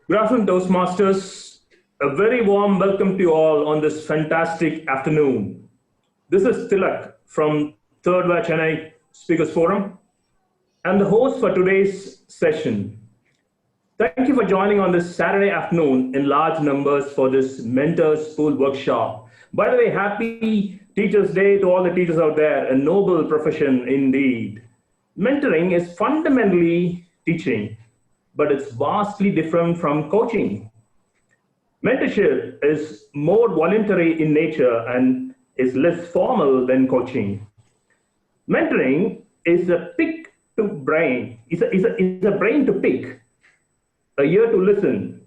Good afternoon, Toastmasters. A very warm welcome to you all on this fantastic afternoon. This is Tilak from Third Way Chennai Speakers Forum. I'm the host for today's session. Thank you for joining on this Saturday afternoon in large numbers for this Mentors School workshop. By the way, happy Teachers' Day to all the teachers out there, a noble profession indeed. Mentoring is fundamentally teaching, but it's vastly different from coaching. Mentorship is more voluntary in nature and is less formal than coaching. Mentoring is a pick to brain, is a brain to pick, a ear to listen,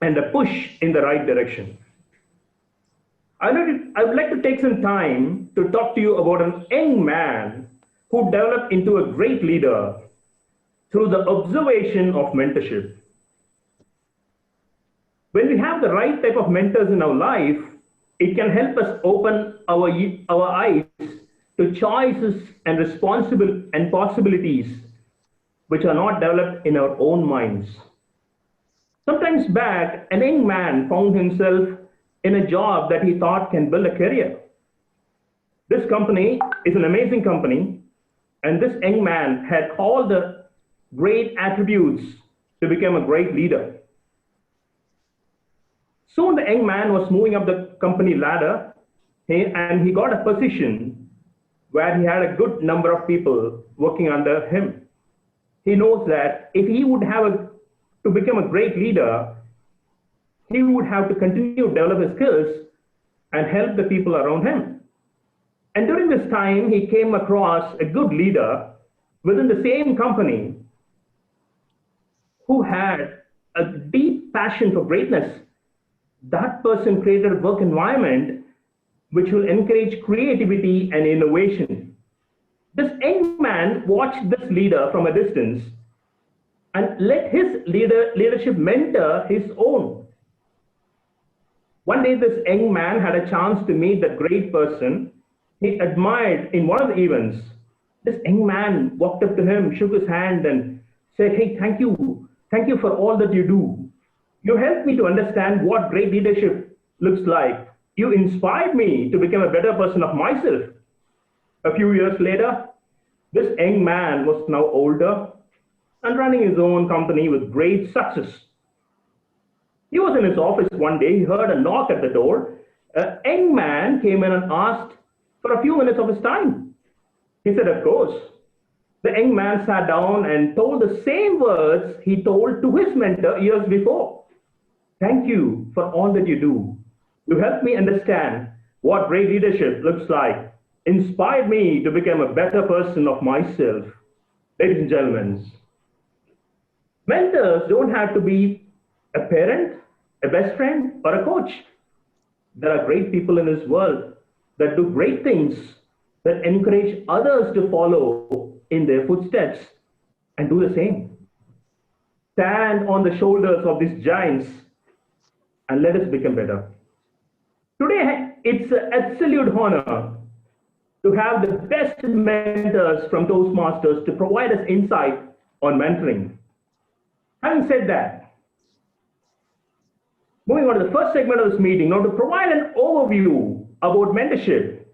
and a push in the right direction. I would like to take some time to talk to you about a young man who developed into a great leader through the observation of mentorship. When we have the right type of mentors in our life, it can help us open our eyes to choices and possibilities which are not developed in our own minds. Sometimes back, a young man found himself in a job that he thought can build a career. This company is an amazing company, and this young man had all the great attributes to become a great leader. Soon the young man was moving up the company ladder, and he got a position where he had a good number of people working under him. He knows that if he would have to become a great leader, he would have to continue to develop his skills and help the people around him. And during this time, he came across a good leader within the same company who had a deep passion for greatness. That person created a work environment which will encourage creativity and innovation. This young man watched this leader from a distance and let his leadership mentor his own. One day, this young man had a chance to meet that great person he admired in one of the events. This young man walked up to him, shook his hand, and said, "Hey, thank you. Thank you for all that you do. You helped me to understand what great leadership looks like. You inspired me to become a better person of myself." A few years later, this young man was now older and running his own company with great success. He was in his office one day. He heard a knock at the door. A young man came in and asked for a few minutes of his time. He said, "Of course." The young man sat down and told the same words he told to his mentor years before. "Thank you for all that you do. You helped me understand what great leadership looks like, inspired me to become a better person of myself." Ladies and gentlemen, mentors don't have to be a parent, a best friend, or a coach. There are great people in this world that do great things, that encourage others to follow in their footsteps and do the same. Stand on the shoulders of these giants and let us become better. Today, it's an absolute honor to have the best mentors from Toastmasters to provide us insight on mentoring. Having said that, moving on to the first segment of this meeting, now to provide an overview about mentorship,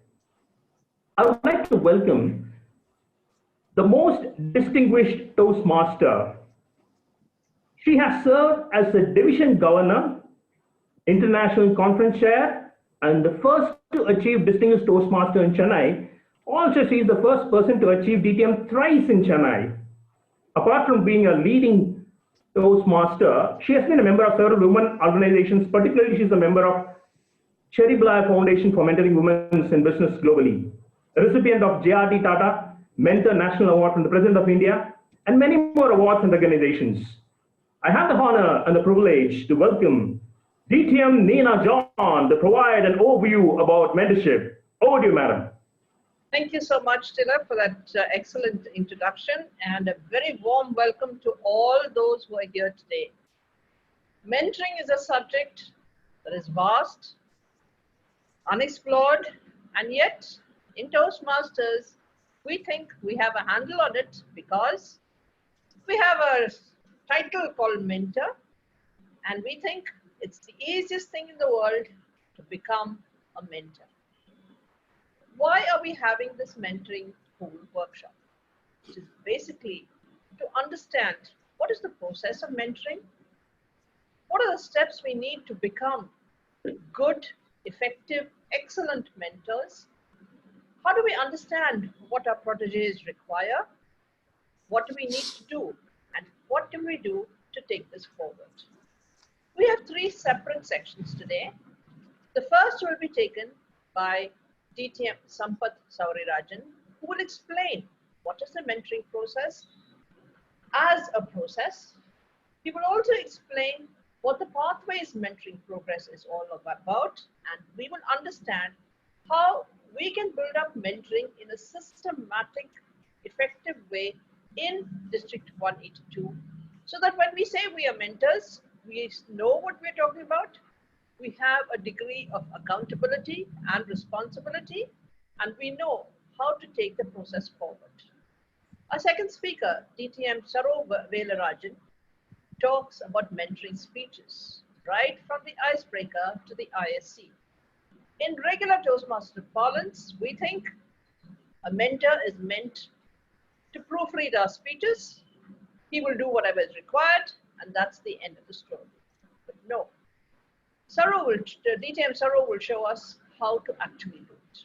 I would like to welcome the most distinguished Toastmaster. She has served as the division governor, international conference chair, and the first to achieve distinguished Toastmaster in Chennai. Also, she is the first person to achieve DTM thrice in Chennai. Apart from being a leading Toastmaster, she has been a member of several women organizations. Particularly, she's a member of Cherry Blair Foundation for Mentoring Women in Business globally, a recipient of JRD Tata Mentor National Award from the President of India, and many more awards and recognitions. I have the honor and the privilege to welcome DTM Nina John to provide an overview about mentorship. Over to you, madam. Thank you so much, Tilak, for that excellent introduction, and a very warm welcome to all those who are here today. Mentoring is a subject that is vast, unexplored, and yet in Toastmasters, we think we have a handle on it because we have a title called mentor, And we think it's the easiest thing in the world to become a mentor. Why are we having this mentoring pool workshop? Which is basically to understand what is the process of mentoring, what are the steps we need to become good, effective, excellent mentors, how do we understand what our proteges require, what do we need to do, and what do we do to take this forward. We have three separate sections today. The first will be taken by DTM Sampath Saurirajan, who will explain what is the mentoring process as a process. He will also explain what the Pathways Mentoring Progress is all about, and we will understand how we can build up mentoring in a systematic, effective way in District 182, so that when we say we are mentors, we know what we're talking about, we have a degree of accountability and responsibility, and we know how to take the process forward. Our second speaker, DTM Saro Velarajan, talks about mentoring speeches, right from the icebreaker to the ISC. In regular Toastmaster parlance, we think a mentor is meant to proofread our speeches. He will do whatever is required, and that's the end of the story. But no, DTM Saro will show us how to actually do it.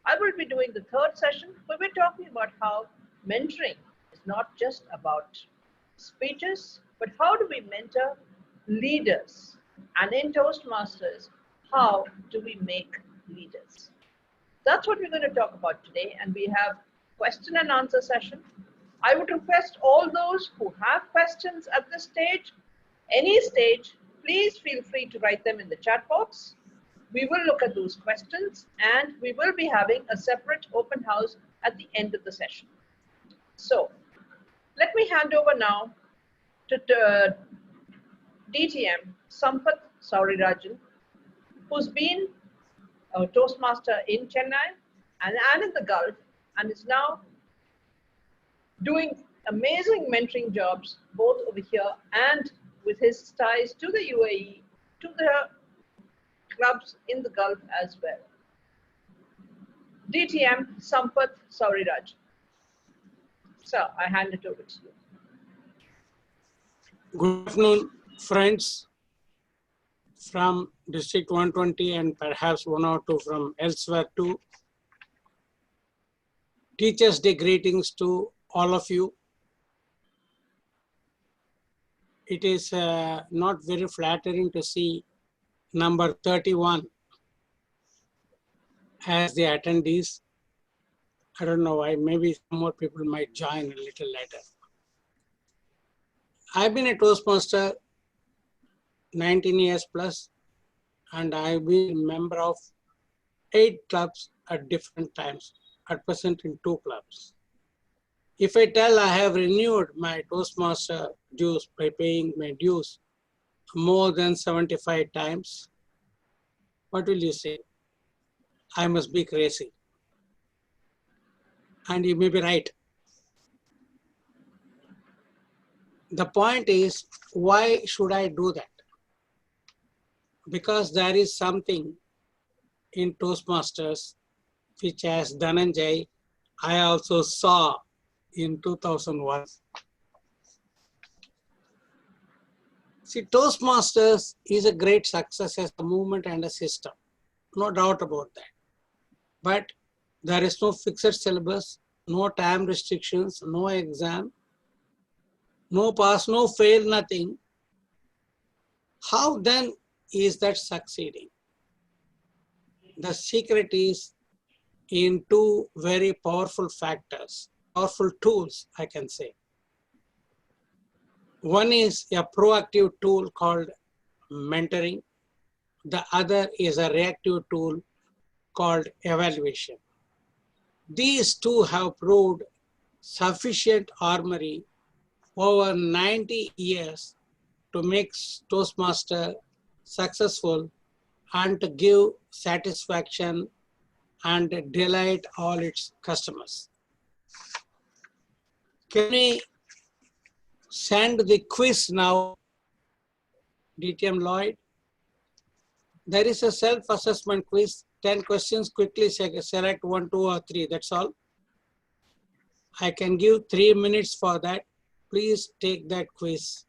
I will be doing the third session, where we're talking about how mentoring is not just about speeches, but how do we mentor leaders? And in Toastmasters, how do we make leaders? That's what we're going to talk about today, and we have question and answer session. I would request all those who have questions at this stage, any stage, please feel free to write them in the chat box. We will look at those questions, and we will be having a separate open house at the end of the session. So let me hand over now to DTM Sampath Saurirajan, who's been a Toastmaster in Chennai and in the Gulf, and is now doing amazing mentoring jobs both over here and with his ties to the UAE, to the clubs in the Gulf as well. DTM Sampath Saurirajan. Sir, I hand it over to you. Good afternoon, friends from District 120 and perhaps one or two from elsewhere too. Teachers' Day greetings to all of you. It is not very flattering to see number 31 as the attendees. I don't know why, maybe some more people might join a little later. I've been a Toastmaster 19 years plus, and I've been a member of 8 clubs at different times, at present in 2 clubs. If I tell I have renewed my Toastmaster dues by paying my dues more than 75 times, what will you say? I must be crazy. And you may be right. The point is, why should I do that? Because there is something in Toastmasters which, as Dhananjay, I also saw in 2001. See, Toastmasters is a great success as a movement and a system, no doubt about that. But there is no fixed syllabus, no time restrictions, no exam, no pass, no fail, nothing. How then is that succeeding? The secret is in 2 very powerful factors, powerful tools, I can say. One is a proactive tool called mentoring. The other is a reactive tool called evaluation. These 2 have proved sufficient armory over 90 years to make Toastmaster successful and to give satisfaction and delight all its customers. Can we send the quiz now? DTM Lloyd. There is a self-assessment quiz, 10 questions, quickly select 1, 2 or 3, that's all. I can give 3 minutes for that. Please take that quiz.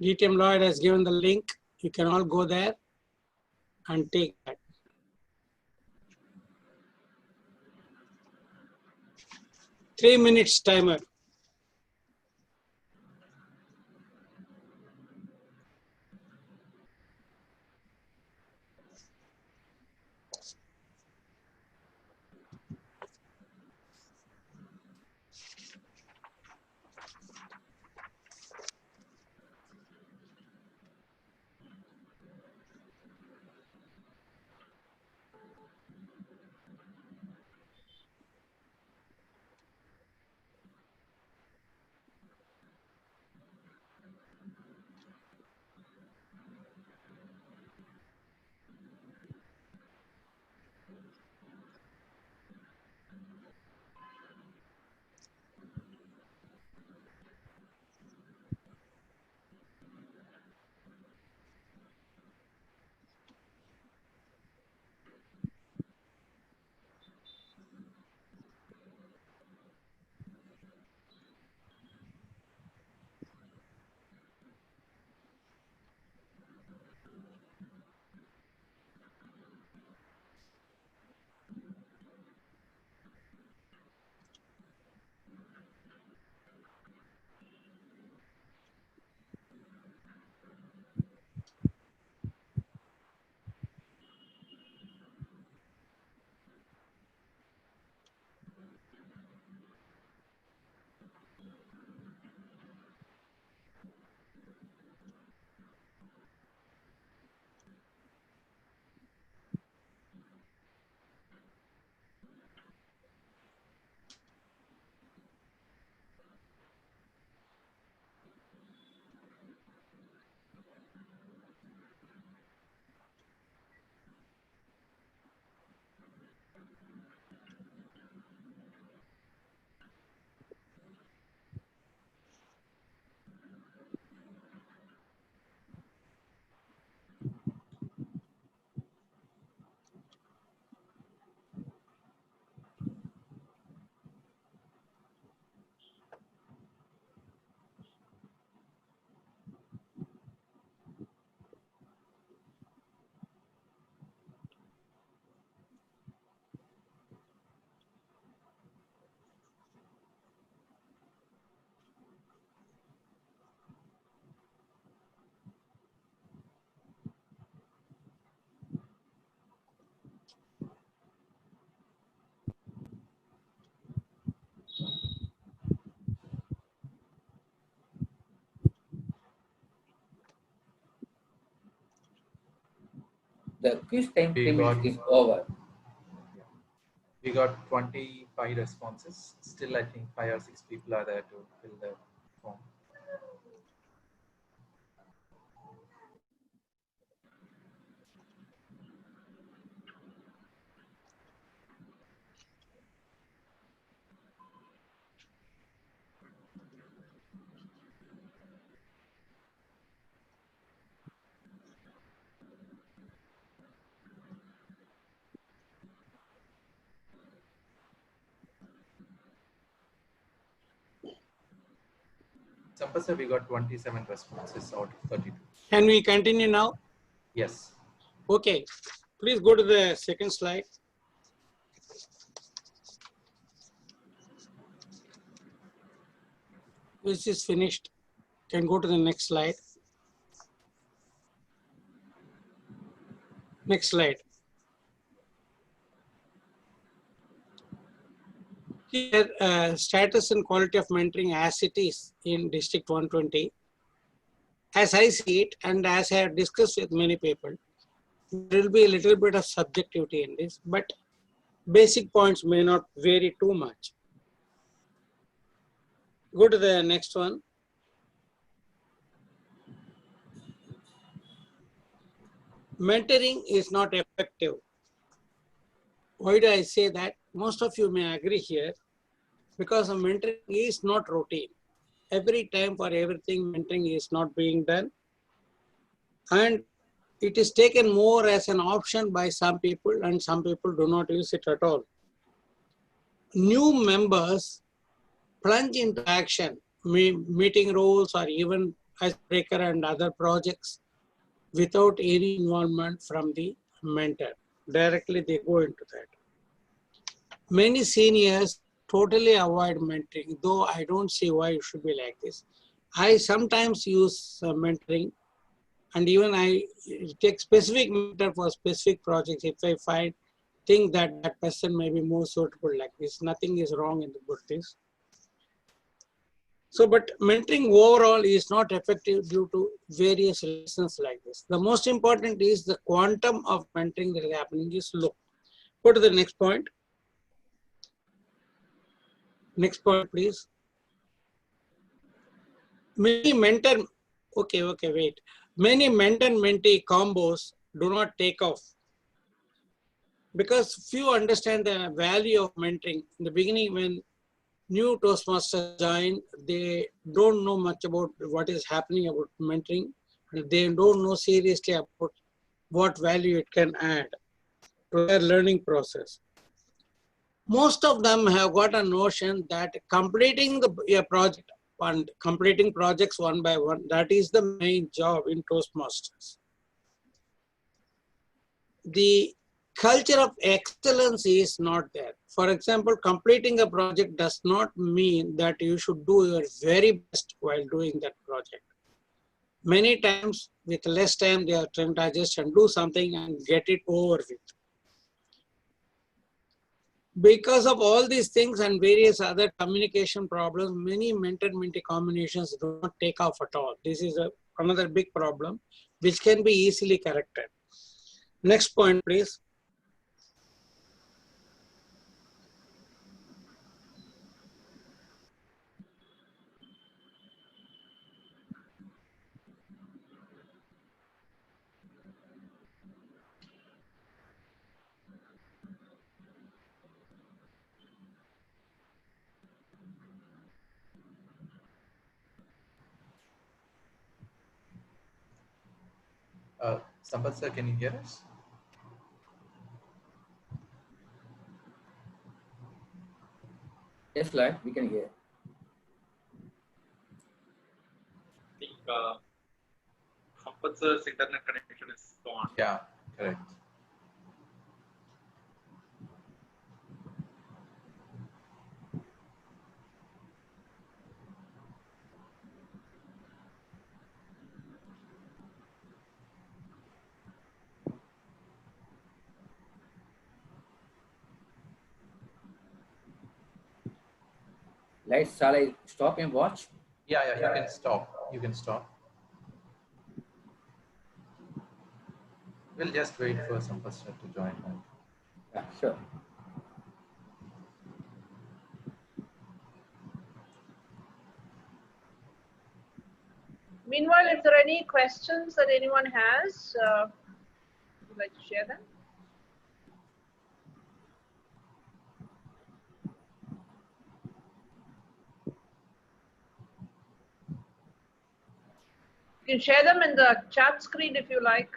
DTM Lloyd has given the link. You can all go there and take that. Three minutes timer. The quiz time We limit got- is over. We got 25 responses. Still, I think 5 or 6 people are there to fill the form. Sampasa, we got 27 responses out of 32. Can we continue now? Yes. Okay, please go to the second slide. This is finished. Can go to the next slide. Next slide. Here, status and quality of mentoring as it is in District 120. As I see it, and as I have discussed with many people, there will be a little bit of subjectivity in this, but basic points may not vary too much. Go to the next one. Mentoring is not effective. Why do I say that? Most of you may agree here. because mentoring is not routine. Every time for everything, mentoring is not being done. And it is taken more as an option by some people, and some people do not use it at all. New members plunge into action, meeting roles or even icebreaker and other projects without any involvement from the mentor. Directly they go into that. Many seniors totally avoid mentoring, though I don't see why it should be like this. I sometimes use mentoring, and even I take specific mentor for specific projects if I think that that person may be more suitable like this. Nothing is wrong in with this. So, but mentoring overall is not effective due to various reasons like this. The most important is the quantum of mentoring that is happening is low. Go to the next point. Next point, please. Many mentor, wait. Many mentor-mentee combos do not take off because few understand the value of mentoring. In the beginning, when new Toastmasters join, they don't know much about what is happening about mentoring, and they don't know seriously about what value it can add to their learning process. Most of them have got a notion that completing a project and completing projects one by one, that is the main job in Toastmasters. The culture of excellence is not there. For example, completing a project does not mean that you should do your very best while doing that project. Many times with less time, they are trying to just and do something and get it over with. Because of all these things and various other communication problems, many mentor-mentee combinations do not take off at all. This is another big problem which can be easily corrected. Next point, please. Sampath sir, can you hear us? Yes, Lloyd, we can hear. I think Sampath sir's internet connection is gone. Yeah, correct. Lights, shall I stop and watch? Yeah, you can stop. You can stop. We'll just wait for Sampath sir to join now. Yeah, sure. Meanwhile, if there are any questions that anyone has, would you like to share them? You can share them in the chat screen if you like.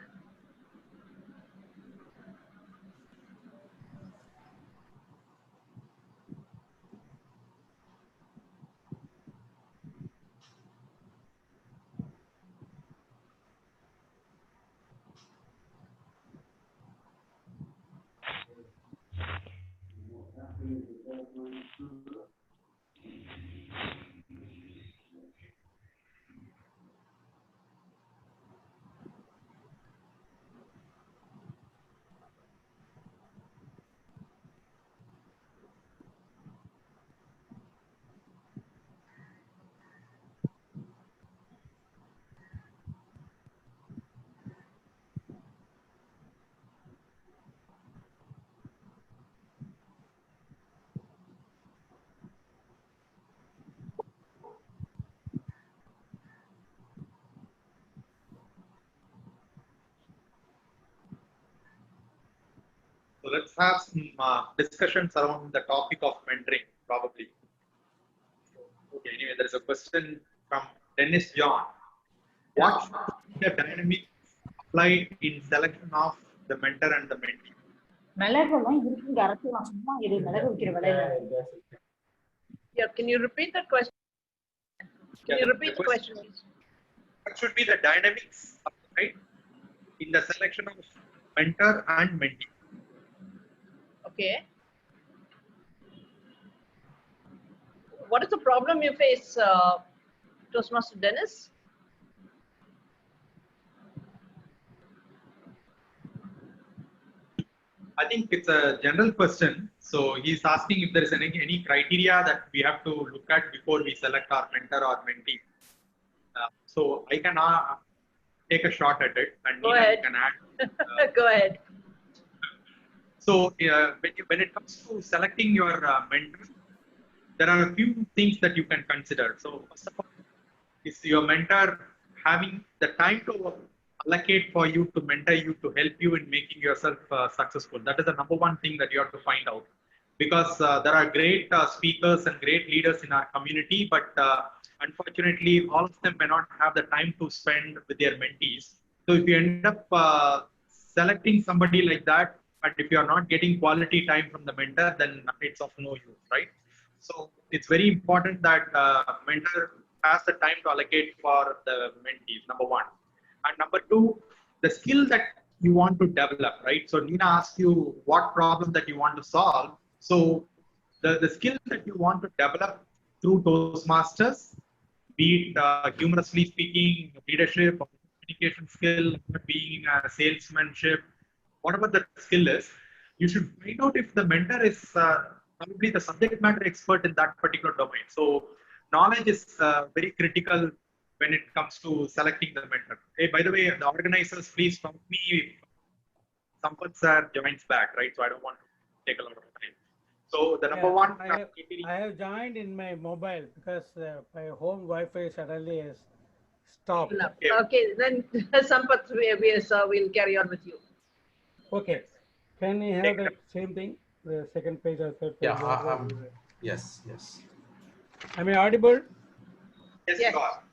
So let's have some discussions around the topic of mentoring, probably. Okay, anyway, there is a question from Dennis John. What should be the dynamics applied in selection of the mentor and the mentee? மிளகெல்லாம் இருக்குங்க அரைச்சலாம் சும்மா இது மிளகு வைக்கிற வேலையில Yeah, can you repeat that question? Can you repeat the question, please? What should be the dynamics applied in the selection of mentor and mentee? Okay. What is the problem you face, Toastmaster Dennis? I think it's a general question. So he's asking if there is any criteria that we have to look at before we select our mentor or mentee. So I can take a shot at it, and Go Nina, ahead. you can add. Go ahead. So when it comes to selecting your mentor, there are a few things that you can consider. So first of all, is your mentor having the time to allocate for you to mentor you to help you in making yourself successful? That is the number one thing that you have to find out, because there are great speakers and great leaders in our community, but unfortunately all of them may not have the time to spend with their mentees. So if you end up selecting somebody like that, and if you are not getting quality time from the mentor, then it's of no use, right? So it's very important that mentor has the time to allocate for the mentees, number one. And number two, the skill that you want to develop, right? So Nina asked you what problem that you want to solve. So the skill that you want to develop through Toastmasters, be it humorously speaking, leadership, communication skill, being salesmanship, whatever the skill is, you should find out if the mentor is probably the subject matter expert in that particular domain. So knowledge is very critical when it comes to selecting the mentor. Hey, by the way, the organizers, please stop me if Sampath sir joins back, right? So I don't want to take a lot of time. So the number one. I have joined in my mobile because my home Wi-Fi suddenly has stopped. Okay, then Sampath, we'll carry on with you. Okay. Can you have the same thing? The second page or third page? Yeah, yes. Am I audible? Yes, Yes. you are.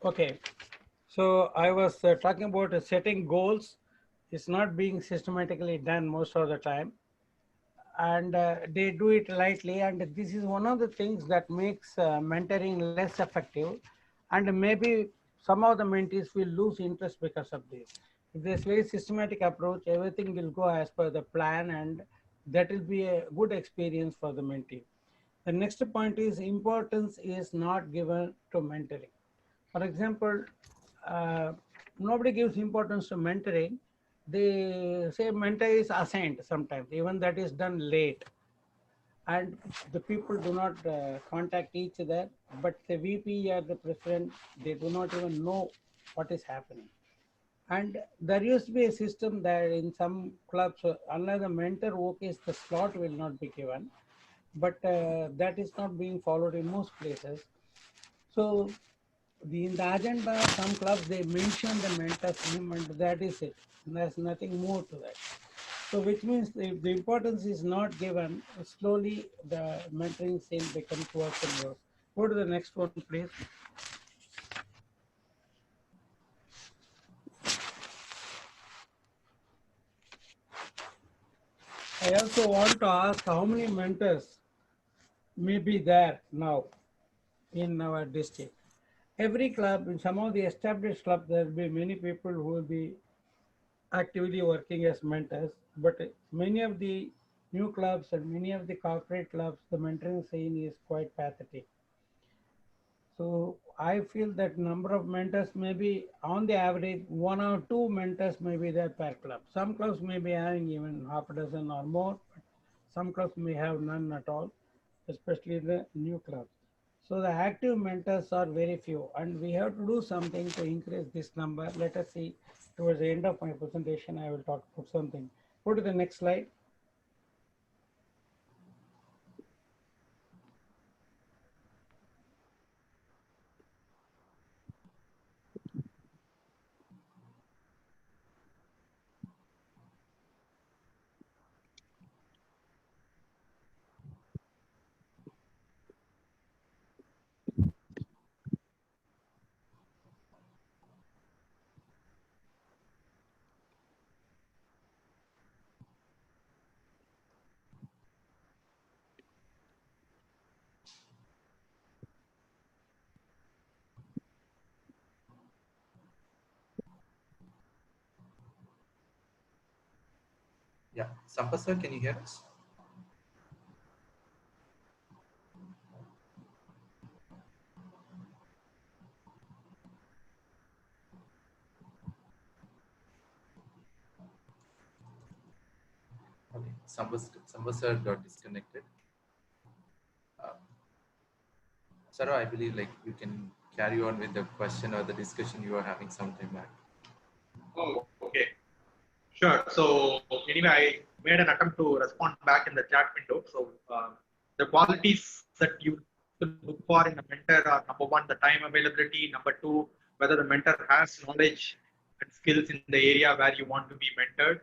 Okay. So I was talking about setting goals. It's not being systematically done most of the time. And they do it lightly. And this is one of the things that makes mentoring less effective. And maybe some of the mentees will lose interest because of this. If there's very systematic approach, everything will go as per the plan, and that will be a good experience for the mentee. The next point is importance is not given to mentoring. For example, nobody gives importance to mentoring. They say mentor is assigned sometimes, even that is done late. And the people do not contact each other, but the VP or the president, they do not even know what is happening. And there used to be a system that in some clubs, unless the mentor okays, the slot will not be given. But that is not being followed in most places. So in the agenda, some clubs, they mention the mentor's name and that is it. There's nothing more to that. So which means if the importance is not given, slowly the mentoring scene becomes worse and worse. Go to the next one, please. I also want to ask how many mentors may be there now in our district. Every club, in some of the established clubs, there will be many people who will be actively working as mentors, but many of the new clubs and many of the corporate clubs, the mentoring scene is quite pathetic. So I feel that number of mentors may be on the average 1 or 2 mentors may be there per club. Some clubs may be having even half a dozen or more, but some clubs may have none at all, especially the new clubs. So the active mentors are very few, and we have to do something to increase this number. Let us see. Towards the end of my presentation, I will talk about something. Go to the next slide. Yeah, Sampath sir, can you hear us? Okay, Sampath sir got disconnected. Sarah, I believe like you can carry on with the question or the discussion you were having some time back. Oh, okay. Sure. So anyway, I made an attempt to respond back in the chat window. So the qualities that you look for in a mentor are number one, the time availability. Number two, whether the mentor has knowledge and skills in the area where you want to be mentored.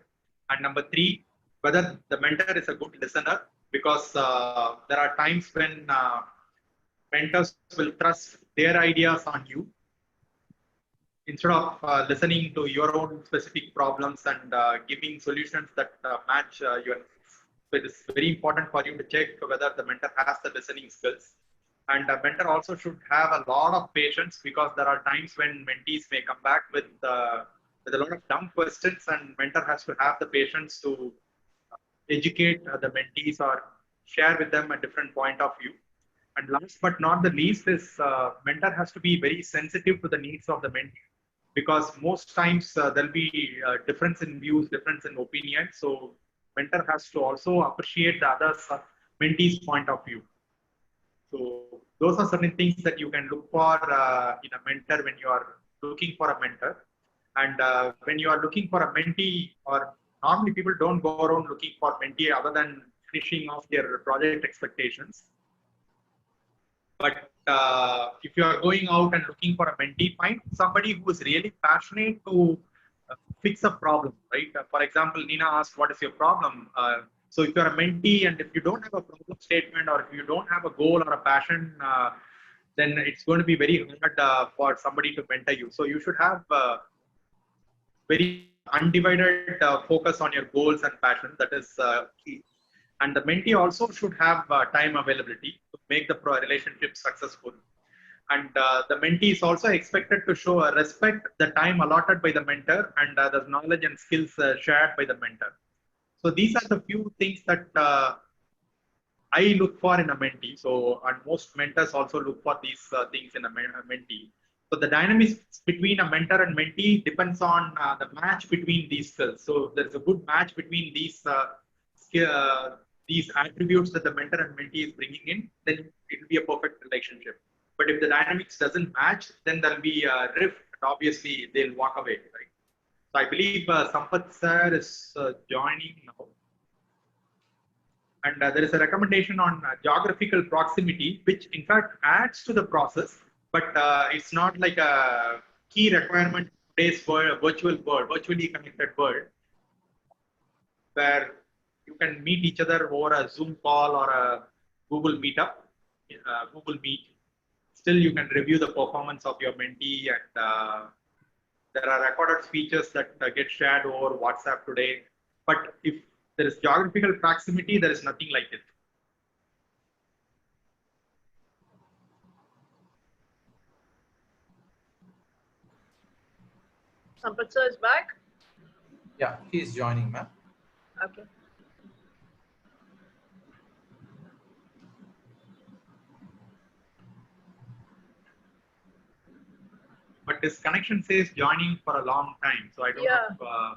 And number three, whether the mentor is a good listener, because there are times when mentors will thrust their ideas on you instead of listening to your own specific problems and giving solutions that match your. So it is very important for you to check whether the mentor has the listening skills. And a mentor also should have a lot of patience, because there are times when mentees may come back with a lot of dumb questions, and mentor has to have the patience to educate the mentees or share with them a different point of view. And last but not the least is mentor has to be very sensitive to the needs of the mentee, because most times there'll be difference in views, difference in opinion. So mentor has to also appreciate the other mentee's point of view. So those are certain things that you can look for in a mentor when you are looking for a mentor. And when you are looking for a mentee, or normally people don't go around looking for mentee other than finishing off their project expectations. But if you are going out and looking for a mentee, find somebody who is really passionate to fix a problem, right? For example, Nina asked, what is your problem? So if you're a mentee and if you don't have a problem statement, or if you don't have a goal or a passion, then it's going to be very hard for somebody to mentor you. So you should have very undivided focus on your goals and passion. That is key. And the mentee also should have time availability to make the relationship successful. And the mentee is also expected to show respect the time allotted by the mentor, and the knowledge and skills shared by the mentor. So these are the few things that I look for in a mentee. So, and most mentors also look for these things in a mentee. So the dynamics between a mentor and mentee depends on the match between these skills. So there's a good match between these attributes that the mentor and mentee is bringing in, then it will be a perfect relationship. But if the dynamics doesn't match, then there'll be a rift, and obviously they'll walk away, right? So I believe Sampath sir is joining now. And there is a recommendation on geographical proximity, which in fact adds to the process, but it's not like a key requirement in today's world, virtually connected world, where you can meet each other over a Zoom call or a Google Meetup, Google Meet. Still, you can review the performance of your mentee, and there are recorded speeches that get shared over WhatsApp today. But if there is geographical proximity, there is nothing like it. Sampath sir is back. Yeah, he's joining, ma'am. Okay. But his connection says joining for a long time, so I don't know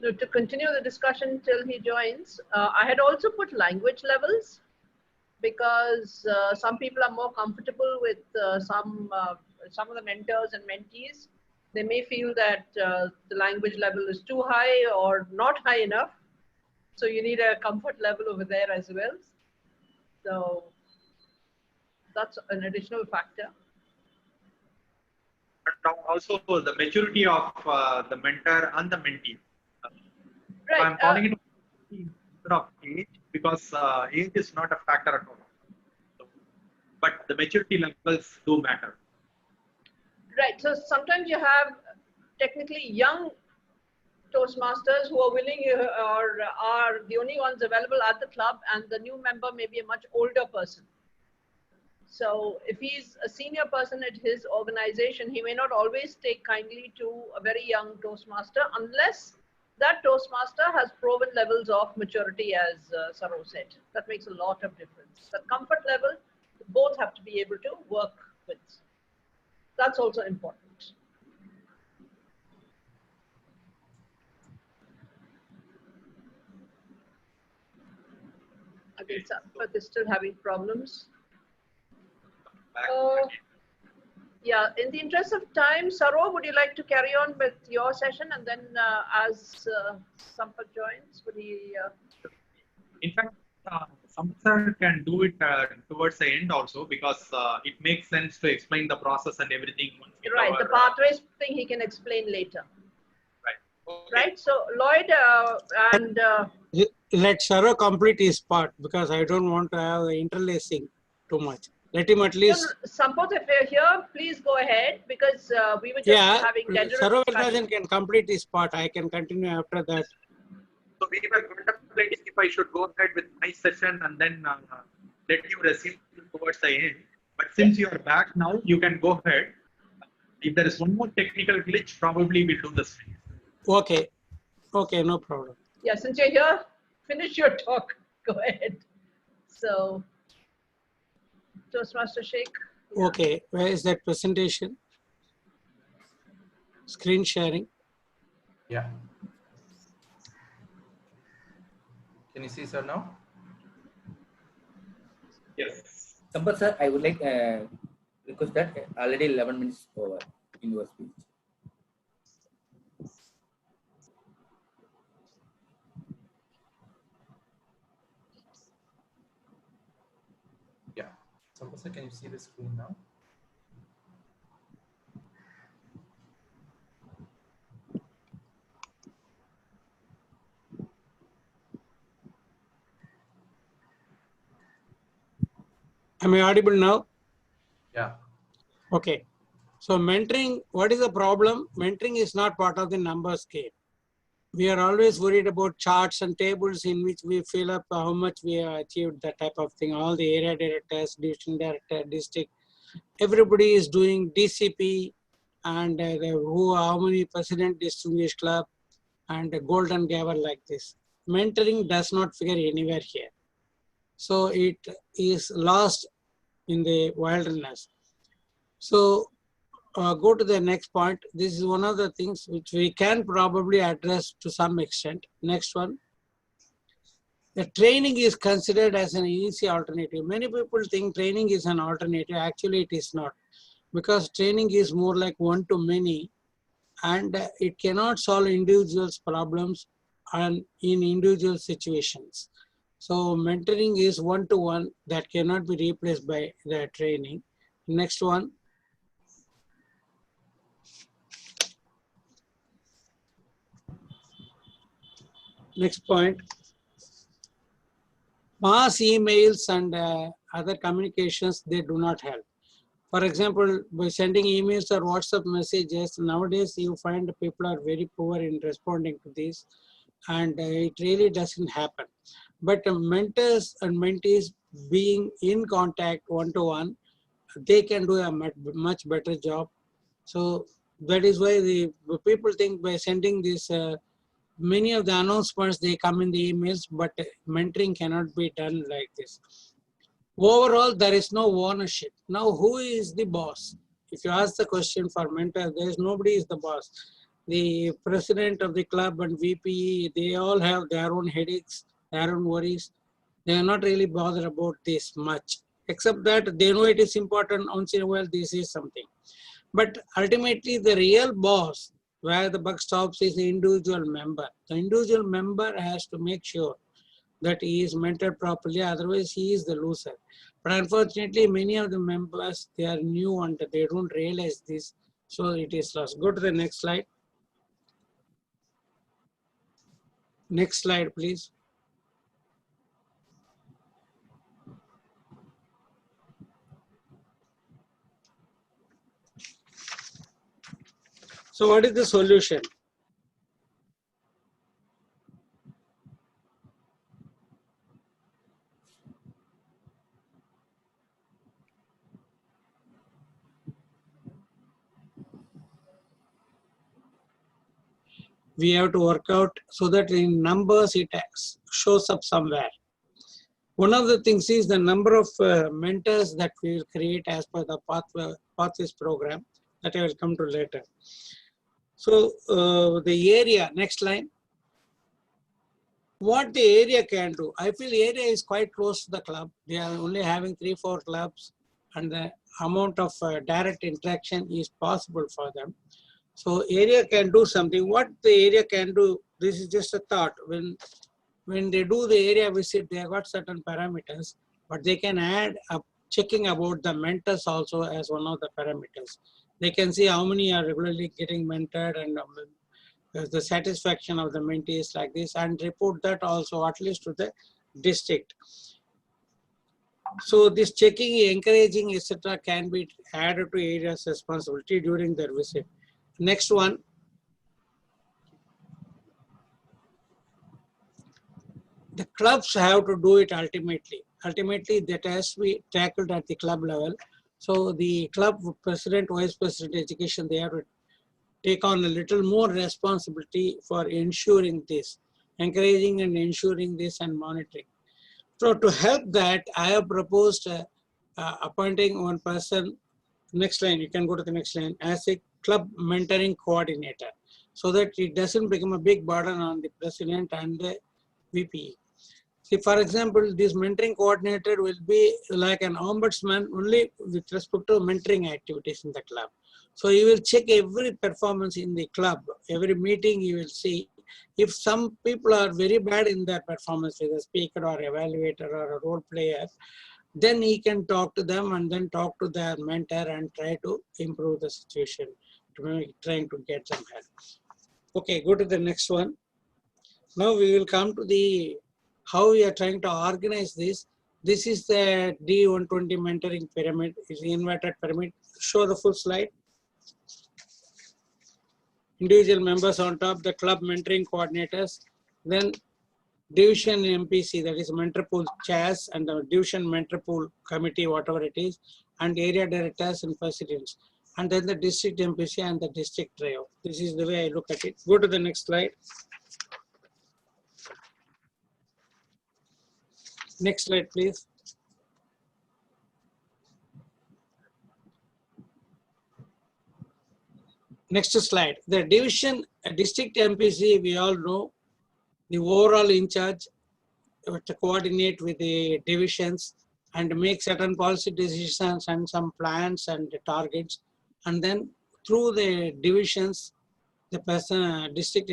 if, to continue the discussion till he joins, I had also put language levels, because some people are more comfortable with some of the mentors and mentees. They may feel that the language level is too high or not high enough. So you need a comfort level over there as well. So that's an additional factor. and also the maturity of the mentor and the mentee. Right. I'm calling it instead of age, because age is not a factor at all. So, but the maturity levels do matter. Right. So sometimes you have technically young Toastmasters who are willing or are the only ones available at the club, and the new member may be a much older person. So if he's a senior person at his organization, he may not always take kindly to a very young Toastmaster unless that Toastmaster has proven levels of maturity, as Saro said. That makes a lot of difference. The comfort level, both have to be able to work with. That's also important. I think Sampath is still having problems. Yeah, in the interest of time, Saro, would you like to carry on with your session, and then as Sampath joins, would he? In fact, Sampath can do it towards the end also, because it makes sense to explain the process and everything. Right, the pathways thing he can explain later. Right. Okay. Right. So Lloyd and Let Saro complete his part, because I don't want to have interlacing too much. Let him at least. Sampath, if you're here, please go ahead, because we were just having general Saro discussion. can complete his part. I can continue after that. So we were contemplating if I should go ahead with my session and then let you receive towards the end. But since you are back now, you can go ahead. If there is one more technical glitch, probably we'll do the same. Okay. Okay, no problem. Yeah, since you're here, finish your talk. Go ahead. So, Toastmaster Sheikh. Yeah. Okay, where is that presentation? Screen sharing. Yeah. Can you see, sir, now? Yes. Sampath sir, I would like request that already 11 minutes over in your speech. Yeah. Sampath sir, can you see the screen now? Am I audible now? Yeah. Okay. So mentoring, what is the problem? Mentoring is not part of the numbers game. We are always worried about charts and tables in which we fill up how much we have achieved, that type of thing. All the area directors, division director, district, everybody is doing DCP and how many president distinguished club and golden gavel like this. Mentoring does not figure anywhere here. So it is lost in the wilderness. So go to the next point. This is one of the things which we can probably address to some extent. Next one. The training is considered as an easy alternative. Many people think training is an alternative. Actually, it is not, because training is more like one-to-many, and it cannot solve individuals' problems and in individual situations. So mentoring is one-to-one that cannot be replaced by the training. Next one. Next point. Mass emails and other communications, they do not help. For example, by sending emails or WhatsApp messages, nowadays you find people are very poor in responding to this, and it really doesn't happen. But mentors and mentees being in contact one-to-one, they can do a much better job. So that is why the people think by sending this, many of the announcements, they come in the emails, but mentoring cannot be done like this. Overall, there is no ownership. Now, who is the boss? If you ask the question for mentor, there is nobody is the boss. The president of the club and VP, they all have their own headaches, their own worries. They are not really bothered about this much, except that they know it is important. Once in a while, this is something. But ultimately, the real boss, where the buck stops, is the individual member. The individual member has to make sure that he is mentored properly, otherwise he is the loser. But unfortunately, many of the members, they are new and they don't realize this, so it is lost. Go to the next slide. Next slide, please. So what is the solution? we have to work out so that in numbers it shows up somewhere. One of the things is the number of mentors that we will create as per the Pathways program that I will come to later. So the area, next line. What the area can do. I feel area is quite close to the club. They are only having 3-4 clubs and the amount of direct interaction is possible for them. So area can do something. What the area can do, this is just a thought. When they do the area visit, they have got certain parameters, but they can add up checking about the mentors also as one of the parameters. They can see how many are regularly getting mentored and the satisfaction of the mentees like this, and report that also at least to the district. So this checking, encouraging, etc. can be added to area's responsibility during their visit. Next one. The clubs have to do it ultimately. Ultimately, that has to be tackled at the club level. So the club president, vice president, education, they have to take on a little more responsibility for ensuring this, encouraging and ensuring this and monitoring. So to help that, I have proposed appointing one person, next line, you can go to the next line, as a club mentoring coordinator, so that it doesn't become a big burden on the president and the VP. See, for example, this mentoring coordinator will be like an ombudsman only with respect to mentoring activities in the club. So you will check every performance in the club, every meeting you will see. If some people are very bad in their performance, as a speaker or evaluator or a role player, then he can talk to them and then talk to their mentor and try to improve the situation, trying to get some help. Okay, go to the next one. Now we will come to the how we are trying to organize this. This is the D120 mentoring pyramid. It's the inverted pyramid. Show the full slide. Individual members on top, the club mentoring coordinators, then division MPC, that is mentor pool chairs, and the division mentor pool committee, whatever it is, and area directors and presidents, and then the district MPC and the district trio. This is the way I look at it. Go to the next slide. Next slide, please. Next slide. The division, district MPC, we all know, the overall in charge to coordinate with the divisions and make certain policy decisions and some plans and targets. And then through the divisions, the person, district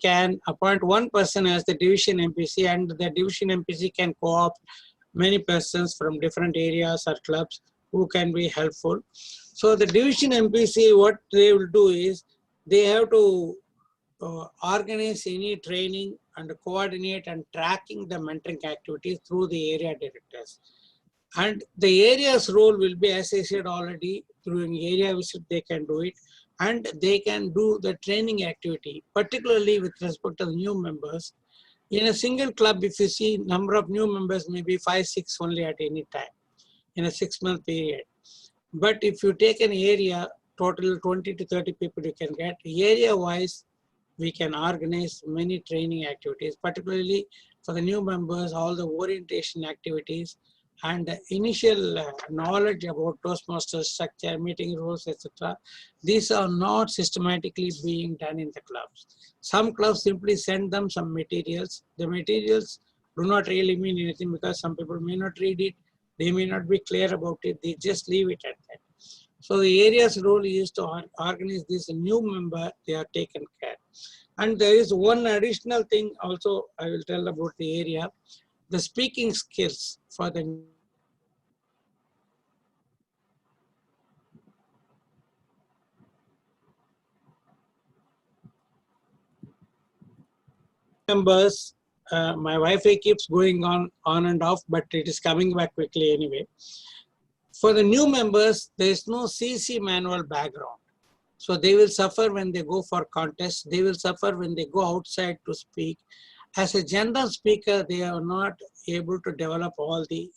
can appoint one person as the division MPC, and the division MPC can co-opt many persons from different areas or clubs who can be helpful. So the division MPC, what they will do is they have to organize any training and coordinate and tracking the mentoring activities through the area directors. And the area's role will be, as I said already, through an area visit they can do it, and they can do the training activity, particularly with respect to the new members. In a single club, if you see number of new members, maybe 5-6 only at any time in a 6-month period. But if you take an area, total 20 to 30 people you can get, area-wise, we can organize many training activities, particularly for the new members, all the orientation activities, and the initial knowledge about Toastmasters structure, meeting rules, etc. These are not systematically being done in the clubs. Some clubs simply send them some materials. The materials do not really mean anything because some people may not read it. They may not be clear about it. They just leave it at that. So the area's role is to organize this new member, they are taken care. And there is one additional thing also I will tell about the area. The speaking skills for the members, my Wi-Fi keeps going on and off, but it is coming back quickly anyway. For the new members, there is no CC manual background. So they will suffer when they go for contests. They will suffer when they go outside to speak. as a general speaker, they are not able to develop all the,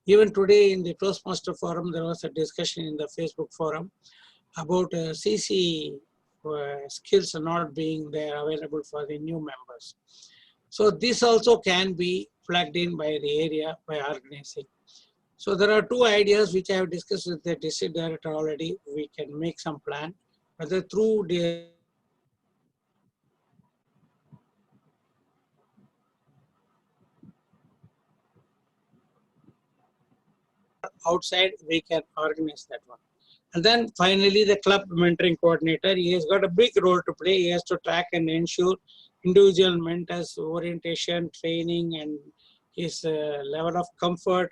even today in the Toastmaster forum, there was a discussion in the Facebook forum about CC skills not being there available for the new members. So this also can be plugged in by the area by organizing. So there are two ideas which I have discussed with the district director already. We can make some plan, whether through the outside, we can organize that one. And then finally, the club mentoring coordinator, he has got a big role to play. He has to track and ensure individual mentors' orientation, training, and his level of comfort,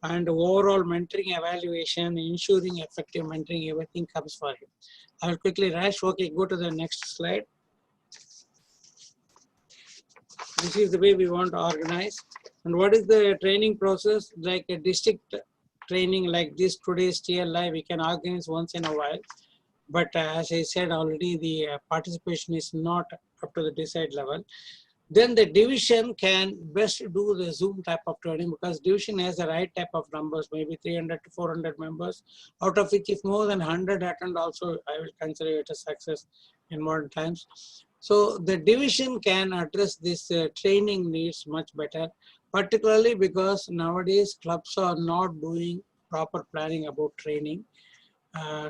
and overall mentoring evaluation, ensuring effective mentoring, everything comes for him. I will quickly rush. Okay, go to the next slide. This is the way we want to organize. And what is the training process? Like a district training like this, today's TLI, we can organize once in a while. But as I said already, the participation is not up to the desired level. Then the division can best do the Zoom type of training, because division has the right type of numbers, maybe 300 to 400 members, out of which if more than 100 attend also, I will consider it a success in modern times. So the division can address this training needs much better, particularly because nowadays clubs are not doing proper planning about training.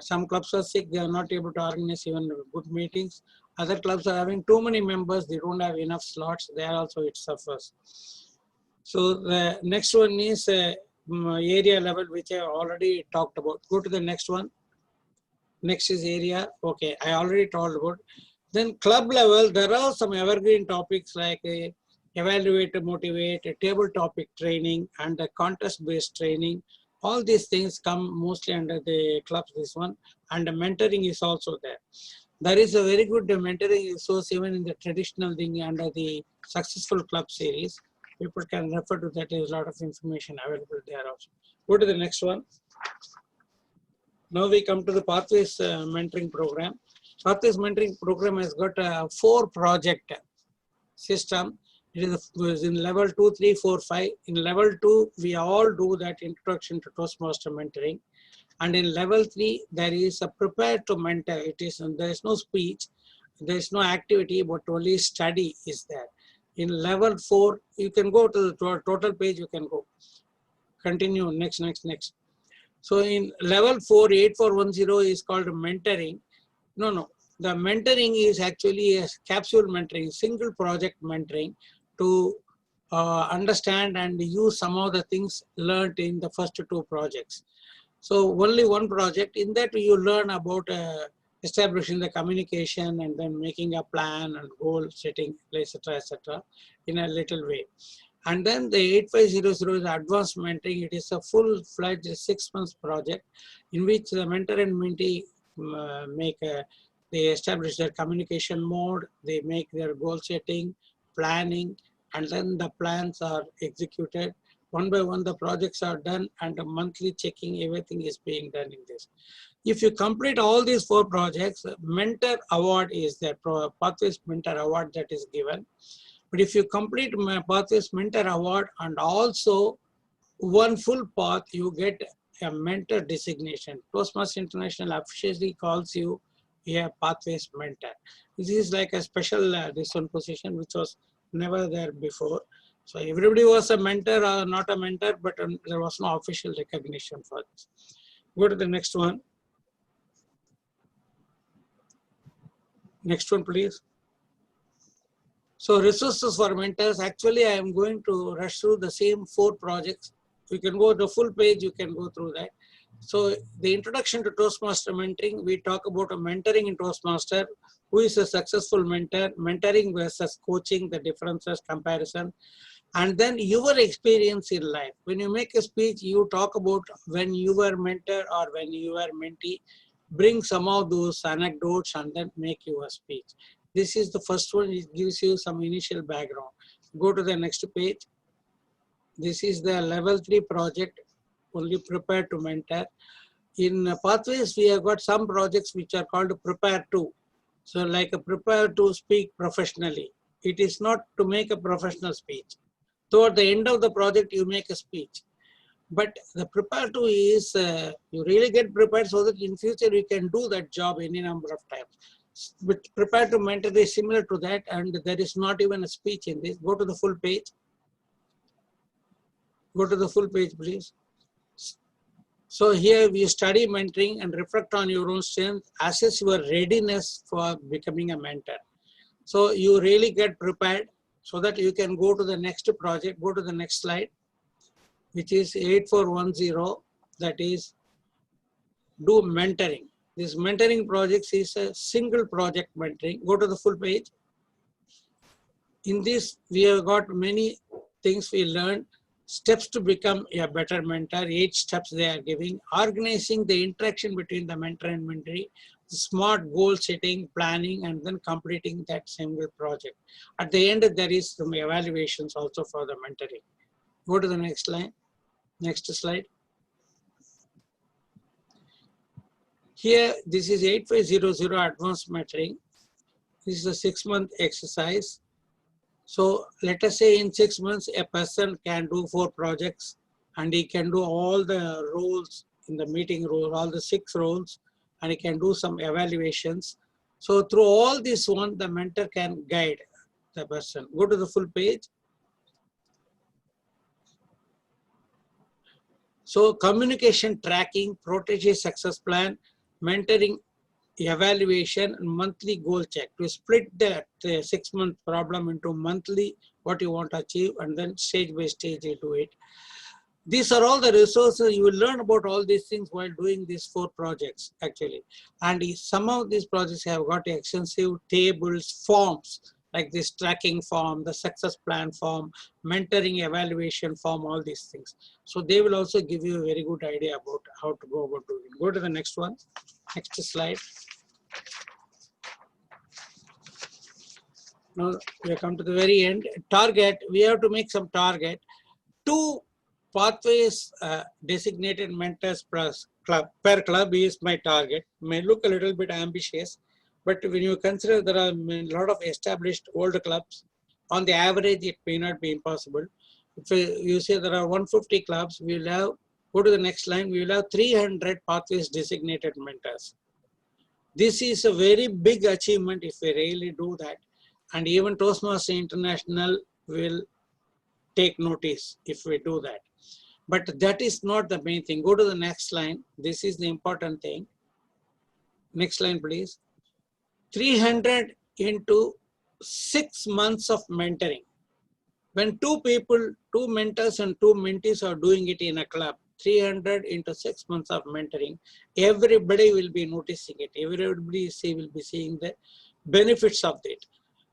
Some clubs are sick, they are not able to organize even good meetings. Other clubs are having too many members, they don't have enough slots, there also it suffers. So the next one is area level, which I already talked about. Go to the next one. Next is area. Okay, I already told about. Then club level, there are some evergreen topics like evaluate, motivate, table topic training, and the contest-based training. All these things come mostly under the clubs, this one, and the mentoring is also there. There is a very good mentoring resource even in the traditional thing under the successful club series. People can refer to that. There is a lot of information available there also. Go to the next one. Now we come to the Pathways mentoring program. Pathways mentoring program has got a 4 project system. It is in level 2, 3, 4, 5. In level 2, we all do that introduction to Toastmaster mentoring. And in level 3, there is a prepare to mentor. It is, there is no speech, there is no activity, but only study is there. In level 4, you can go to the total page, you can go. Continue, next. So in level 4, 8410 is called mentoring. No. The mentoring is actually a capsule mentoring, single project mentoring to understand and use some of the things learned in the first 2 projects. So only one project, in that you learn about establishing the communication and then making a plan and goal setting, etc. in a little way. And then the 8500 is advanced mentoring. It is a full-fledged 6 months project in which the mentor and mentee they establish their communication mode, they make their goal setting, planning, and then the plans are executed. One by one, the projects are done, and a monthly checking, everything is being done in this. If you complete all these 4 projects, mentor award is there, Pathways Mentor Award that is given. But if you complete Pathways Mentor Award and also one full path, you get a mentor designation. Toastmasters International officially calls you a Pathways Mentor. This is like a special this one position which was never there before. So everybody was a mentor or not a mentor, but there was no official recognition for this. Go to the next one. Next one, please. So resources for mentors. Actually, I am going to rush through the same 4 projects. You can go the full page, you can go through that. So the introduction to Toastmaster mentoring, we talk about a mentoring in Toastmaster, who is a successful mentor, mentoring versus coaching, the differences, comparison, and then your experience in life. When you make a speech, you talk about when you were mentor or when you were mentee, bring some of those anecdotes and then make your speech. This is the first one, it gives you some initial background. Go to the next page. This is the level 3 project, only prepare to mentor. In Pathways, we have got some projects which are called prepare to. So like a prepare to speak professionally. It is not to make a professional speech. Toward the end of the project, you make a speech. But the prepare to is you really get prepared so that in future you can do that job any number of times. But prepare to mentor is similar to that, and there is not even a speech in this. Go to the full page. Go to the full page, please. So here we study mentoring and reflect on your own strength, assess your readiness for becoming a mentor. So you really get prepared so that you can go to the next project. Go to the next slide, which is 8410, that is do mentoring. This mentoring projects is a single project mentoring. Go to the full page. In this, we have got many things we learned. Steps to become a better mentor, 8 steps they are giving, organizing the interaction between the mentor and mentee, smart goal setting, planning, and then completing that single project. At the end, there is some evaluations also for the mentoring. Go to the next slide. Next slide. Here, this is 8500 advanced mentoring. This is a 6-month exercise. So let us say in 6 months, a person can do 4 projects and he can do all the roles in the meeting role, all the 6 roles, and he can do some evaluations. So through all this one, the mentor can guide the person. Go to the full page. So communication tracking, protege success plan, mentoring evaluation, and monthly goal check to split the 6-month problem into monthly what you want to achieve and then stage by stage you do it. These are all the resources. You will learn about all these things while doing these 4 projects actually. And some of these projects have got extensive tables, forms like this tracking form, the success plan form, mentoring evaluation form, all these things. So they will also give you a very good idea about how to go about doing it. Go to the next one. Next slide. Now we have come to the very end. Target, we have to make some target. 2 pathways designated mentors per club is my target. May look a little bit ambitious, but when you consider there are a lot of established old clubs, on the average it may not be impossible. If you say there are 150 clubs, we will have, go to the next line, we will have 300 pathways designated mentors. This is a very big achievement if we really do that. And even Toastmasters International will take notice if we do that. But that is not the main thing. Go to the next line. This is the important thing. Next line, please. 300 into 6 months of mentoring. When 2 people, 2 mentors and 2 mentees are doing it in a club, 300 into 6 months of mentoring, everybody will be noticing it. Everybody will be seeing the benefits of it.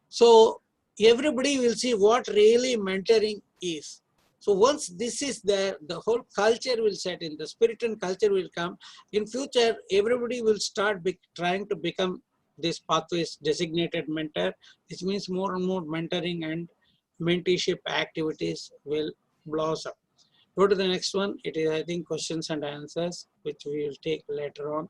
So everybody will see what really mentoring is. So once this is there, the whole culture will set in, the spirit and culture will come. In future, everybody will start trying to become this pathways designated mentor, which means more and more mentoring and mentorship activities will blossom. Go to the next one. It is, I think, questions and answers, which we will take later on.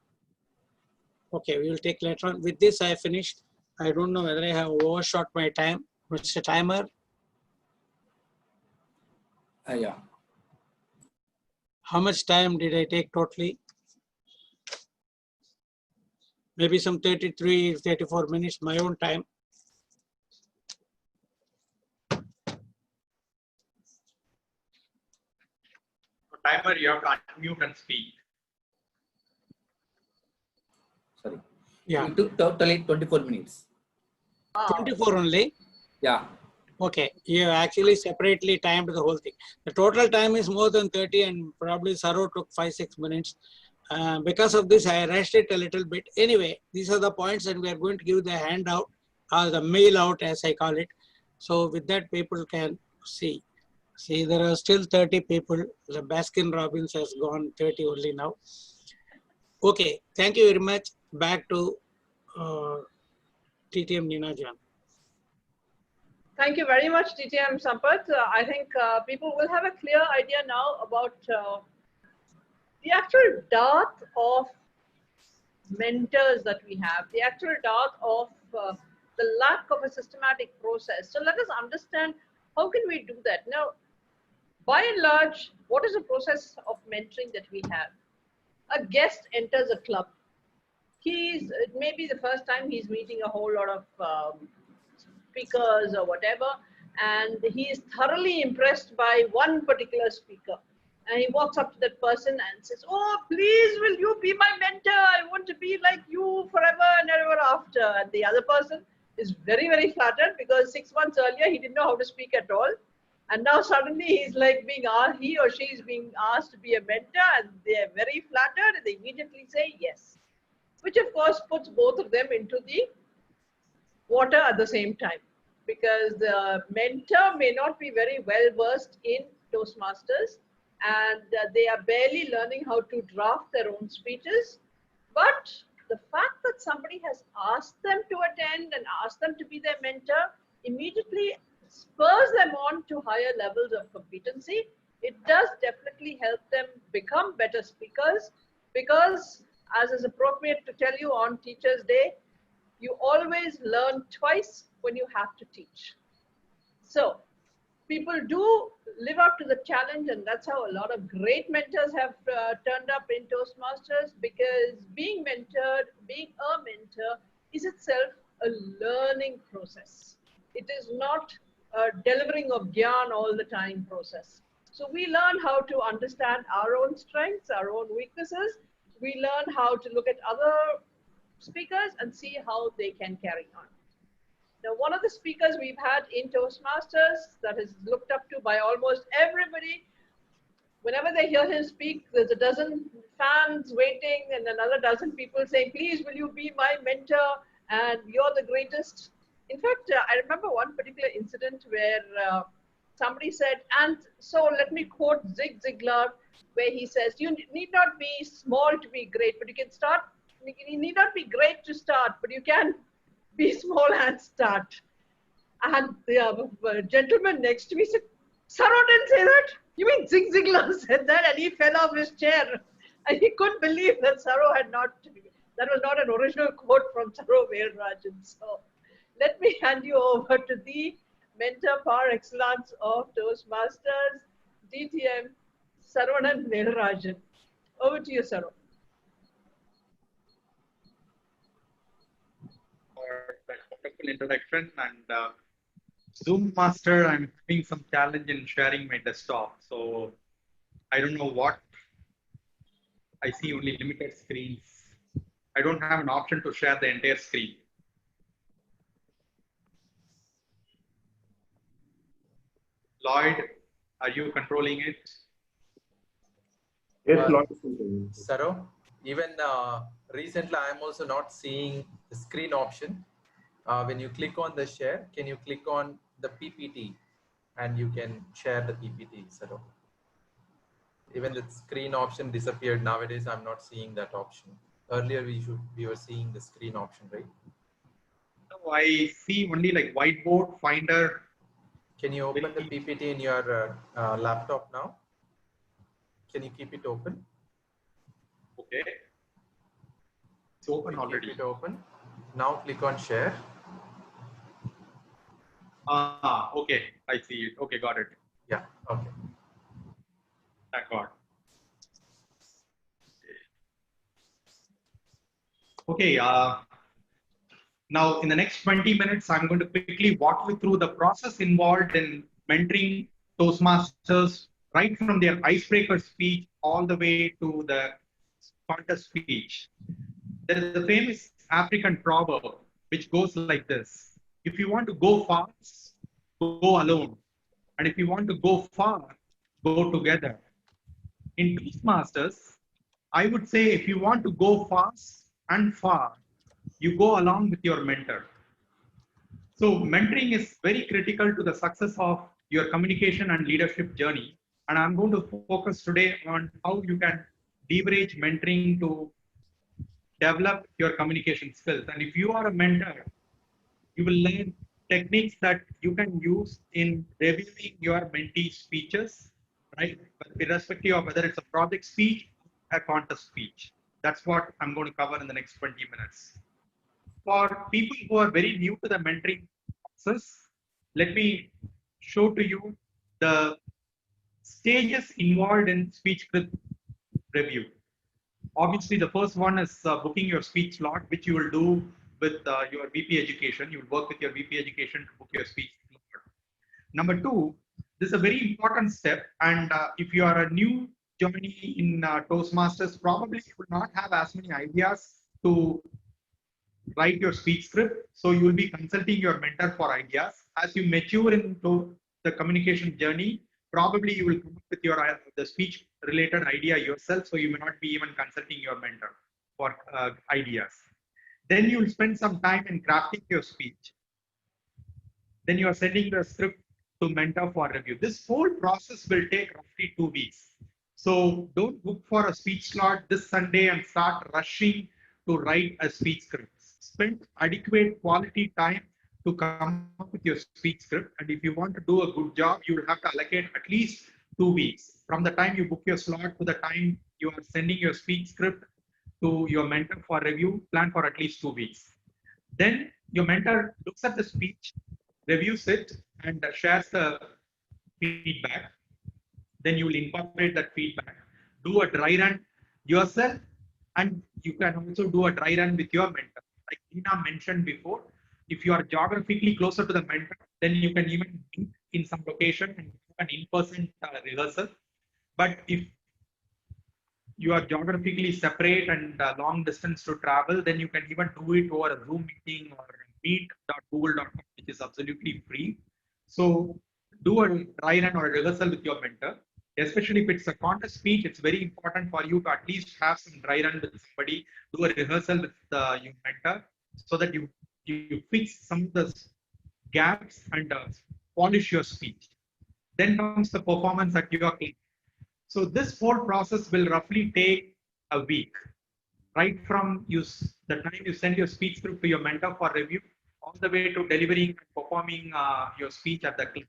Okay, we will take later on. With this, I finished. I don't know whether I have overshot my time. Mr. Timer? Yeah. How much time did I take totally? Maybe some 33, 34 minutes, my own time. Timer, you have to unmute and speak. Sorry. Yeah. It took totally 24 minutes. 24 only? Yeah. Okay, you actually separately timed the whole thing. The total time is more than 30 and probably Saro took 5-6 minutes. Because of this, I rushed it a little bit. Anyway, these are the points and we are going to give the handout or the mail out as I call it. So with that, people can see. See, there are still 30 people. The Baskin Robbins has gone 30 only now. Okay, thank you very much. Back to TTM Nina Jan. Thank you very much, TTM Sampath. I think people will have a clear idea now about the actual dearth of mentors that we have, the actual dearth of the lack of a systematic process. So let us understand how can we do that. Now, by and large, what is the process of mentoring that we have? A guest enters a club. It may be the first time he's meeting a whole lot of speakers or whatever, and he is thoroughly impressed by one particular speaker. And he walks up to that person and says, "Oh, please, will you be my mentor? I want to be like you forever and ever after." And the other person is very, very flattered because 6 months earlier he didn't know how to speak at all. And now suddenly he's like he or she is being asked to be a mentor, and they're very flattered and they immediately say yes, which of course puts both of them into the water at the same time, because the mentor may not be very well versed in Toastmasters, and they are barely learning how to draft their own speeches. But the fact that somebody has asked them to attend and asked them to be their mentor immediately spurs them on to higher levels of competency. It does definitely help them become better speakers, because, as is appropriate to tell you on Teachers' Day, you always learn twice when you have to teach. So people do live up to the challenge, and that's how a lot of great mentors have turned up in Toastmasters, because being mentored, being a mentor is itself a learning process. It is not a delivering of gyan all the time process. So we learn how to understand our own strengths, our own weaknesses. We learn how to look at other speakers and see how they can carry on. Now, one of the speakers we've had in Toastmasters that is looked up to by almost everybody, whenever they hear him speak, there's a dozen fans waiting and another dozen people saying, "Please, will you be my mentor? And you're the greatest." In fact, I remember one particular incident where somebody said, and so let me quote Zig Ziglar, where he says, "You need not be small to be great, but you can start. You need not be great to start, but you can be small and start." And the gentleman next to me said, "Saro didn't say that. You mean Zig Ziglar said that?" And he fell off his chair. And he couldn't believe that Saro had not, that was not an original quote from Saro Veerarajan. So let me hand you over to the mentor par excellence of Toastmasters, DTM, Saravanan Veerarajan. Over to you, Saro. For that wonderful introduction. And Zoom Master, I'm having some challenge in sharing my desktop. So I don't know what. I see only limited screens. I don't have an option to share the entire screen. Lloyd, are you controlling it? Yes, Lord. Saro, even recently I'm also not seeing the screen option. When you click on the share, can you click on the PPT and you can share the PPT, Saro? Even the screen option disappeared. Nowadays, I'm not seeing that option. Earlier, we were seeing the screen option, right? No, I see only like whiteboard, Finder. Can you open the PPT in your laptop now? Can you keep it open? Okay. It's open already. Keep it open. Now click on share. Ah, okay. I see it. Okay, got it. Yeah, okay. Thank God. Okay. Now, in the next 20 minutes, I'm going to quickly walk you through the process involved in mentoring Toastmasters, right from their icebreaker speech all the way to the contest speech. There is a famous African proverb which goes like this: if you want to go fast, go alone. And if you want to go far, go together. In Toastmasters, I would say if you want to go fast and far, you go along with your mentor. So mentoring is very critical to the success of your communication and leadership journey. And I'm going to focus today on how you can leverage mentoring to develop your communication skills. And if you are a mentor, you will learn techniques that you can use in reviewing your mentee speeches, right? Irrespective of whether it's a project speech, a contest speech. That's what I'm going to cover in the next 20 minutes. for people who are very new to the mentoring process, let me show to you the stages involved in speech script review. Obviously, the first one is booking your speech slot, which you will do with your VP education. You will work with your VP education to book your speech slot. Number two, this is a very important step. And if you are a new joinee in Toastmasters, probably you will not have as many ideas to write your speech script. So you will be consulting your mentor for ideas. As you mature into the communication journey, probably you will come up with your the speech related idea yourself. So you may not be even consulting your mentor for ideas. Then you will spend some time in crafting your speech. Then you are sending the script to mentor for review. This whole process will take roughly 2 weeks. So don't book for a speech slot this Sunday and start rushing to write a speech script. Spend adequate quality time to come up with your speech script. And if you want to do a good job, you will have to allocate at least 2 weeks. From the time you book your slot to the time you are sending your speech script to your mentor for review, plan for at least 2 weeks. Then your mentor looks at the speech, reviews it, and shares the feedback. Then you will incorporate that feedback, do a dry run yourself, and you can also do a dry run with your mentor. Like Tina mentioned before, if you are geographically closer to the mentor, then you can even meet in some location and do an in-person rehearsal. But if you are geographically separate and long distance to travel, then you can even do it over a Zoom meeting or meet.google.com, which is absolutely free. So do a dry run or a rehearsal with your mentor. Especially if it's a contest speech, it's very important for you to at least have some dry run with somebody, do a rehearsal with your mentor, so that you fix some of the gaps and polish your speech. Then comes the performance at your client. So this whole process will roughly take a week, right from the time you send your speech script to your mentor for review, all the way to delivering and performing your speech at the client.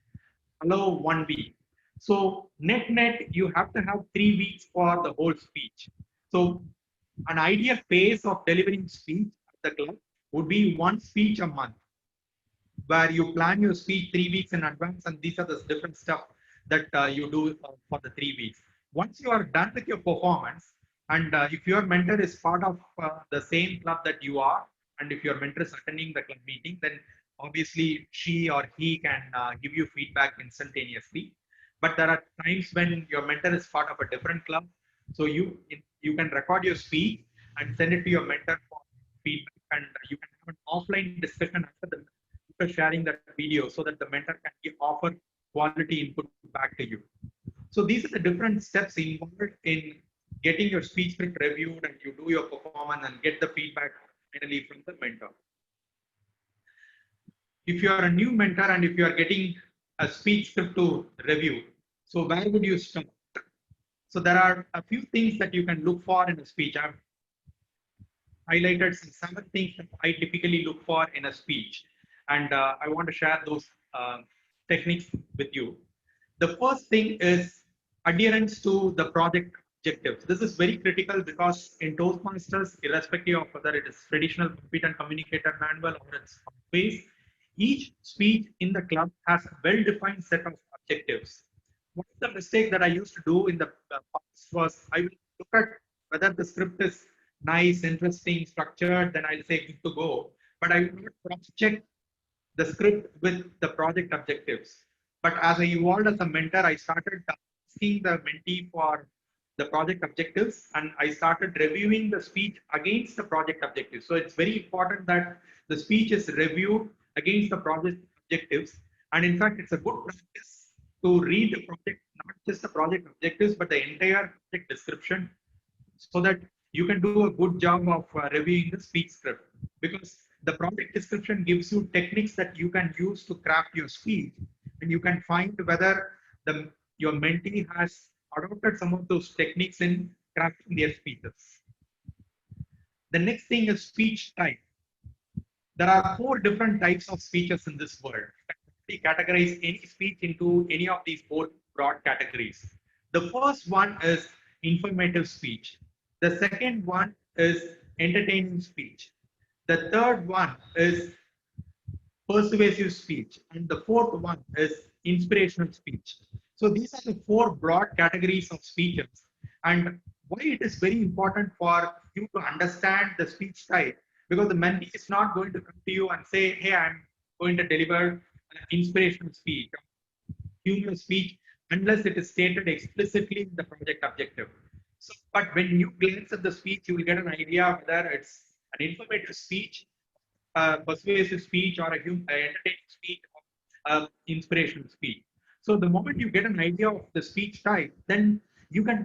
Allow 1 week. So net, you have to have 3 weeks for the whole speech. So an ideal pace of delivering speech at the club would be 1 speech a month, where you plan your speech 3 weeks in advance, and these are the different stuff that you do for the 3 weeks. Once you are done with your performance, and if your mentor is part of the same club that you are, and if your mentor is attending the club meeting, then obviously she or he can give you feedback instantaneously. But there are times when your mentor is part of a different club, so you can record your speech and send it to your mentor for feedback, and you can have an offline discussion after sharing that video, so that the mentor can offer quality input back to you. So these are the different steps involved in getting your speech script reviewed, and you do your performance and get the feedback finally from the mentor. If you are a new mentor and if you are getting a speech script to review, so where would you start? So there are a few things that you can look for in a speech. I've highlighted some 7 things that I typically look for in a speech, and I want to share those techniques with you. The first thing is adherence to the project objectives. This is very critical because in Toastmasters, irrespective of whether it is traditional competent communicator manual or it's space, each speech in the club has a well-defined set of objectives. One of the mistake that I used to do in the past was I will look at whether the script is nice, interesting, structured, then I'll say good to go. But I will not cross-check the script with the project objectives. But as I evolved as a mentor, I started asking the mentee for the project objectives, and I started reviewing the speech against the project objectives. So it's very important that the speech is reviewed against the project objectives. And in fact, it's a good practice to read the project, not just the project objectives, but the entire project description, so that you can do a good job of reviewing the speech script. Because the project description gives you techniques that you can use to craft your speech, and you can find whether your mentee has adopted some of those techniques in crafting their speeches. The next thing is speech type. There are 4 different types of speeches in this world. We categorize any speech into any of these 4 broad categories. The first one is informative speech. The second one is entertaining speech. The third one is persuasive speech, and the fourth one is inspirational speech. So these are the four broad categories of speeches, and why it is very important for you to understand the speech type, because the mentee is not going to come to you and say, hey, I'm going to deliver an inspirational speech, humorous speech, unless it is stated explicitly in the project objective. So, but when you glance at the speech, you will get an idea whether it's an informative speech, persuasive speech, or a entertaining speech, or inspirational speech. So the moment you get an idea of the speech type, then you can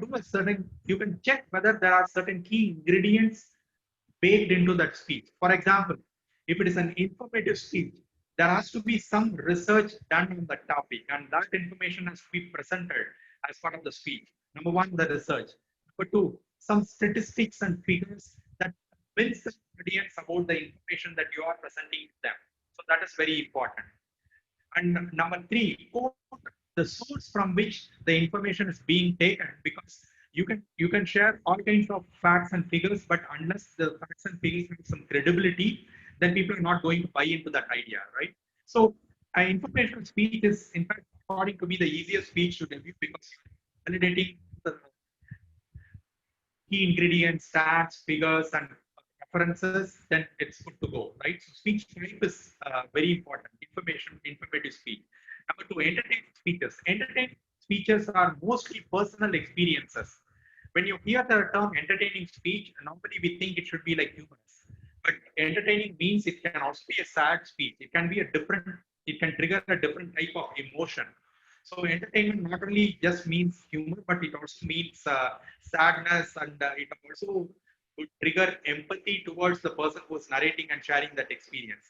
check whether there are certain key ingredients baked into that speech. For example, if it is an informative speech, there has to be some research done on the topic, and that information has to be presented as part of the speech. Number one, the research. Number two, some statistics and figures that convince the audience about the information that you are presenting to them. So that is very important. And number three, quote the source from which the information is being taken, because you can share all kinds of facts and figures, but unless the facts and figures have some credibility, then people are not going to buy into that idea, right? So an informational speech is, in fact, according to me, the easiest speech to review, because you're validating the key ingredients, stats, figures, and references, then it's good to go, right? So speech type is very important. Informative speech. Number two, entertaining speeches. Entertaining speeches are mostly personal experiences. When you hear the term entertaining speech, normally we think it should be like humorous. But entertaining means it can also be a sad speech. It can be a different, it can trigger a different type of emotion. So entertainment not only just means humor, but it also means sadness, and it also would trigger empathy towards the person who's narrating and sharing that experience.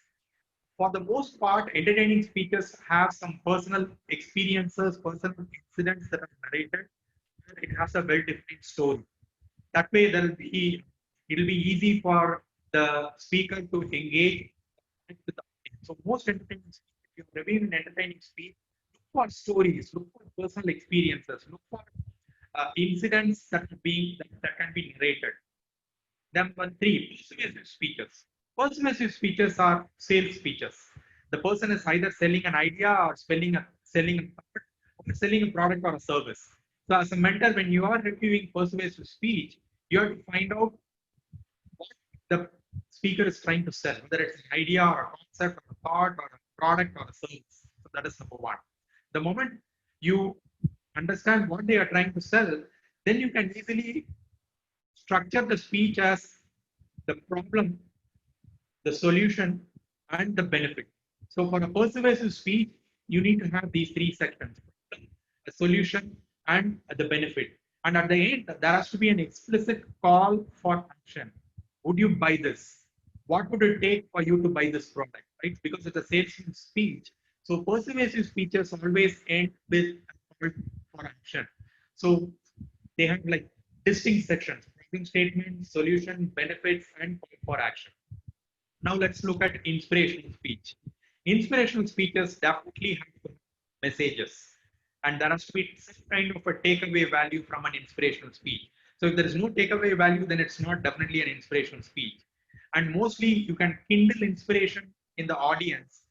For the most part, entertaining speeches have some personal experiences, personal incidents that are narrated. It has a well-defined story. That way, it'll be easy for the speaker to engage with the audience. So most entertaining speech, if you're reviewing an entertaining speech, look for stories, look for personal experiences, look for incidents that can be narrated. Number three, persuasive speeches. Persuasive speeches are sales speeches. The person is either selling an idea or selling a product, or selling a product or a service. So as a mentor, when you are reviewing persuasive speech, you have to find out what the speaker is trying to sell, whether it's an idea or a concept or a thought or a product or a service. So that is number one. The moment you understand what they are trying to sell, then you can easily structure the speech as the problem, the solution, and the benefit. So for a persuasive speech, you need to have these three sections: a solution and the benefit. And at the end, there has to be an explicit call for action. Would you buy this? What would it take for you to buy this product? Right? Because it's a sales speech. So persuasive speeches always end with a call for action. So they have like distinct sections: problem statement, solution, benefits, and call for action. Now let's look at inspirational speech. Inspirational speeches definitely have messages, and there has to be some kind of a takeaway value from an inspirational speech. So if there is no takeaway value, then it's not definitely an inspirational speech. And mostly you can kindle inspiration in the audience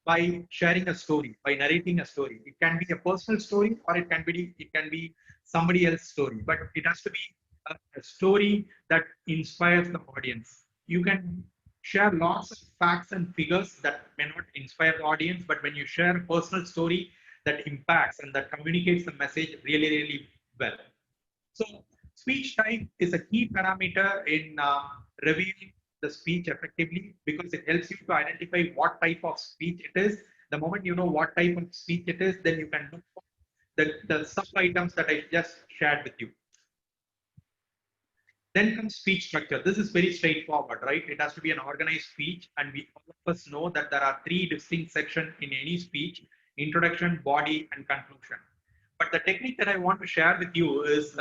by sharing a story, by narrating a story. It can be a personal story, or it can be somebody else's story, but it has to be a story that inspires the audience. You can share lots of facts and figures that may not inspire the audience, but when you share a personal story that impacts and that communicates the message really, really well. So speech type is a key parameter in reviewing the speech effectively, because it helps you to identify what type of speech it is. The moment you know what type of speech it is, then you can look for the sub items that I just shared with you. Then comes speech structure. This is very straightforward, right? It has to be an organized speech, and we all of us know that there are three distinct sections in any speech: introduction, body, and conclusion. But the technique that I want to share with you is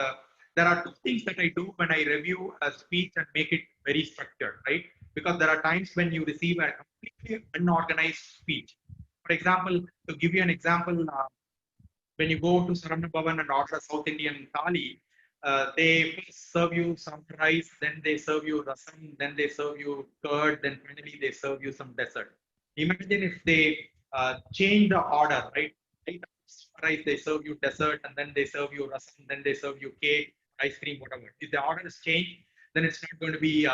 there are two things that I do when I review a speech and make it very structured, right? Because there are times when you receive a completely unorganized speech. For example, to give you an example, when you go to Saravana Bhavan and order a South Indian thali, they first serve you some rice, then they serve you rasam, then they serve you curd, then finally they serve you some dessert. Imagine if they change the order, right? Right after rice, they serve you dessert, and then they serve you rasam, then they serve you cake, ice cream, whatever. If the order is changed, then it's not going to be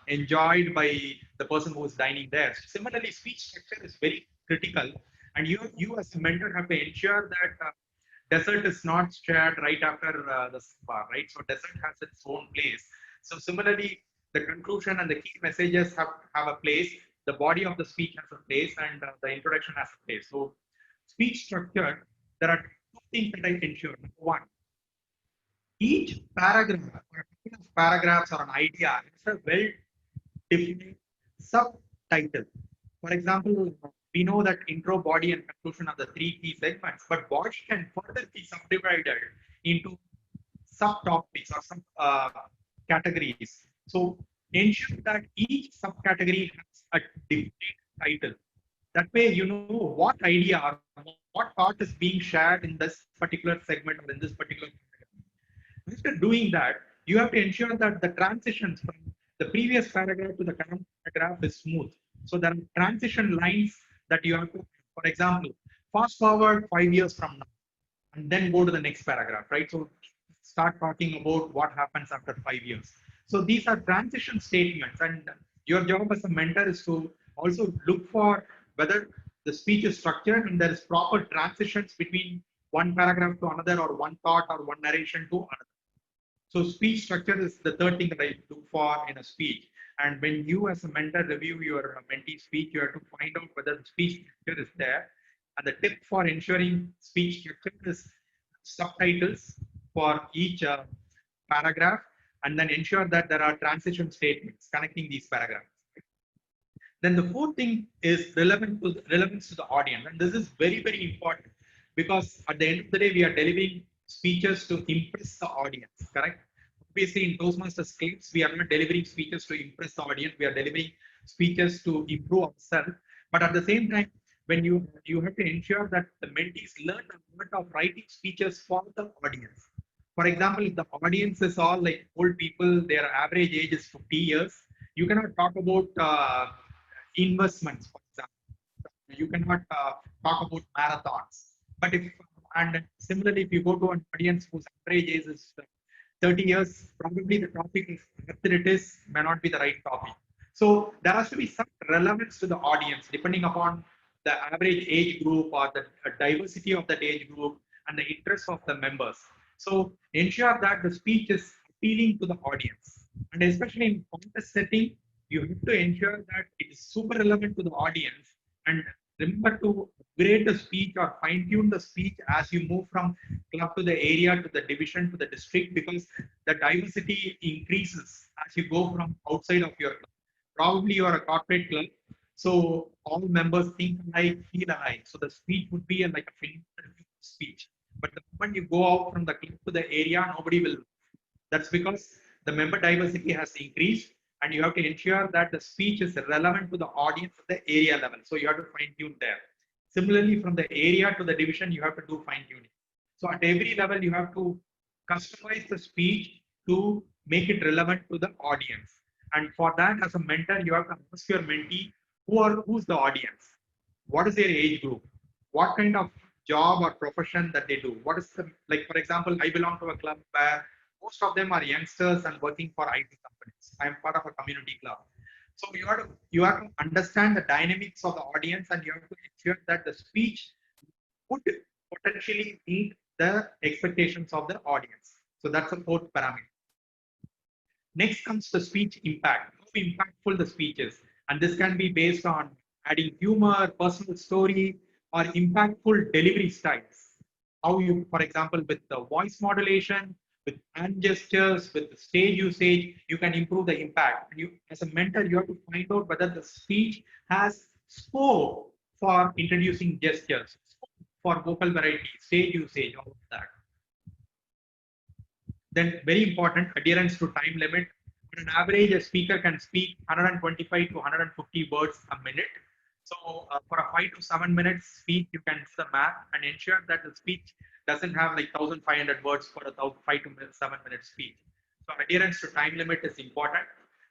enjoyed by the person who is dining there. So similarly, speech structure is very critical, and you as a mentor have to ensure that dessert is not shared right after the bar, right? So dessert has its own place. So similarly, the conclusion and the key messages have a place. The body of the speech has a place, and the introduction has a place. So speech structure, there are two things that I ensure. Number one, each paragraph or a couple of paragraphs or an idea has a well-defined subtitle. For example, we know that intro, body, and conclusion are the three key segments, but body can further be subdivided into subtopics or sub categories. So ensure that each subcategory has a defined title. That way, you know what idea or what thought is being shared in this particular segment or in this particular category. After doing that, you have to ensure that the transitions from the previous paragraph to the current paragraph is smooth. So there are transition lines that you have to, for example, fast forward 5 years from now and then go to the next paragraph, right? So start talking about what happens after 5 years. So these are transition statements, and your job as a mentor is to also look for whether the speech is structured and there is proper transitions between one paragraph to another or one thought or one narration to another. So speech structure is the third thing that I look for in a speech. And when you as a mentor review your mentee speech, you have to find out whether the speech structure is there. And the tip for ensuring speech structure is subtitles for each paragraph, and then ensure that there are transition statements connecting these paragraphs. Then the fourth thing is relevance to the audience, and this is very, very important because at the end of the day, we are delivering speeches to impress the audience. Correct? Obviously, in Toastmasters clips, we are not delivering speeches to impress the audience. We are delivering speeches to improve ourselves. But at the same time, when you have to ensure that the mentees learn the art of writing speeches for the audience. For example, if the audience is all like old people, their average age is 50 years, you cannot talk about investments, for example. You cannot talk about marathons. But if, and similarly, if you go to an audience whose average age is 30 years, probably the topic is arthritis may not be the right topic. So there has to be some relevance to the audience depending upon the average age group or the diversity of that age group and the interests of the members. So ensure that the speech is appealing to the audience. And especially in contest setting, you have to ensure that it is super relevant to the audience, and remember to upgrade the speech or fine tune the speech as you move from club to the area to the division to the district, because the diversity increases as you go from outside of your club. Probably you are a corporate club, so all members think alike, feel alike. So the speech would be like a film speech. But the moment you go out from the club to the area, nobody will. That's because the member diversity has increased, and you have to ensure that the speech is relevant to the audience at the area level. So you have to fine tune there. Similarly, from the area to the division, you have to do fine tuning. So at every level, you have to customize the speech to make it relevant to the audience. And for that, as a mentor, you have to ask your mentee who's the audience, what is their age group, what kind of job or profession that they do, what is the, like, for example, I belong to a club where most of them are youngsters and working for IT companies. I am part of a community club. So you have to understand the dynamics of the audience, and you have to ensure that the speech would potentially meet the expectations of the audience. So that's the fourth parameter. Next comes the speech impact, how impactful the speech is. And this can be based on adding humor, personal story, or impactful delivery styles. How you, for example, with the voice modulation, with hand gestures, with the stage usage, you can improve the impact. And you, as a mentor, you have to find out whether the speech has scope for introducing gestures, for vocal variety, stage usage, all of that. Then very important, adherence to time limit. On an average, a speaker can speak 125 to 150 words a minute. So for a 5 to 7 minutes speech, you can do the math and ensure that the speech doesn't have like 1,500 words for a 5 to 7 minute speech. So adherence to time limit is important.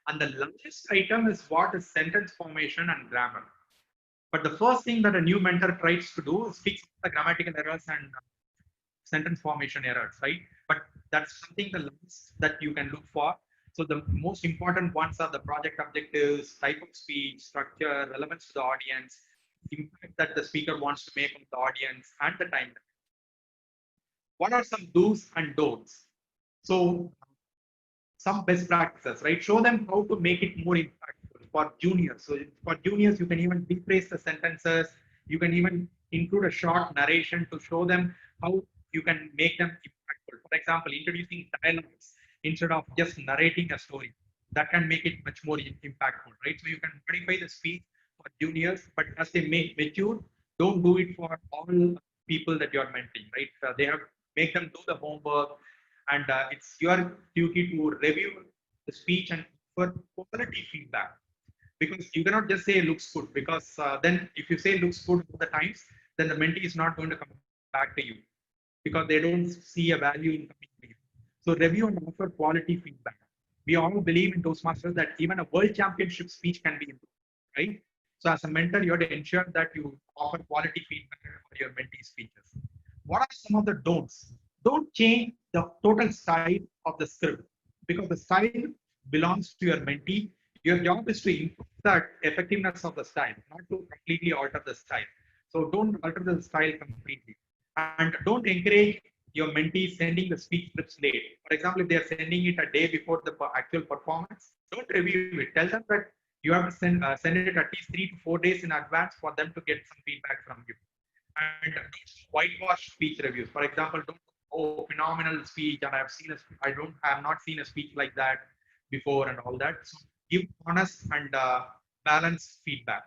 And the longest item is what is sentence formation and grammar. But the first thing that a new mentor tries to do is fix the grammatical errors and sentence formation errors, right? But that's something the last that you can look for. So the most important ones are the project objectives, type of speech, structure, relevance to the audience, impact that the speaker wants to make on the audience, and the time. What are some do's and don'ts? So some best practices, right? Show them how to make it more impactful for juniors. So for juniors, you can even rephrase the sentences. You can even include a short narration to show them how you can make them impactful. For example, introducing dialogues instead of just narrating a story. That can make it much more impactful, right? So you can modify the speech for juniors, but as they mature, don't do it for all people that you're mentoring, right? They have make them do the homework, and it's your duty to review the speech and for quality feedback, because you cannot just say looks good, because then if you say looks good all the times, then the mentee is not going to come back to you because they don't see a value in coming to you. So review and offer quality feedback. We all believe in Toastmasters that even a world championship speech can be improved, right? So as a mentor, you have to ensure that you offer quality feedback for your mentee speeches. What are some of the don'ts? Don't change the total style of the script, because the style belongs to your mentee. Your job is to improve the effectiveness of the style, not to completely alter the style. So don't alter the style completely. And don't encourage your mentees sending the speech scripts late. For example, if they are sending it a day before the actual performance, don't review it. Tell them that you have to send it at least 3 to 4 days in advance for them to get some feedback from you. And whitewash speech reviews. For example, don't, oh, phenomenal speech, and I have not seen a speech like that before, and all that. So give honest and balanced feedback.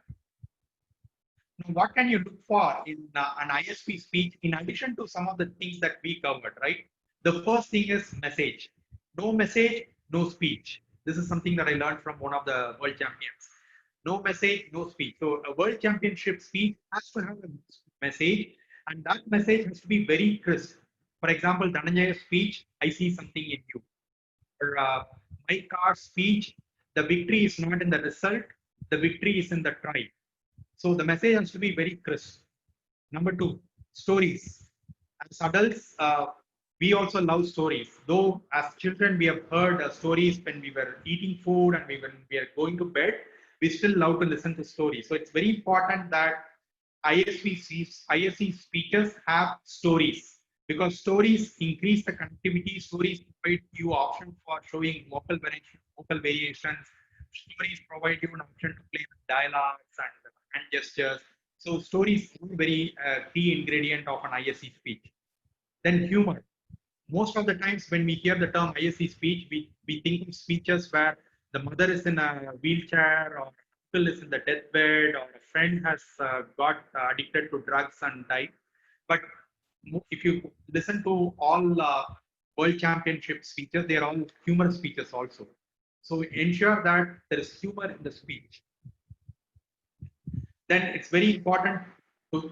Now, what can you look for in an ISP speech in addition to some of the things that we covered, right? The first thing is message. No message, no speech. This is something that I learned from one of the world champions. No message, no speech. So a world championship speech has to have a message, and that message has to be very crisp. For example, Dhananjaya's speech, I see something in you. Or my car's speech, the victory is not in the result, the victory is in the try. So the message has to be very crisp. Number two, stories. As adults, we also love stories. Though as children, we have heard stories when we were eating food and when we are going to bed, we still love to listen to stories. So it's very important that ISC speakers have stories, because stories increase the connectivity. Stories provide you option for showing vocal variations. Stories provide you an option to play with dialogues and gestures. So stories are very key ingredient of an ISC speech. Then humor. Most of the times when we hear the term ISC speech, we think of speeches where the mother is in a wheelchair, or uncle is in the deathbed, or a friend has got addicted to drugs and died. But if you listen to all world championship speeches, they are all humor speeches also. So ensure that there is humor in the speech. Then it's very important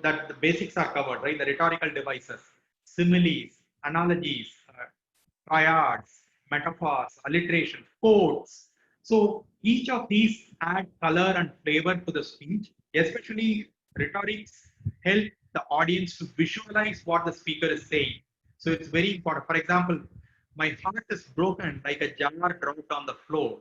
that the basics are covered, right? The rhetorical devices, similes, analogies, triads, metaphors, alliteration, quotes. So each of these add color and flavor to the speech, especially rhetorics help the audience to visualize what the speaker is saying. So it's very important. For example, my heart is broken like a jar dropped on the floor.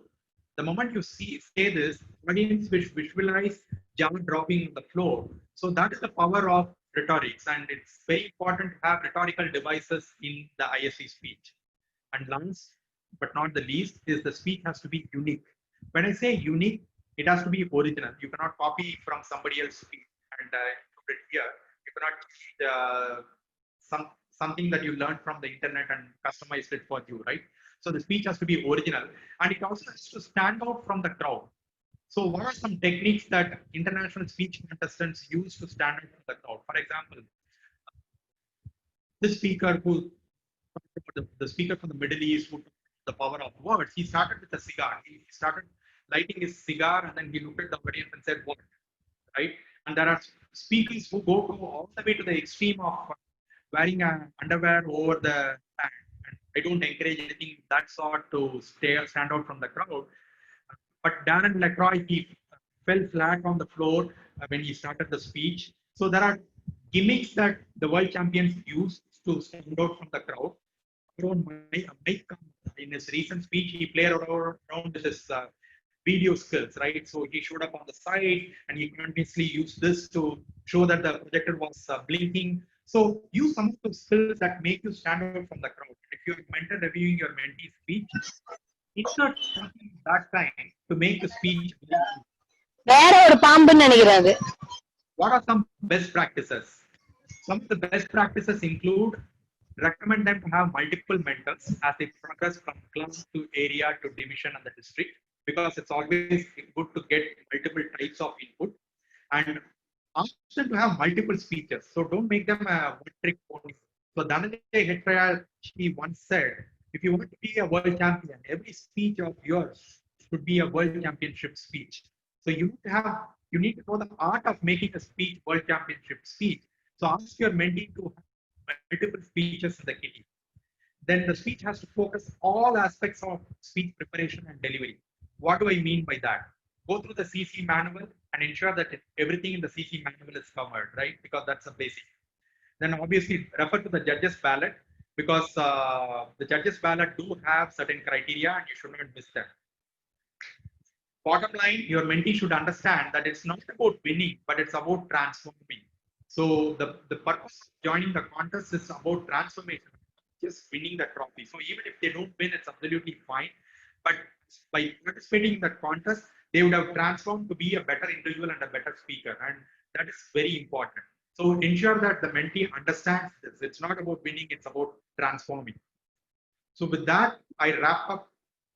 The moment you say this, audience will visualize jar dropping on the floor. So that is the power of rhetorics, and it's very important to have rhetorical devices in the ISC speech. And last but not the least is the speech has to be unique. When I say unique, it has to be original. You cannot copy from somebody else's speech and put it here. You cannot something that you learned from the internet and customized it for you, right? So the speech has to be original, and it also has to stand out from the crowd. So what are some techniques that international speech contestants use to stand out from the crowd? For example, the speaker from the Middle East who the power of words, he started with a cigar. He started lighting his cigar, and then he looked at the audience and said, "What?" Right? And there are speakers who go to all the way to the extreme of wearing underwear over the pant. And I don't encourage anything of that sort to stand out from the crowd. But Darren Lacroix, he fell flat on the floor when he started the speech. So there are gimmicks that the world champions use to stand out from the crowd. Mike, in his recent speech, he played around with his video skills, right? So he showed up on the side and he continuously used this to show that the projector was blinking. So use some of those skills that make you stand out from the crowd. If you're a mentor reviewing your mentee speech, insert something that time to make the speech. வேற ஒரு பாம்புன்னு நினைக்கிறேன் அது. What are some best practices? Some of the best practices include recommend them to have multiple mentors as they progress from club to area to division and the district, because it's always good to get multiple types of input, and ask them to have multiple speeches. So don't make them a one-trick pony. So Dhananjay Hettiarji once said, if you want to be a world champion, every speech of yours should be a world championship speech. So you need to know the art of making a speech world championship speech. So ask your mentee to have multiple speeches in the kitty. Then the speech has to focus all aspects of speech preparation and delivery. What do I mean by that? Go through the CC manual and ensure that everything in the CC manual is covered, right? Because that's a basic. Then obviously refer to the judges ballot, because the judges ballot do have certain criteria and you should not miss them. Bottom line, your mentee should understand that it's not about winning, but it's about transforming. So the purpose of joining the contest is about transformation, just winning the trophy. So even if they don't win, it's absolutely fine. But by participating in that contest, they would have transformed to be a better individual and a better speaker. And that is very important. So ensure that the mentee understands this. It's not about winning, it's about transforming. So with that, I wrap up.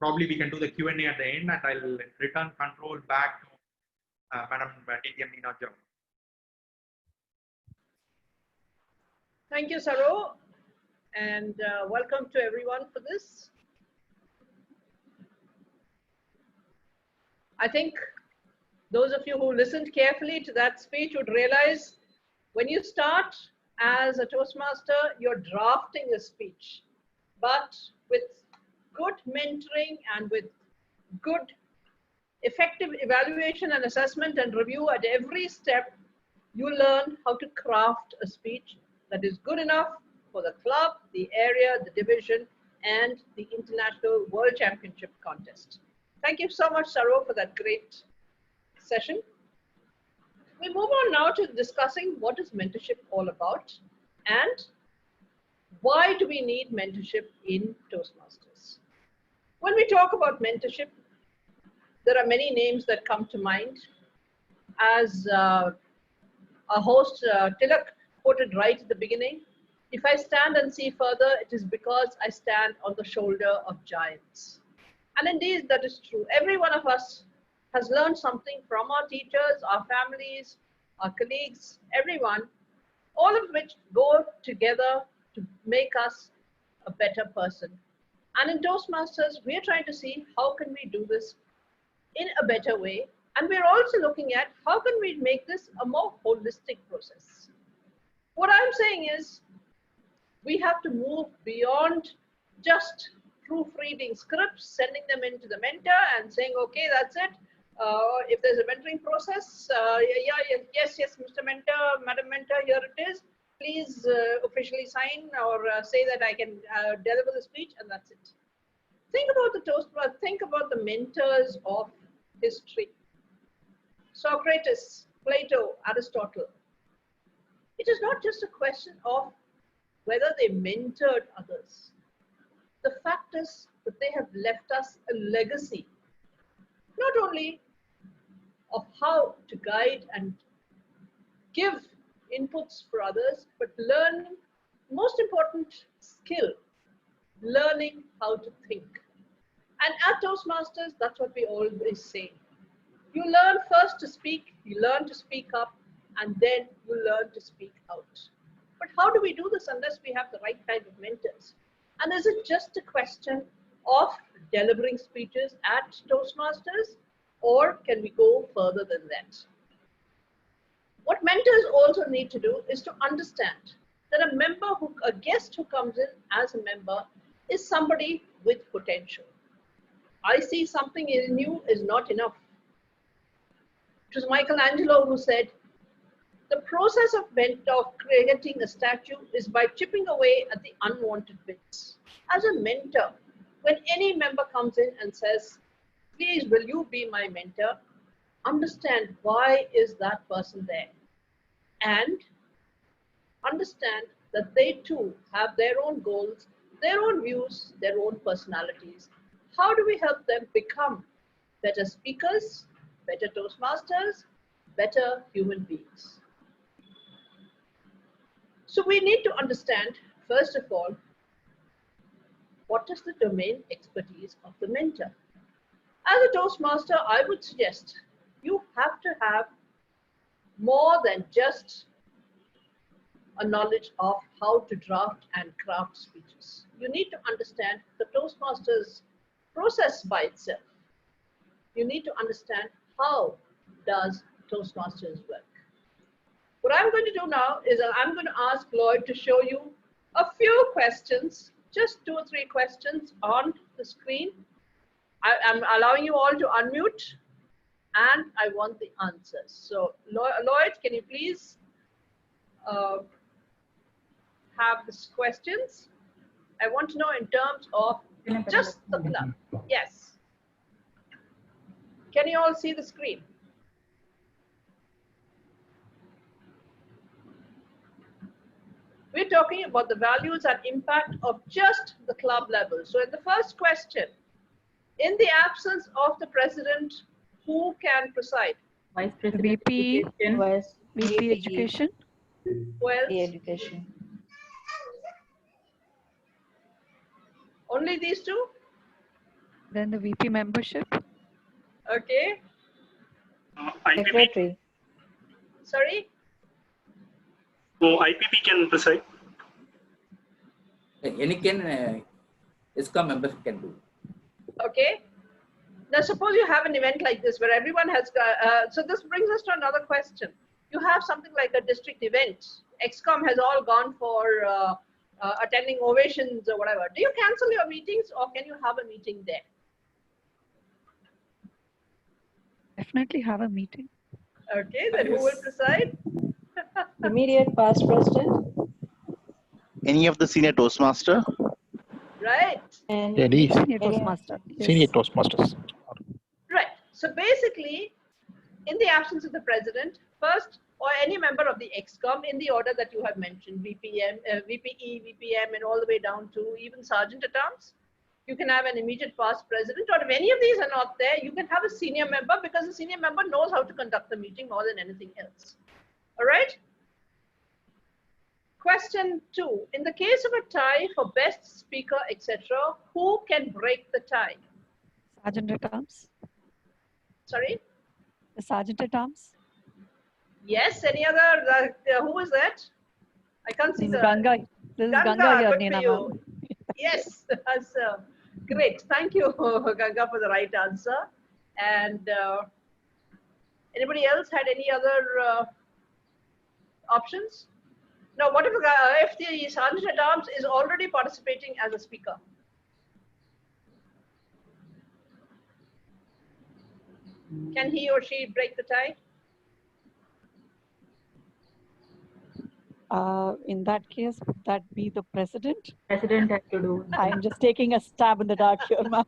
Probably we can do the Q&A at the end, and I'll return control back to Madam T.M. Meena Jha. Thank you, Saro, and welcome to everyone for this. I think those of you who listened carefully to that speech would realize when you start as a Toastmaster, you're drafting a speech, but with good mentoring and with good effective evaluation and assessment and review at every step, you learn how to craft a speech that is good enough for the club, the area, the division, and the International World Championship contest. Thank you so much, Saro, for that great session. We move on now to discussing what is mentorship all about and why do we need mentorship in Toastmasters. When we talk about mentorship, there are many names that come to mind. As our host Tilak quoted right at the beginning, if I stand and see further, it is because I stand on the shoulder of giants. And indeed, that is true. Every one of us has learned something from our teachers, our families, our colleagues, everyone, all of which go together to make us a better person. And in Toastmasters, we are trying to see how can we do this in a better way. And we're also looking at how can we make this a more holistic process. What I'm saying is we have to move beyond just proofreading scripts, sending them into the mentor and saying, okay, that's it. If there's a mentoring process, yes, Mr. Mentor, Madam Mentor, here it is. Please officially sign or say that I can deliver the speech, and that's it. Think about the Toastmasters, think about the mentors of history. Socrates, Plato, Aristotle. It is not just a question of whether they mentored others. The fact is that they have left us a legacy, not only of how to guide and give inputs for others, but learning, most important skill, learning how to think. And at Toastmasters, that's what we always say. You learn first to speak, you learn to speak up, and then you learn to speak out. But how do we do this unless we have the right kind of mentors? And is it just a question of delivering speeches at Toastmasters, or can we go further than that? What mentors also need to do is to understand that a guest who comes in as a member is somebody with potential. I see something in you is not enough. It was Michelangelo who said, the process of creating a statue is by chipping away at the unwanted bits. As a mentor, when any member comes in and says, please, will you be my mentor? Understand why is that person there? And understand that they too have their own goals, their own views, their own personalities. How do we help them become better speakers, better Toastmasters, better human beings? So we need to understand, first of all, what is the domain expertise of the mentor? As a Toastmaster, I would suggest you have to have more than just a knowledge of how to draft and craft speeches. You need to understand the Toastmasters process by itself. You need to understand how does Toastmasters work. What I'm going to do now is I'm going to ask Lloyd to show you a few questions, just 2 or 3 questions on the screen. I'm allowing you all to unmute and I want the answers. So Lloyd, can you please have these questions? I want to know in terms of just the club. Yes. Can you all see the screen? We're talking about the values and impact of just the club level. So in the first question, in the absence of the president, who can preside? Vice President VP, Education. VP Education. Who else? Education. Only these two? Then the VP membership. Okay. IPP. Sorry? So IPP can preside. Any ISCOM members can do. Okay. Now suppose you have an event like this where everyone has, so this brings us to another question. You have something like a district event. XCOM has all gone for attending ovations or whatever. Do you cancel your meetings or can you have a meeting there? Definitely have a meeting. Okay, then who will preside? Immediate past president. Any of the senior Toastmaster? Right. And Yeah, these Senior Toastmaster. senior Yes. Toastmasters. Right. So basically, in the absence of the president, first, or any member of the XCOM in the order that you have mentioned, VPM, VPE, VPM, and all the way down to even Sergeant at Arms, you can have an immediate past president, or if any of these are not there, you can have a senior member because the senior member knows how to conduct the meeting more than anything else. All right? Question 2. In the case of a tie for best speaker, etc., who can break the tie? Sergeant at Arms. Sorry? The Sergeant at Arms. Yes, any other, who is that? I can't see This is the... Ganga. This is Ganga here, good Nina for you. ma'am. Yes, that's great. Thank you, Ganga, for the right answer. And anybody else had any other options? Now, what if the Sergeant at Arms is already participating as a speaker? Can he or she break the tie? In that case, would that be the president? president has to do. I'm just taking a stab in the dark here, ma'am.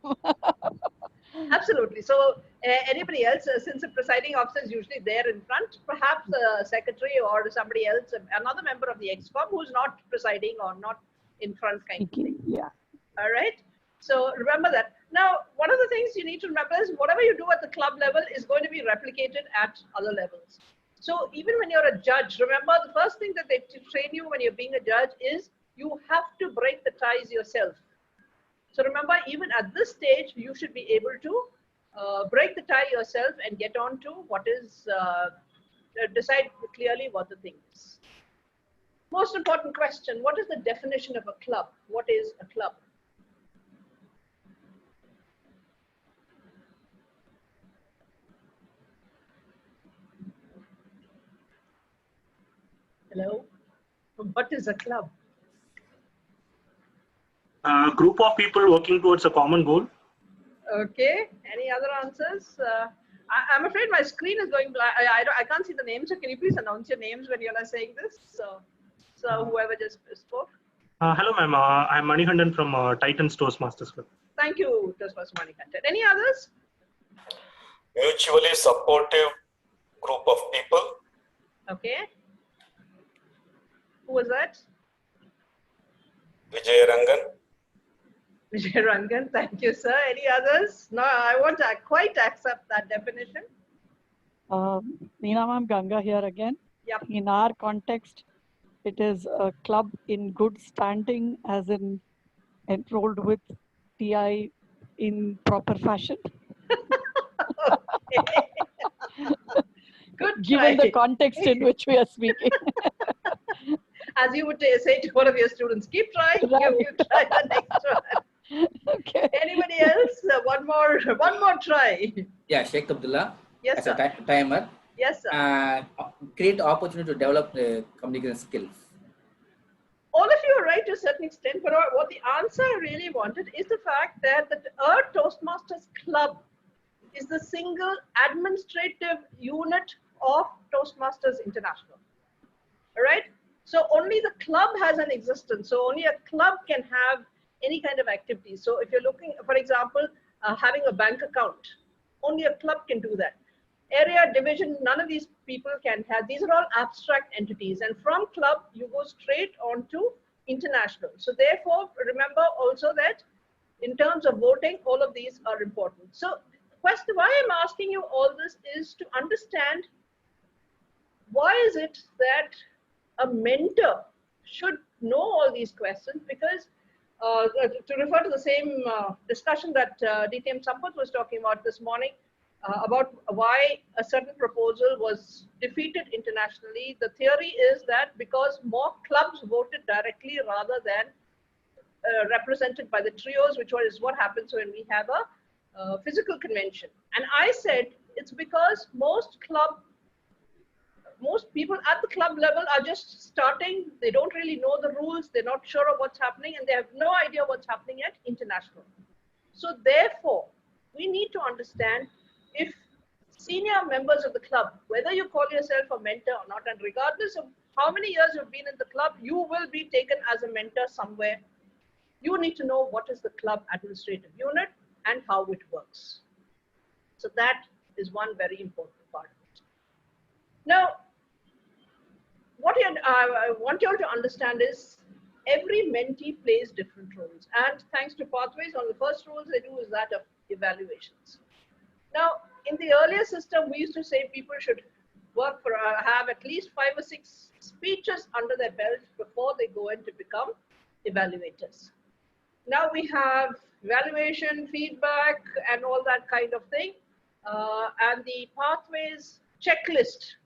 Absolutely. So anybody else, since the presiding officer is usually there in front, perhaps the secretary or somebody else, another member of the XCOM who's not presiding or not in front kind of thing. Yeah. All right. So remember that. Now, one of the things you need to remember is whatever you do at the club level is going to be replicated at other levels. So even when you're a judge, remember the first thing that they train you when you're being a judge is you have to break the ties yourself. So remember, even at this stage, you should be able to break the tie yourself and get on to what is, decide clearly what the thing is. Most important question, what is the definition of a club? What is a club? Hello. What is a club? A group of people working towards a common goal. Okay. Any other answers? I'm afraid my screen is going black. I can't see the names. So can you please announce your names when you're saying this? So whoever just spoke. Hello, ma'am. I'm Manikandan from Titans Toastmasters Club. Thank you, Toastmasters Manikandan. Any others? Mutually supportive group of people. Okay. Who was that? Vijay Rangan. Vijay Rangan. Thank you, sir. Any others? No, I won't quite accept that definition. Neena ma'am, Ganga here again. Yep. In our context, it is a club in good standing, as in enrolled with TI in proper fashion. Good Given try. the context in which we are speaking. As you would say to one of your students, keep trying. Right. You try the next one. Okay. Anybody else? One more try. Yeah, Sheikh Abdullah. Yes, As sir. a timer. Yes, sir. Create opportunity to develop the communication skills. All of you are right to a certain extent, but what the answer I really wanted is the fact that the Toastmasters Club is the single administrative unit of Toastmasters International. All right? So only the club has an existence. So only a club can have any kind of activity. So if you're looking, for example, having a bank account, only a club can do that. Area, division, none of these people can have. These are all abstract entities. And from club, you go straight on to international. So therefore, remember also that in terms of voting, all of these are important. So question, why I'm asking you all this is to understand why is it that a mentor should know all these questions, because to refer to the same discussion that DTM Sampath was talking about this morning, about why a certain proposal was defeated internationally. The theory is that because more clubs voted directly rather than represented by the trios, which is what happens when we have a physical convention. And I said it's because most people at the club level are just starting. They don't really know the rules. They're not sure of what's happening, and they have no idea what's happening at international. So therefore, we need to understand if senior members of the club, whether you call yourself a mentor or not, and regardless of how many years you've been in the club, you will be taken as a mentor somewhere. You need to know what is the club administrative unit and how it works. So that is one very important part of it. Now, what I want you all to understand is every mentee plays different roles. And thanks to Pathways, one of the first roles they do is that of evaluations. Now, in the earlier system, we used to say people should work for, have at least 5 or 6 speeches under their belt before they go in to become evaluators. Now we have evaluation, feedback, and all that kind of thing. And the Pathways checklist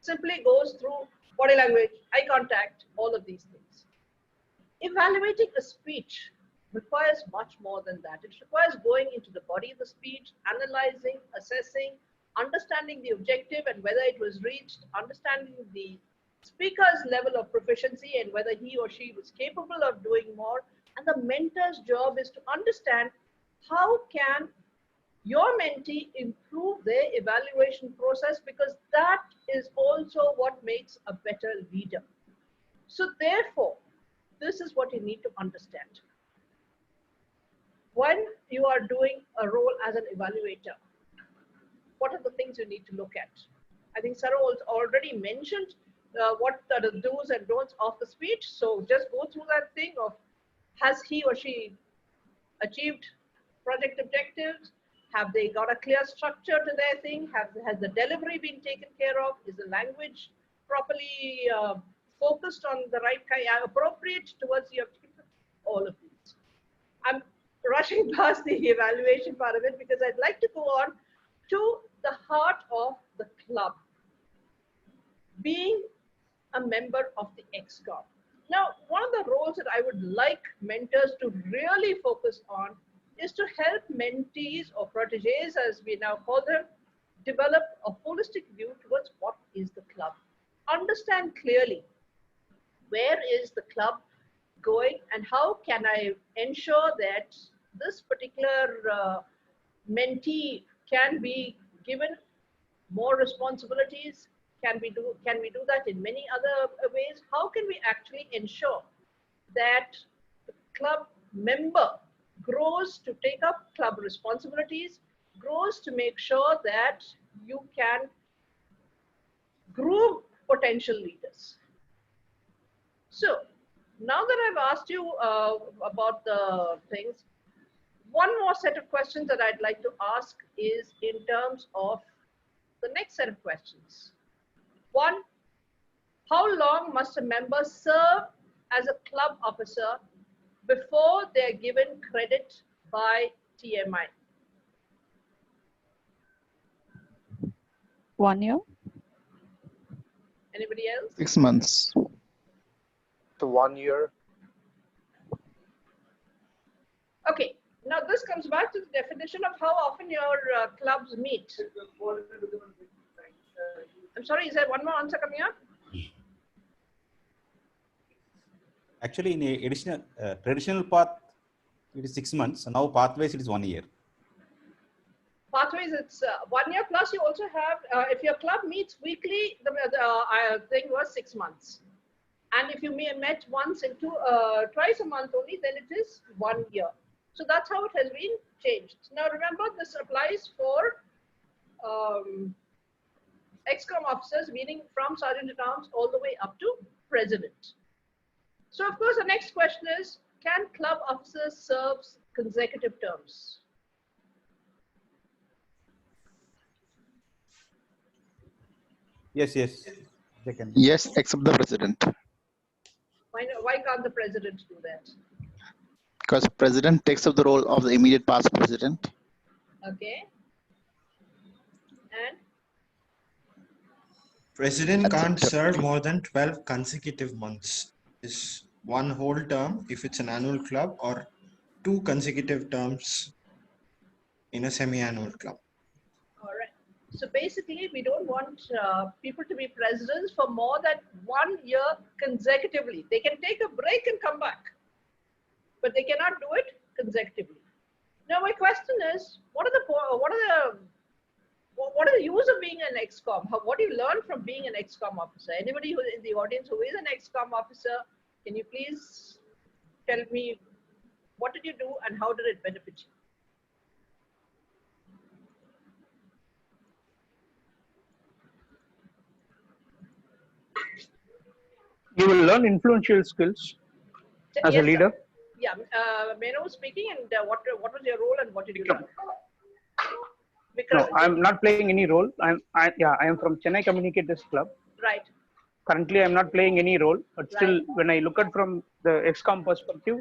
simply goes through body language, eye contact, all of these things. Evaluating a speech requires much more than that. It requires going into the body of the speech, analyzing, assessing, understanding the objective and whether it was reached, understanding the speaker's level of proficiency and whether he or she was capable of doing more. And the mentor's job is to understand how can your mentee improve their evaluation process, because that is also what makes a better leader. So therefore, this is what you need to understand. When you are doing a role as an evaluator, what are the things you need to look at? I think Sarah already mentioned what are the do's and don'ts of the speech. So just go through that thing of, has he or she achieved project objectives? Have they got a clear structure to their thing? Has the delivery been taken care of? Is the language properly focused on the right kind, appropriate towards the objective? All of these. I'm rushing past the evaluation part of it because I'd like to go on to the heart of the club, being a member of the ExCom. Now, one of the roles that I would like mentors to really focus on is to help mentees or proteges, as we now call them, develop a holistic view towards what is the club. understand clearly where is the club going and how can I ensure that this particular mentee can be given more responsibilities. Can we do that in many other ways? How can we actually ensure that the club member grows to take up club responsibilities, grows to make sure that you can groom potential leaders? So now that I've asked you about the things, one more set of questions that I'd like to ask is in terms of the next set of questions. One, how long must a member serve as a club officer before they're given credit by TMI? 1 year. Anybody else? 6 months. So 1 year. Okay, now this comes back to the definition of how often your clubs meet. I'm sorry, is there one more answer coming up? Actually, in a additional traditional path, it is 6 months. Now, pathways, it is 1 year. Pathways, it's 1 year plus. You also have, if your club meets weekly, the thing was 6 months. And if you met once in twice a month only, then it is 1 year. So that's how it has been changed. Now remember, this applies for ex-com officers, meaning from Sergeant at Arms all the way up to President. So of course, the next question is, can club officers serve consecutive terms? Yes, yes. They can. Yes, except the president. Why can't the president do that? Because president takes up the role of the immediate past president. Okay. And? President can't serve more than 12 consecutive months. Is one whole term if it's an annual club, or 2 consecutive terms in a semi-annual club. All right. So basically, we don't want people to be presidents for more than 1 year consecutively. They can take a break and come back, but they cannot do it consecutively. Now, my question is, what are the use of being an ex-com? What do you learn from being an ex-com officer? Anybody who in the audience who is an ex-com officer, can you please tell me what did you do and how did it benefit you? You will learn influential skills as a leader. Yeah, Meno was speaking, and what was your role and what did you learn? No, I'm not playing any role. I am from Chennai Communicators Club. Right. Currently, I'm not playing any role, but still, when I look at from the ex-com perspective,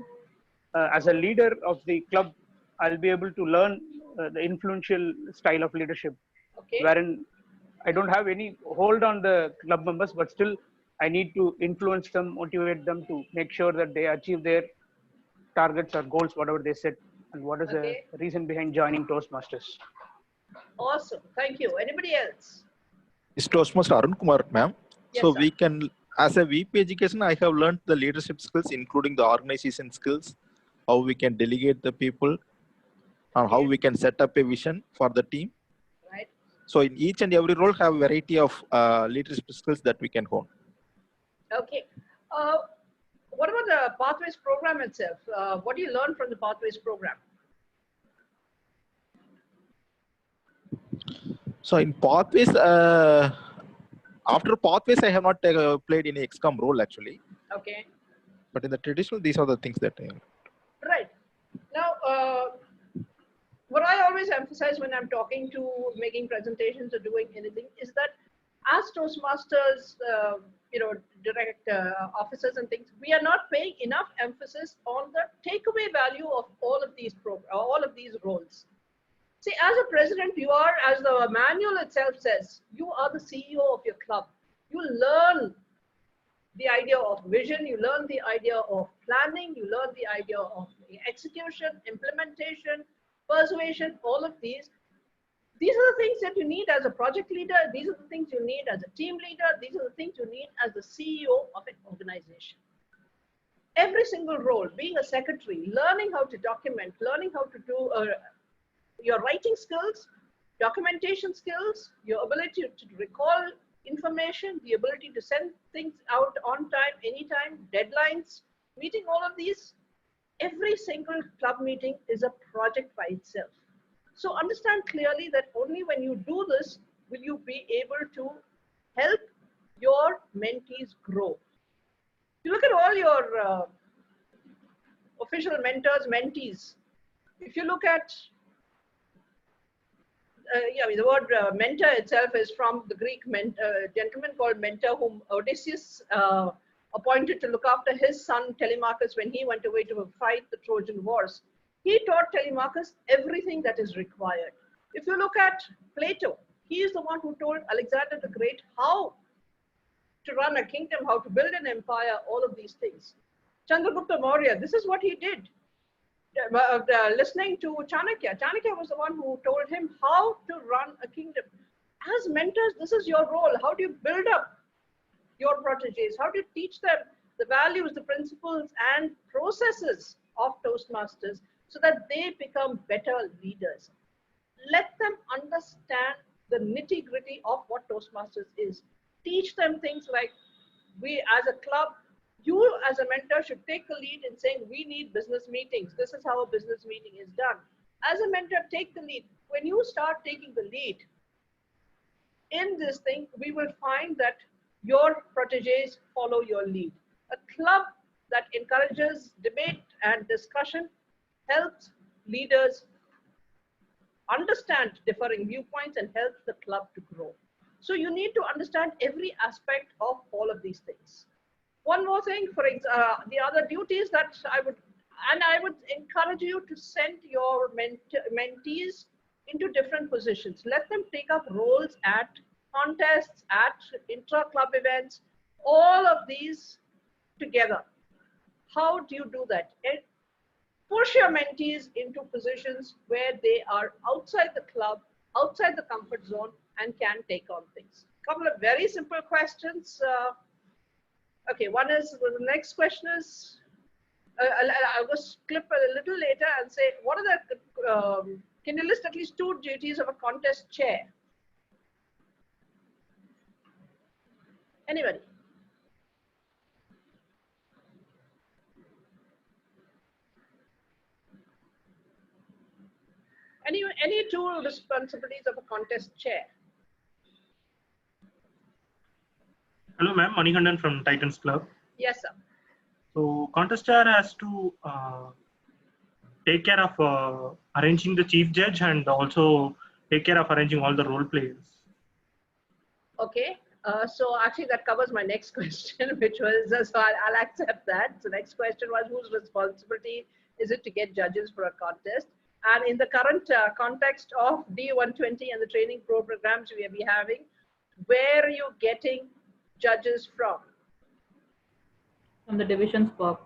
as a leader of the club, I'll be able to learn the influential style of leadership, wherein I don't have any hold on the club members, but still I need to influence them, motivate them to make sure that they achieve their targets or goals, whatever they set, and what is the reason behind joining Toastmasters. Awesome, thank you. Anybody else? It's Toastmaster Arun Kumar, ma'am. Yes, so sir. we can, as a VP education, I have learned the leadership skills, including the organization skills, how we can delegate the people, and how we can set up a vision for the team. Right. So in each and every role have a variety of leadership skills that we can hone. Okay. What about the Pathways program itself? What do you learn from the Pathways program? So in Pathways, after Pathways, I have not played any ex-com role actually. Okay. But in the traditional, these are the things that I have. Right. Now, what I always emphasize when I'm talking to making presentations or doing anything is that as Toastmasters, direct officers and things, we are not paying enough emphasis on the takeaway value of all of these roles. See, as a president, you are, as the manual itself says, you are the CEO of your club. You learn the idea of vision, you learn the idea of planning, you learn the idea of execution, implementation, persuasion, all of these. These are the things that you need as a project leader. These are the things you need as a team leader. These are the things you need as the CEO of an organization. Every single role, being a secretary, learning how to document, learning how to do your writing skills, documentation skills, your ability to recall information, the ability to send things out on time, anytime, deadlines, meeting all of these. Every single club meeting is a project by itself. So understand clearly that only when you do this will you be able to help your mentees grow. You look at all your official mentors, mentees. If you look at, the word mentor itself is from the Greek gentleman called Mentor, whom Odysseus appointed to look after his son Telemachus when he went away to fight the Trojan Wars. He taught Telemachus everything that is required. If you look at Plato, he is the one who told Alexander the Great how to run a kingdom, how to build an empire, all of these things. Chandragupta Maurya, this is what he did. Listening to Chanakya. Chanakya was the one who told him how to run a kingdom. As mentors, this is your role. How do you build up your proteges? How do you teach them the values, the principles, and processes of Toastmasters so that they become better leaders? Let them understand the nitty-gritty of what Toastmasters is. Teach them things like, we as a club, you as a mentor should take the lead in saying, we need business meetings. This is how a business meeting is done. As a mentor, take the lead. When you start taking the lead in this thing, we will find that your proteges follow your lead. A club that encourages debate and discussion helps leaders understand differing viewpoints and helps the club to grow. So you need to understand every aspect of all of these things. One more thing, for the other duties that I would encourage you to send your mentees into different positions. Let them take up roles at contests, at intra-club events, all of these together. How do you do that? Push your mentees into positions where they are outside the club, outside the comfort zone, and can take on things. A couple of very simple questions. Okay, one is, the next question is, I'll just clip a little later and say, what are the, can you list at least 2 duties of a contest chair? Anybody? Any 2 responsibilities of a contest chair? Hello, ma'am. Manikandan from Titans Club. Yes, sir. So, contest chair has to take care of arranging the chief judge and also take care of arranging all the role players. Okay. So actually that covers my next question, which was, so I'll accept that. So next question was, whose responsibility is it to get judges for a contest? And in the current context of D120 and the training programs we will be having, where are you getting judges from? From the division SPOC.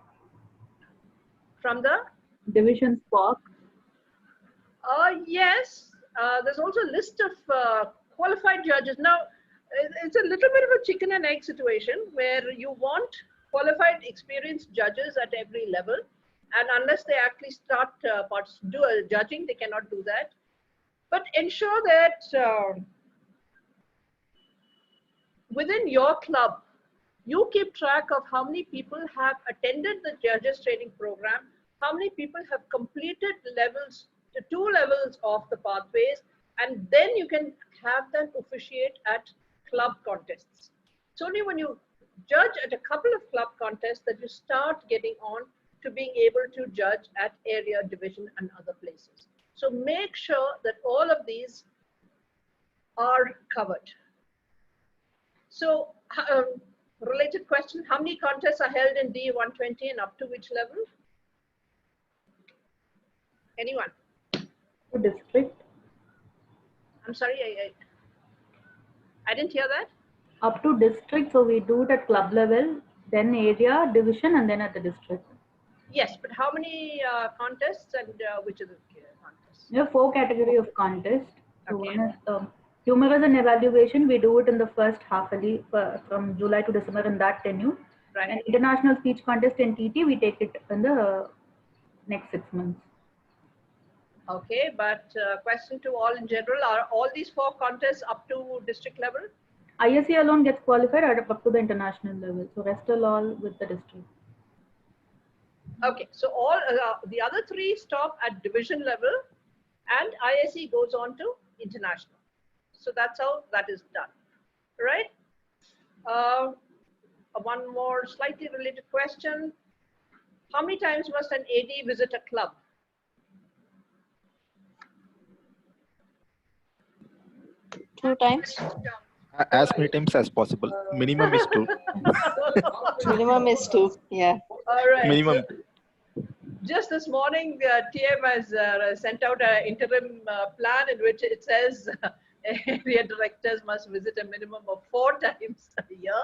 From the? Division SPOC. Yes. There's also a list of qualified judges. Now, it's a little bit of a chicken and egg situation where you want qualified, experienced judges at every level. And unless they actually start judging, they cannot do that. But ensure that within your club, you keep track of how many people have attended the judges training program, how many people have completed the 2 levels of the pathways, and then you can have them officiate at club contests. It's only when you judge at a couple of club contests that you start getting on to being able to judge at area, division, and other places. So make sure that all of these are covered. So related question, how many contests are held in D120 and up to which level? Anyone? District. I'm sorry, I didn't hear that. Up to district, so we do it at club level, then area, division, and then at the district. Yes, but how many contests and which are the contests? There are 4 categories of contests. So Okay. one is humor as an evaluation. We do it in the first half yearly from July to December in that tenure. Right. And international speech contest and TT, we take it in the next 6 months. Okay, but question to all in general, are all these 4 contests up to district level? ISC alone gets qualified up to the international level. So rest all with the district. Okay, so all the other 3 stop at division level and ISC goes on to international. So that's how that is done, right? One more slightly related question. How many times must an AD visit a club? Two times. As many times as possible. Minimum is 2. Minimum is 2. Yeah. All right. Minimum. Just this morning, TM has sent out an interim plan in which it says area directors must visit a minimum of 4 times a year,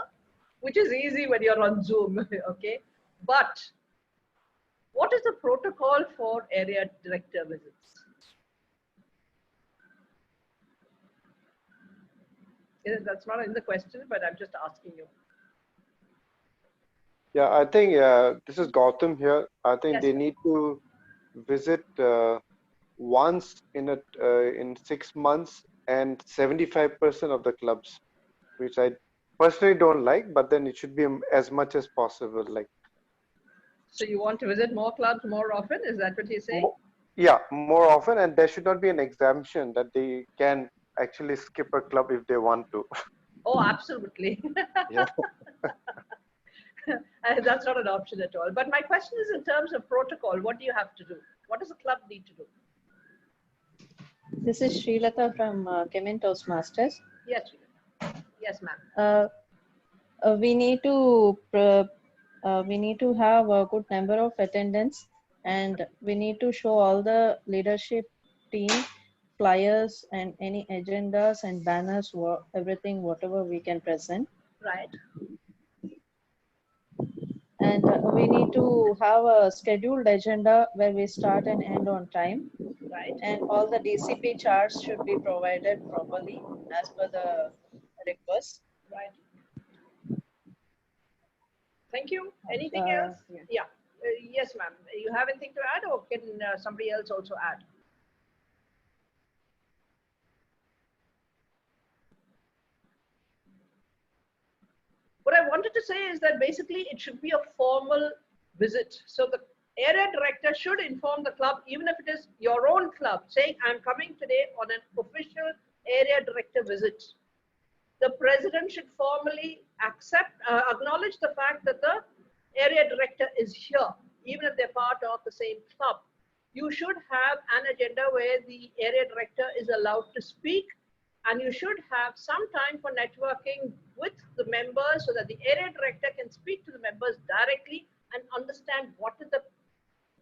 which is easy when you're on Zoom, okay? But what is the protocol for area director visits? That's not in the question, but I'm just asking you. Yeah, I think this is Gautam here. I think Yes, they sir. need to visit once in 6 months and 75% of the clubs, which I personally don't like, but then it should be as much as possible. Like, So you want to visit more clubs more often? Is that what you're saying? yeah, more often, and there should not be an exemption that they can actually skip a club if they want to. Oh, absolutely. Yeah. That's not an option at all. But my question is in terms of protocol, what do you have to do? What does the club need to do? This is Srilata from Kemin Toastmasters. Yes, yes, ma'am. We need to have a good number of attendance, and we need to show all the leadership team flyers and any agendas and banners, everything, whatever we can present. Right. And we need to have a scheduled agenda where we start and end on time. Right. And all the DCP charts should be provided properly as per the request. Right. Thank you. Anything else? Yeah. Yes, ma'am. You have anything to add, or can somebody else also add? What I wanted to say is that basically it should be a formal visit. So the area director should inform the club, even if it is your own club, saying, I'm coming today on an official area director visit. The president should formally acknowledge the fact that the area director is here, even if they're part of the same club. You should have an agenda where the area director is allowed to speak, and you should have some time for networking with the members so that the area director can speak to the members directly and understand what are the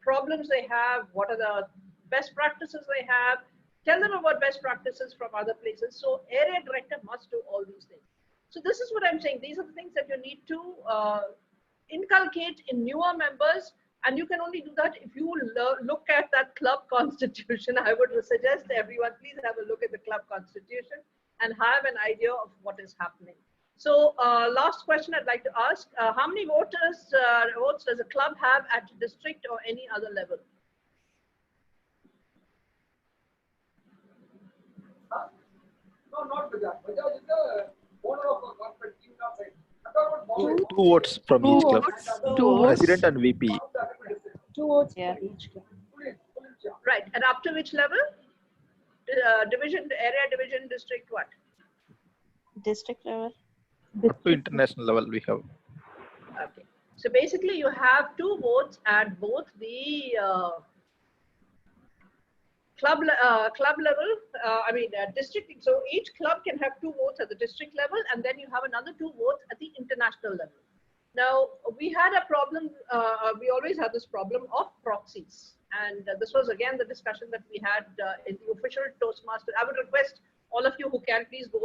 problems they have, what are the best practices they have, tell them about best practices from other places. So area director must do all these things. So this is what I'm saying. These are the things that you need to inculcate in newer members. And you can only do that if you look at that club constitution. I would suggest everyone, please have a look at the club constitution and have an idea of what is happening. So last question I'd like to ask, how many votes does a club have at district or any other level? No, not Bajaj. Bajaj is the owner of a corporate team. 2 votes from each club. President and VP. 2 votes for each club. Right, and up to which level? Division, area division, district, what? District level. Up to international level we have. Okay, so basically you have 2 votes at both the club level, district. So each club can have 2 votes at the district level, and then you have another 2 votes at the international level. Now, we had a problem, we always have this problem of proxies. And this was again the discussion that we had in the official Toastmasters. I would request all of you who can please go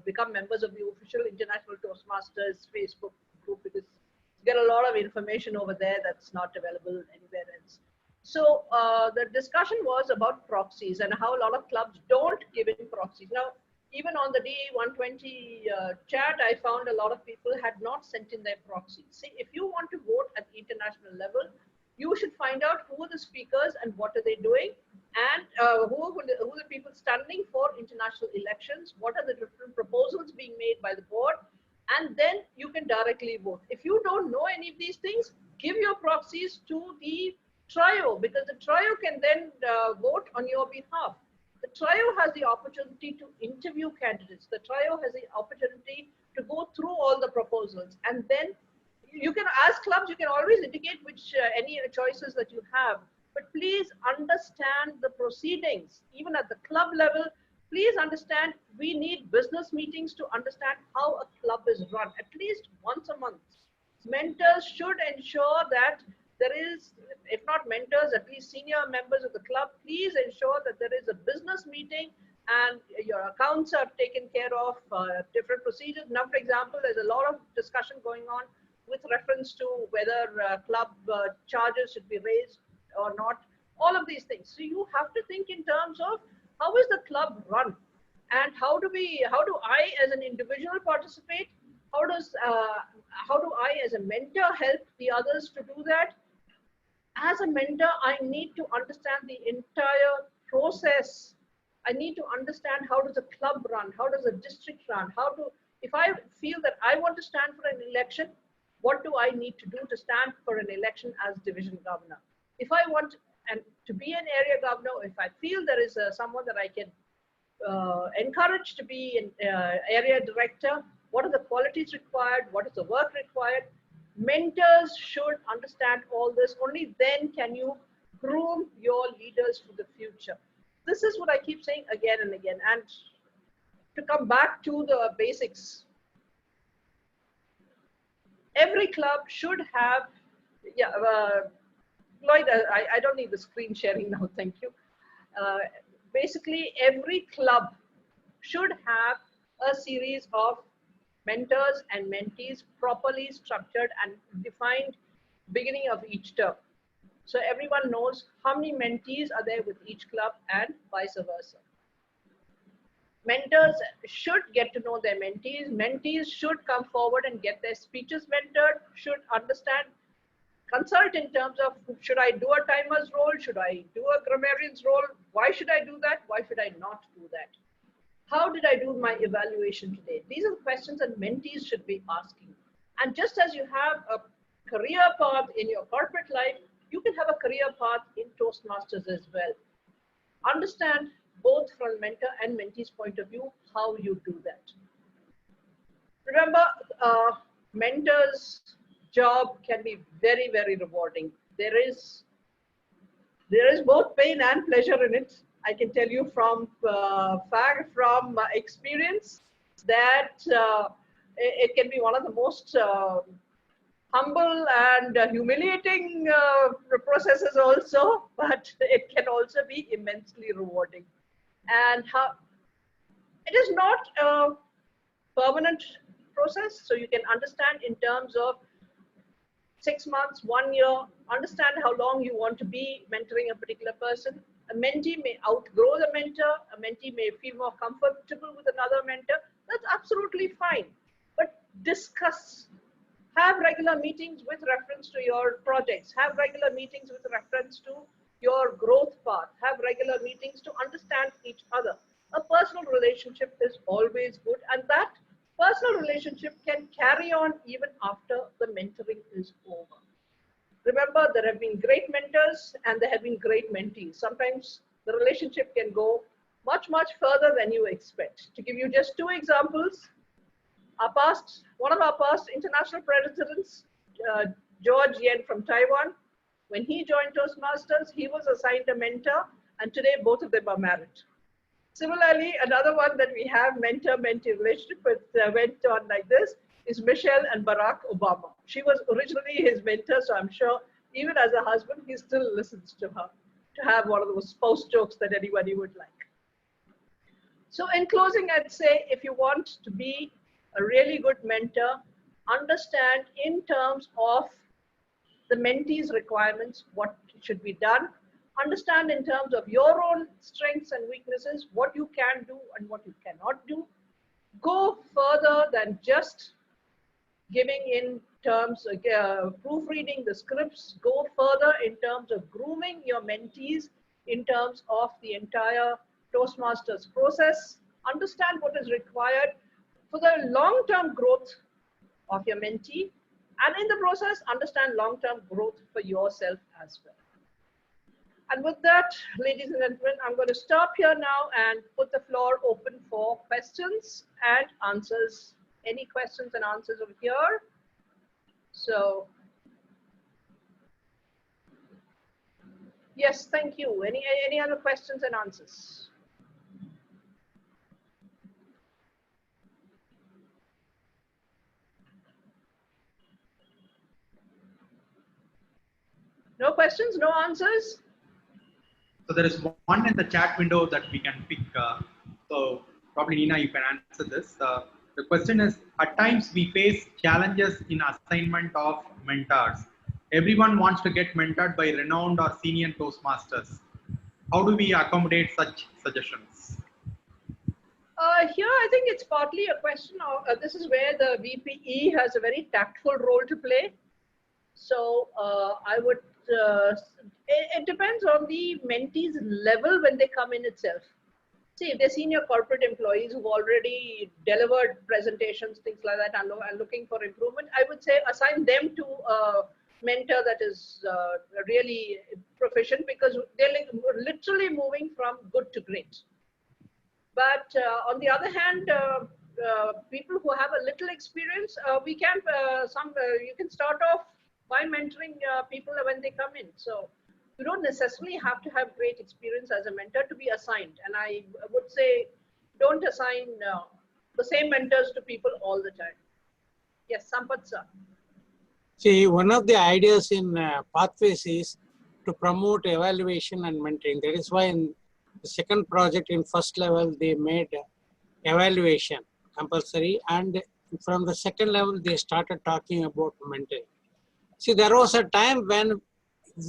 become members of the official International Toastmasters Facebook group, because you get a lot of information over there that's not available anywhere else. So the discussion was about proxies and how a lot of clubs don't give in proxies. Now, even on the D120 chat, I found a lot of people had not sent in their proxies. See, if you want to vote at the international level, you should find out who are the speakers and what are they doing, and who are the people standing for international elections, what are the different proposals being made by the board, and then you can directly vote. If you don't know any of these things, give your proxies to the trio, because the trio can then vote on your behalf. The trio has the opportunity to interview candidates. The trio has the opportunity to go through all the proposals, and then you can, as clubs, you can always indicate which any choices that you have, but please understand the proceedings. Even at the club level, please understand we need business meetings to understand how a club is run at least once a month. Mentors should ensure that there is, if not mentors, at least senior members of the club, please ensure that there is a business meeting and your accounts are taken care of, different procedures. Now, for example, there's a lot of discussion going on with reference to whether club charges should be raised or not, all of these things. So you have to think in terms of how is the club run, and how do I as an individual participate? How do I as a mentor help the others to do that? As a mentor, I need to understand the entire process. I need to understand how does a club run, how does a district run, if I feel that I want to stand for an election, what do I need to do to stand for an election as division governor? If I want to be an area governor, if I feel there is someone that I can encourage to be an area director, what are the qualities required? What is the work required? Mentors should understand all this. Only then can you groom your leaders for the future. This is what I keep saying again and again. And to come back to the basics, every club should have, Lloyd, I don't need the screen sharing now, thank you. Basically, every club should have a series of mentors and mentees properly structured and defined beginning of each term. So everyone knows how many mentees are there with each club and vice versa. Mentors should get to know their mentees. Mentees should come forward and get their speeches mentored, should understand, consult in terms of, should I do a timer's role? Should I do a grammarian's role? Why should I do that? Why should I not do that? How did I do my evaluation today? These are the questions that mentees should be asking. And just as you have a career path in your corporate life, you can have a career path in Toastmasters as well. Understand both from mentor and mentee's point of view how you do that. Remember, mentor's job can be very, very rewarding. There is both pain and pleasure in it. I can tell you from experience that it can be one of the most humble and humiliating processes also, but it can also be immensely rewarding. And it is not a permanent process, so you can understand in terms of 6 months, 1 year, understand how long you want to be mentoring a particular person. A mentee may outgrow the mentor, a mentee may feel more comfortable with another mentor. That's absolutely fine. But discuss, have regular meetings with reference to your projects, have regular meetings with reference to your growth path, have regular meetings to understand each other. A personal relationship is always good, and that personal relationship can carry on even after the mentoring is over. Remember, there have been great mentors and there have been great mentees. Sometimes the relationship can go much, much further than you expect. To give you just 2 examples, one of our past international presidents, George Yen from Taiwan, when he joined Toastmasters, he was assigned a mentor, and today both of them are married. Similarly, another one that we have mentor-mentee relationship with went on like this is Michelle and Barack Obama. She was originally his mentor, so I'm sure even as a husband, he still listens to her to have one of those spouse jokes that anybody would like. So in closing, I'd say if you want to be a really good mentor, understand in terms of the mentee's requirements, what should be done, understand in terms of your own strengths and weaknesses, what you can do and what you cannot do. Go further than just giving in terms of proofreading the scripts. Go further in terms of grooming your mentees in terms of the entire Toastmasters process. Understand what is required for the long-term growth of your mentee, and in the process, understand long-term growth for yourself as well. And with that, ladies and gentlemen, I'm going to stop here now and put the floor open for questions and answers. Any questions and answers over here? So, yes, thank you. Any other questions and answers? No questions, no answers? So there is one in the chat window that we can pick. So probably Nina, you can answer this. The question is, at times we face challenges in assignment of mentors. Everyone wants to get mentored by renowned or senior Toastmasters. How do we accommodate such suggestions? Here, I think it's partly a question of, this is where the VPE has a very tactful role to play. So I would, it depends on the mentee's level when they come in itself. See, if they're senior corporate employees who've already delivered presentations, things like that, and looking for improvement, I would say assign them to a mentor that is really proficient, because they're literally moving from good to great. But on the other hand, people who have a little experience, we can you can start off by mentoring people when they come in. So you don't necessarily have to have great experience as a mentor to be assigned. And I would say, don't assign the same mentors to people all the time. Yes, Sampath sir. See, one of the ideas in Pathways is to promote evaluation and mentoring. That is why in the second project in first level, they made evaluation compulsory. And from the second level, they started talking about mentoring. See, there was a time when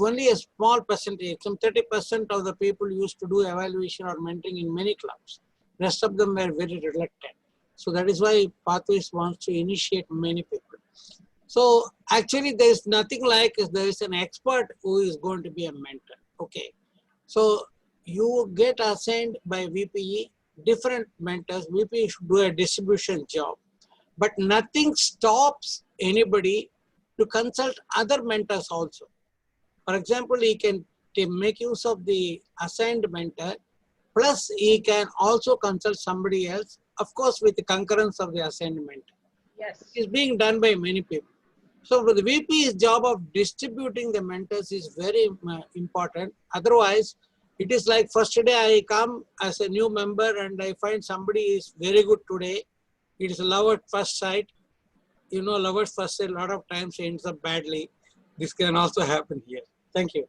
only a small percentage, some 30% of the people used to do evaluation or mentoring in many clubs. Rest of them were very reluctant. So that is why Pathways wants to initiate many people. So actually there is nothing like there is an expert who is going to be a mentor. Okay. So you get assigned by VPE, different mentors. VPE should do a distribution job, but nothing stops anybody to consult other mentors also. For example, he can make use of the assigned mentor, plus he can also consult somebody else, of course with the concurrence of the assigned mentor. Yes. It's being done by many people. So the VP's job of distributing the mentors is very important. Otherwise, it is like first day I come as a new member and I find somebody is very good today. It is love at first sight. You know, love at first sight a lot of times ends up badly. This can also happen here. Thank you.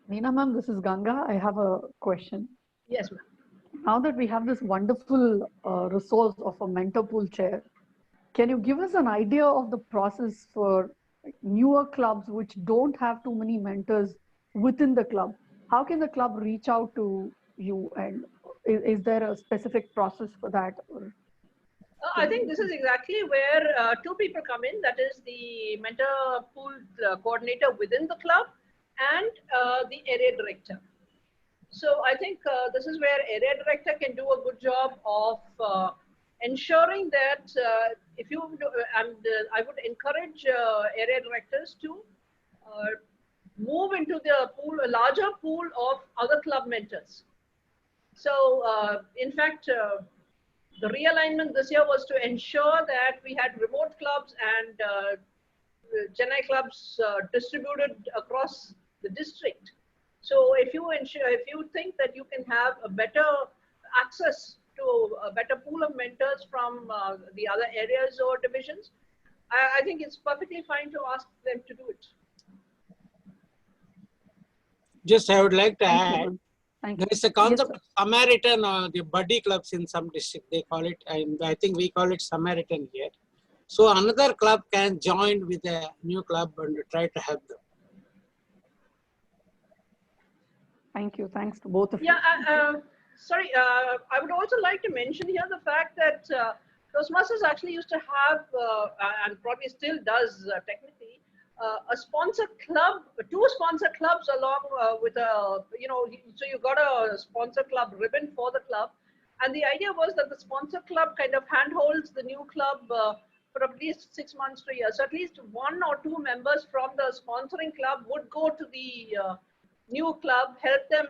Neena ma'am, this is Ganga. I have a question. Yes, ma'am. Now that we have this wonderful resource of a mentor pool chair, can you give us an idea of the process for newer clubs which don't have too many mentors within the club? How can the club reach out to you, and is there a specific process for that? Or I think this is exactly where two people come in. That is the mentor pool coordinator within the club and the area director. So I think this is where area director can do a good job of ensuring that if you do, and I would encourage area directors to move into the pool, a larger pool of other club mentors. So in fact, the realignment this year was to ensure that we had remote clubs and Chennai clubs distributed across the district. So if you think that you can have a better access to a better pool of mentors from the other areas or divisions, I think it's perfectly fine to ask them to do it. Just I would like to Thank add, you. Thank there you. is a concept of Samaritan or the buddy clubs in some district, they call it, and I think we call it Samaritan here. So another club can join with a new club and try to help them. Thank you. Thanks to both of you. Yeah, sorry, I would also like to mention here the fact that Toastmasters actually used to have, and probably still does technically, a sponsor club, two sponsor clubs along with a, so you got a sponsor club ribbon for the club. And the idea was that the sponsor club kind of handholds the new club for at least 6 months to a year. So at least 1 or 2 members from the sponsoring club would go to the new club, help them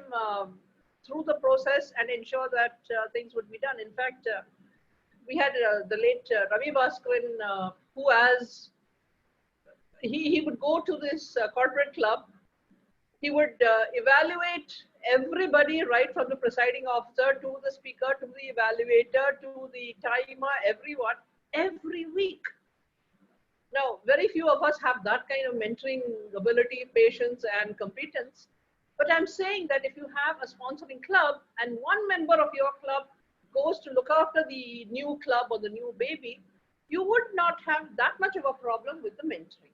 through the process and ensure that things would be done. In fact, we had the late Ravi Bhaskaran, who has, he would go to this corporate club. He would evaluate everybody, right from the presiding officer to the speaker, to the evaluator, to the timer, everyone, every week. Now, very few of us have that kind of mentoring ability, patience, and competence. But I'm saying that if you have a sponsoring club and one member of your club goes to look after the new club or the new baby, you would not have that much of a problem with the mentoring.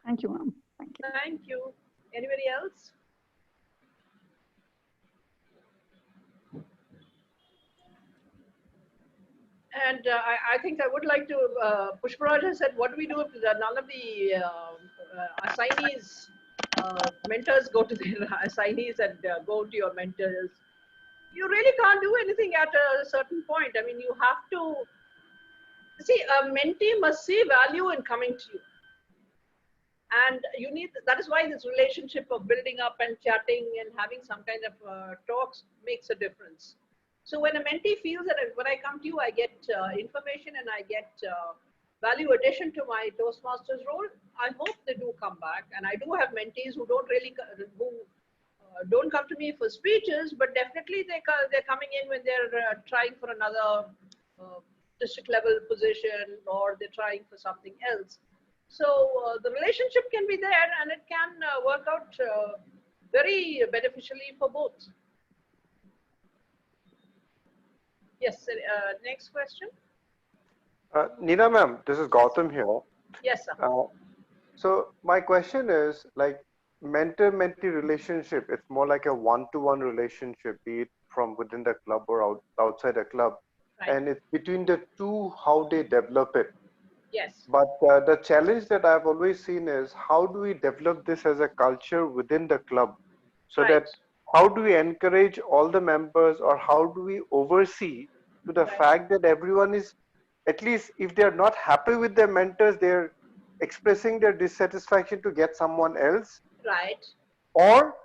Thank you, ma'am. Thank you. Thank you. Anybody else? And I think I would like to, Pushparaj has said, what do we do if none of the assignees, mentors go to their assignees and go to your mentors? You really can't do anything at a certain point. I mean, you have to, see, a mentee must see value in coming to you. And you need, that is why this relationship of building up and chatting and having some kind of talks makes a difference. So when a mentee feels that when I come to you, I get information and I get value addition to my Toastmasters role, I hope they do come back. And I do have mentees who don't really, don't come to me for speeches, but definitely they're coming in when they're trying for another district level position, or they're trying for something else. So the relationship can be there, and it can work out very beneficially for both. Yes, next question. Neena ma'am, this is Gautam here. Yes, sir. So my question is, like, mentor-mentee relationship, it's more like a one-to-one relationship, be it from within the club or outside a club. Right. And it's between the two, how they develop it. Yes. But the challenge that I've always seen is, how do we develop this as a culture within the club? So Right. that, how do we encourage all the members, or how do we oversee to the fact that everyone is, at least if they're not happy with their mentors, they're expressing their dissatisfaction to get someone else, Right. or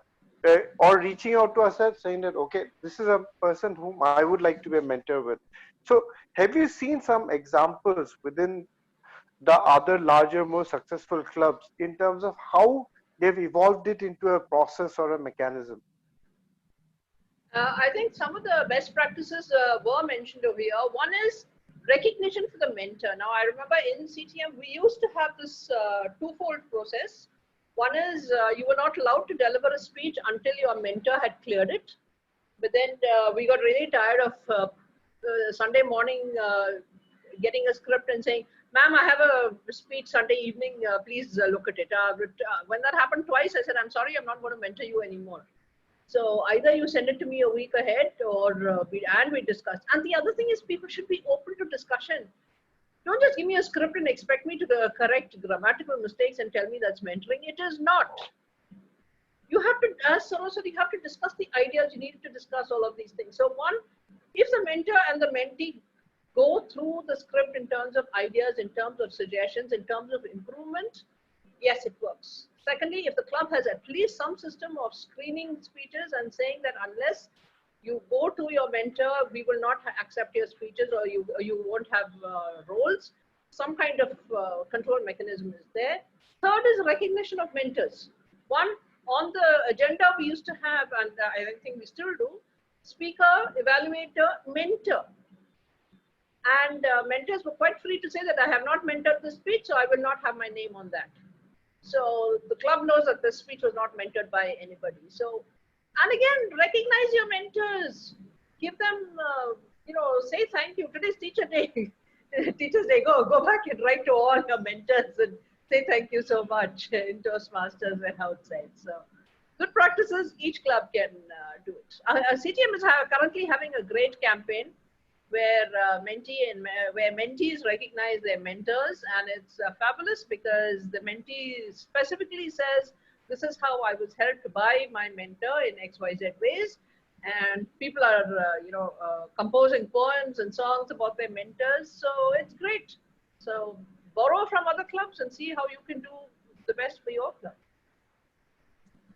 reaching out to us and saying that, okay, this is a person whom I would like to be a mentor with. So have you seen some examples within the other larger, more successful clubs in terms of how they've evolved it into a process or a mechanism? I think some of the best practices were mentioned over here. One is recognition for the mentor. Now, I remember in CTM, we used to have this twofold process. One is you were not allowed to deliver a speech until your mentor had cleared it. But then we got really tired of Sunday morning getting a script and saying, ma'am, I have a speech Sunday evening, please look at it. When that happened twice, I said, I'm sorry, I'm not going to mentor you anymore. So either you send it to me a week ahead, or we discuss. And the other thing is, people should be open to discussion. Don't just give me a script and expect me to correct grammatical mistakes and tell me that's mentoring. It is not. You have to, as Saraswati, you have to discuss the ideas. You need to discuss all of these things. So one, if the mentor and the mentee go through the script in terms of ideas, in terms of suggestions, in terms of improvement, yes, it works. Secondly, if the club has at least some system of screening speeches and saying that unless you go to your mentor, we will not accept your speeches, or you won't have roles, some kind of control mechanism is there. Third is recognition of mentors. One, on the agenda we used to have, and I think we still do, speaker, evaluator, mentor. And mentors were quite free to say that I have not mentored this speech, so I will not have my name on that. So the club knows that this speech was not mentored by anybody. So, and again, recognize your mentors. Give them, say thank you. Today's teacher day. Teachers Day, go back and write to all your mentors and say thank you so much in Toastmasters and outside. So good practices, each club can do it. CTM is currently having a great campaign where where mentees recognize their mentors, and it's fabulous because the mentee specifically says, this is how I was helped by my mentor in XYZ ways. And people are, composing poems and songs about their mentors. So it's great. So borrow from other clubs and see how you can do the best for your club.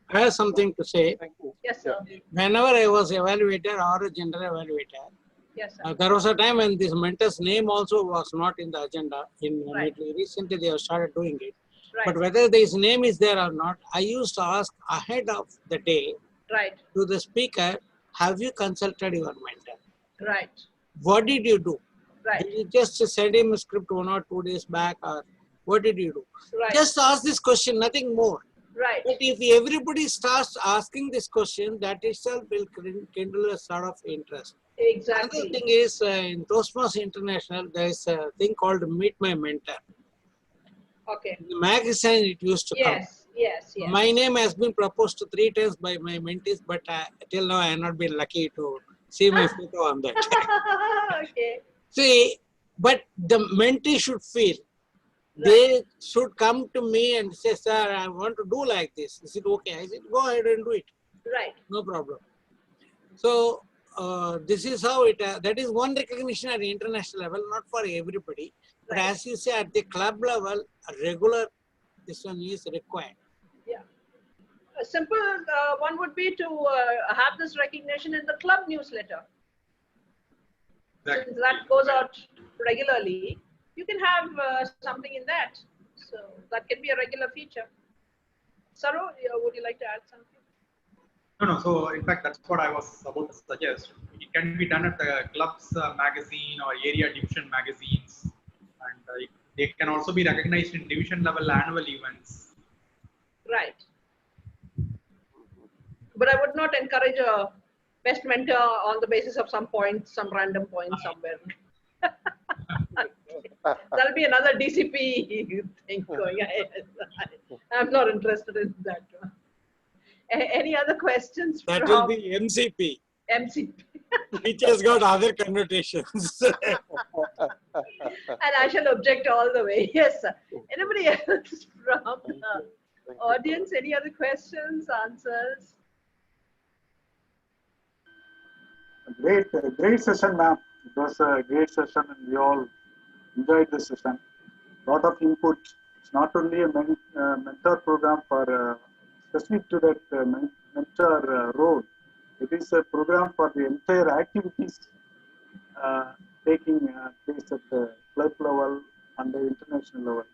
I have something to say. Yes, sir. Whenever I was evaluator or a general evaluator, yes, sir. there was a time when this mentor's name also was not in the agenda. Recently, they have started doing it. Right. But whether his name is there or not, I used to ask ahead of the day to the speaker, have you consulted your mentor? Right. What did you do? Right. Did you just send him a script 1 or 2 days back, or what did you do? Right. Just ask this question, nothing more. Right. But if everybody starts asking this question, that itself will kindle a sort of interest. Exactly. Another thing is, in Toastmasters International, there is a thing called Meet My Mentor. Okay. In the magazine, it used to come. Yes. My name has been proposed to 3 times by my mentees, but till now I have not been lucky to see my photo on that. Okay. See, but the mentee should feel. They should come to me and say, sir, I want to do like this. Is it okay? I said, go ahead and do it. Right. No problem. So this is how it, that is one recognition at the international level, not for everybody. But as you say, at the club level, a regular, this one is required. Yeah. A simple one would be to have this recognition in the club newsletter. Since that goes out regularly, you can have something in that. So that can be a regular feature. Saru, would you like to add something? No. So in fact, that's what I was about to suggest. It can be done at the club's magazine or area division magazines, and they can also be recognized in division level annual events. Right. But I would not encourage a best mentor on the basis of some random point somewhere. That'll be another DCP thing going ahead. I'm not interested in that one. Any other questions? That will be MCP. MCP. Which has got other connotations. And I shall object all the way. Yes, sir. Anybody else from the audience? Any other questions, answers? Great session, ma'am. It was a great session, and we all enjoyed the session. Lot of input. It's not only a mentor program for specific to that mentor role. It is a program for the entire activities taking place at the club level and the international level.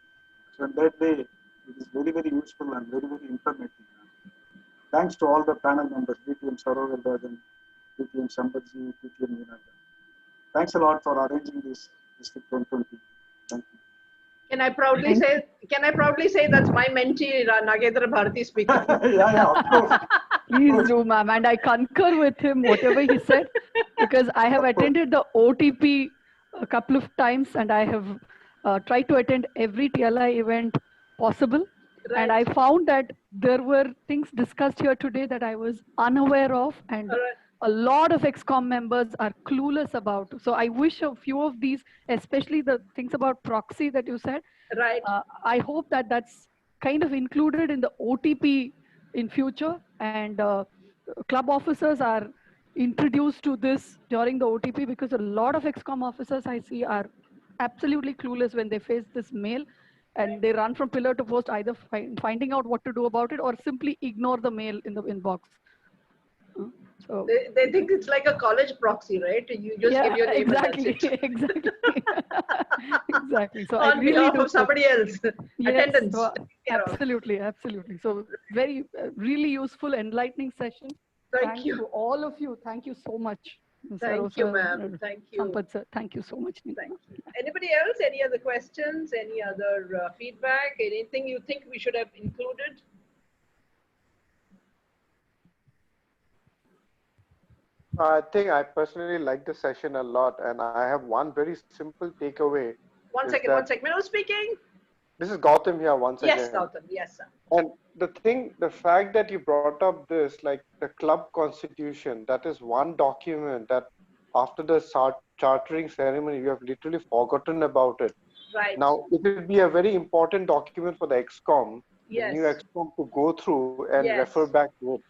So in that way, it is very, very useful and very, very informative. Thanks to all the panel members, BTM Sarovardajan, BTM Sambhaji, BTM Vinardan. Thanks a lot for arranging this District 120. Thank you. Can I proudly say that's my mentee, Nagendra Bharati speaking? Yeah, of course. Please do, ma'am. And I concur with him, whatever he said, because I have attended the OTP a couple of times, and I have tried to attend every TLI event possible. Right. And I found that there were things discussed here today that I was unaware of, and a lot of ExCom members are clueless about. So I wish a few of these, especially the things about proxy that you said, right. I hope that that's kind of included in the OTP in future, and club officers are introduced to this during the OTP, because a lot of ExCom officers I see are absolutely clueless when they face this mail, and they run from pillar to post, either finding out what to do about it or simply ignore the mail in the inbox. So they think it's like a college proxy, right? You just give your name exactly, and that's it. Exactly. Exactly. So on I really behalf do of somebody else. Yes, Attendance. so absolutely. So very, really useful, enlightening session. Thank you. To all of you. Thank you so much. Thank you, ma'am. Thank you. Sampath sir. Thank you so much. Thank you. Anybody else? Any other questions? Any other feedback? Anything you think we should have included? I think I personally like the session a lot, and I have one very simple takeaway. One is second. that- Who's speaking? This is Gautam here once Yes, again. Gautam. Yes, sir. And the fact that you brought up this, like the club constitution, that is one document that after the chartering ceremony, you have literally forgotten about it. Right. Now, it will be a very important document for the XCOM, the new Yes. XCOM, to go through and Yes. refer back to it.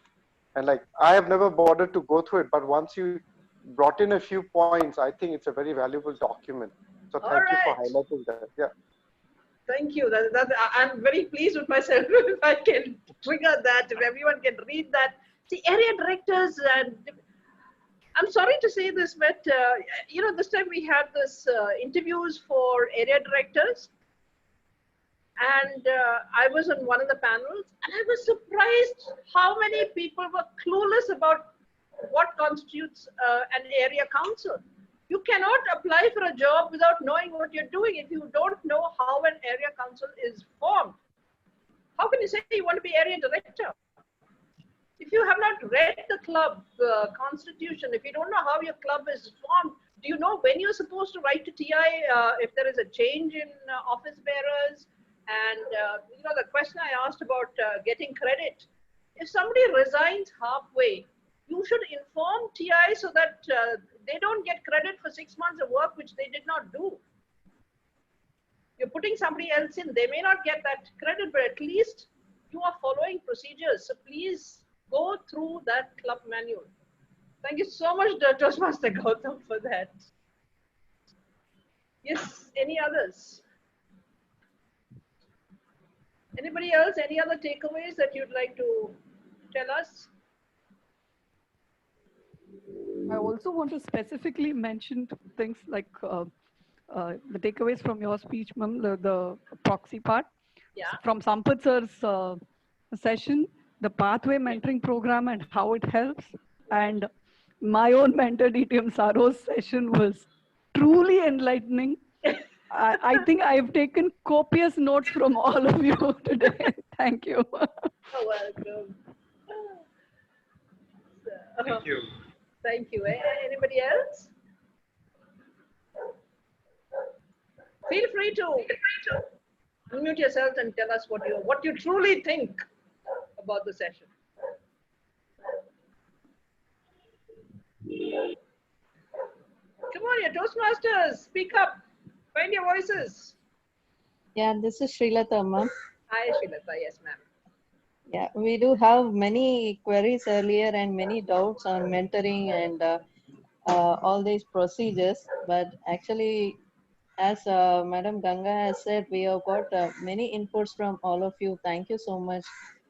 And like, I have never bothered to go through it, but once you brought in a few points, I think it's a very valuable document. So thank you for highlighting that. Yeah. Thank you. I'm very pleased with myself if I can trigger that, if everyone can read that. See, area directors, and I'm sorry to say this, but this time we had this interviews for area directors, and I was on one of the panels, and I was surprised how many people were clueless about what constitutes an area council. You cannot apply for a job without knowing what you're doing if you don't know how an area council is formed. How can you say you want to be area director? If you have not read the club constitution, if you don't know how your club is formed, do you know when you're supposed to write to TI if there is a change in office bearers? And the question I asked about getting credit. If somebody resigns halfway, you should inform TI so that they don't get credit for 6 months of work which they did not do. You're putting somebody else in, they may not get that credit, but at least you are following procedures. So please go through that club manual. Thank you so much, Toastmaster Gautam, for that. Yes, any others? Anybody else? Any other takeaways that you'd like to tell us? I also want to specifically mention things like the takeaways from your speech, ma'am, the proxy part. Yeah. From Sampath sir's session, the pathway mentoring program and how it helps. And my own mentor, DTM Saro's session was truly enlightening. I think I've taken copious notes from all of you today. Thank you. You're welcome. Thank you. Thank you. Anybody else? Feel free to unmute yourself and tell us what you truly think about the session. Come on, your Toastmasters, speak up. Find your voices. Yeah, this is Srilata, ma'am. Hi, Srilata. Yes, ma'am. Yeah, we do have many queries earlier and many doubts on mentoring and all these procedures. But actually, as Madam Ganga has said, we have got many inputs from all of you. Thank you so much.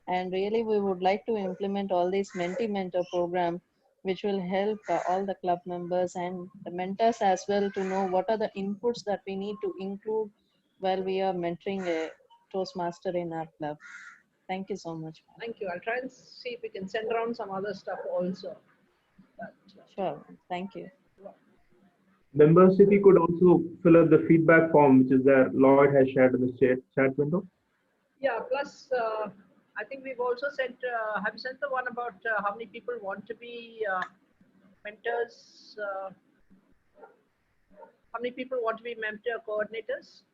And really, we would like to implement all these mentor program, which will help all the club members and the mentors as well to know what are the inputs that we need to include while we are mentoring a Toastmaster in our club. Thank you so much. Thank you. I'll try and see if we can send around some other stuff also. But, sure. Thank you. Members, if you could also fill up the feedback form, which is there, Lloyd has shared in the chat window. Yeah, plus I think we've also sent, have you sent the one about how many people want to be mentors? How many people want to be mentor coordinators?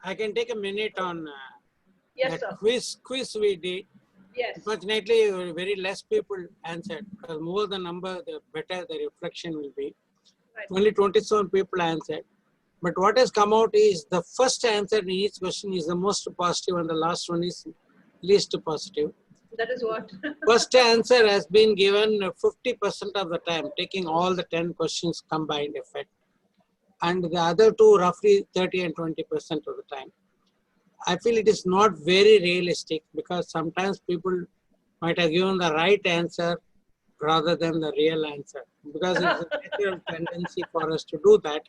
I can take a minute on Yes, that sir. quiz we did. Yes. Unfortunately, very less people answered. The more the number, the better the reflection will be. Right. Only 27 people answered. But what has come out is the first answer in each question is the most positive and the last one is least positive. That is what? First answer has been given 50% of the time, taking all the 10 questions combined effect. And the other two roughly 30 and 20% of the time. I feel it is not very realistic because sometimes people might have given the right answer rather than the real answer because it's a natural tendency for us to do that.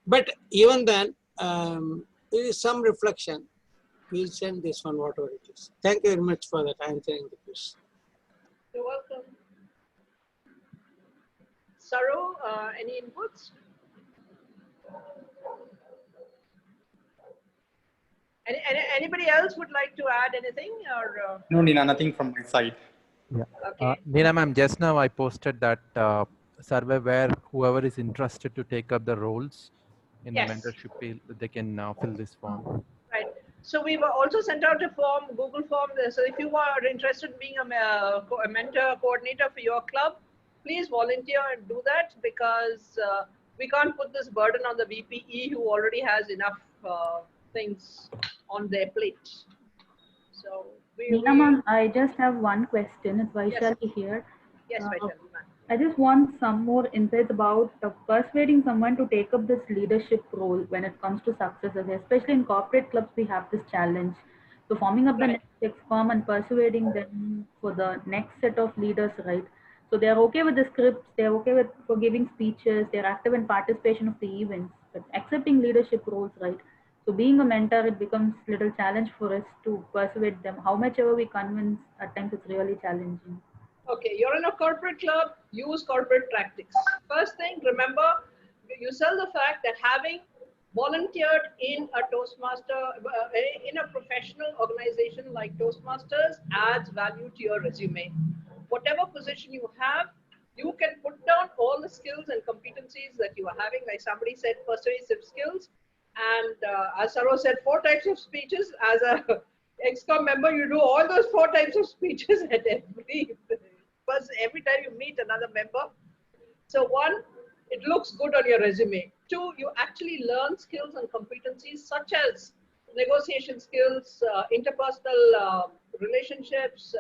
But even then, there is some reflection. We'll send this one, whatever it is. Thank you very much for that answering the question. You're welcome. Saru, any inputs? Anybody else would like to add anything? Or No, Nina, nothing from my side. Yeah. Okay. Neela ma'am, just now I posted that survey where whoever is interested to take up the roles in the Yes. mentorship field, they can fill this form. Right. So we were also sent out a form, Google form. So if you are interested in being a mentor coordinator for your club, please volunteer and do that, because we can't put this burden on the VPE who already has enough things on their plate. So Neena ma'am, I just have one question. It's Yes. Vaishali here. Yes, Vaishali ma'am. I just want some more insights about persuading someone to take up this leadership role when it comes to successes, especially in corporate clubs. We have this challenge. So forming up the next XCOM and persuading them for the next set of leaders, right? So they're okay with the scripts, they're okay with for giving speeches, they're active in participation of the events, but accepting leadership roles, right? So being a mentor, it becomes a little challenge for us to persuade them. How much ever we convince, at times it's really challenging. Okay, you're in a corporate club, use corporate tactics. First thing, remember, you sell the fact that having volunteered in a Toastmaster, in a professional organization like Toastmasters adds value to your resume. Whatever position you have, you can put down all the skills and competencies that you are having. Like somebody said, persuasive skills. And as Saro said, 4 types of speeches. As a XCOM member, you do all those 4 types of speeches at every time you meet another member. So 1, it looks good on your resume. 2, you actually learn skills and competencies such as negotiation skills, interpersonal relationships,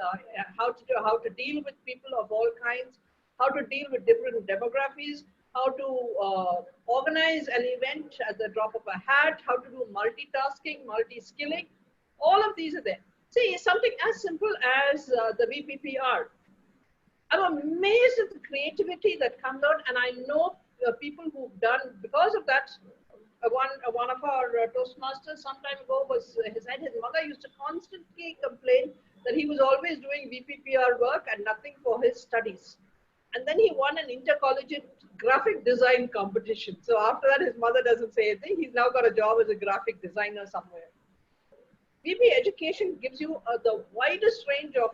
how to deal with people of all kinds, how to deal with different demographies, how to organize an event at the drop of a hat, how to do multitasking, multi-skilling. All of these are there. See, something as simple as the VPPR. I'm amazed at the creativity that comes out, and I know people who've done, because of that, one of our Toastmasters some time ago said his mother used to constantly complain that he was always doing VPPR work and nothing for his studies. And then he won an intercollegiate graphic design competition. So after that, his mother doesn't say anything. He's now got a job as a graphic designer somewhere. VP education gives you the widest range of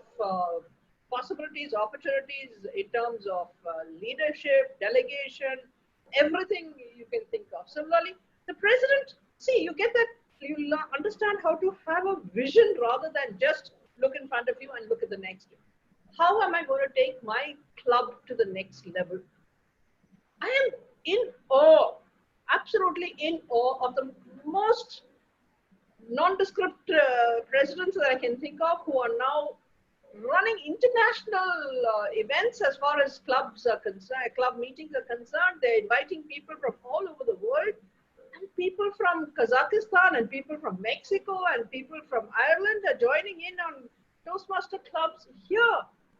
possibilities, opportunities in terms of leadership, delegation, everything you can think of. Similarly, the president, see, you get that, you understand how to have a vision rather than just look in front of you and look at the next. How am I going to take my club to the next level? I am in awe, absolutely in awe of the most nondescript presidents that I can think of who are now running international events as far as clubs are concerned, club meetings are concerned. They're inviting people from all over the world, and people from Kazakhstan and people from Mexico and people from Ireland are joining in on Toastmaster clubs here.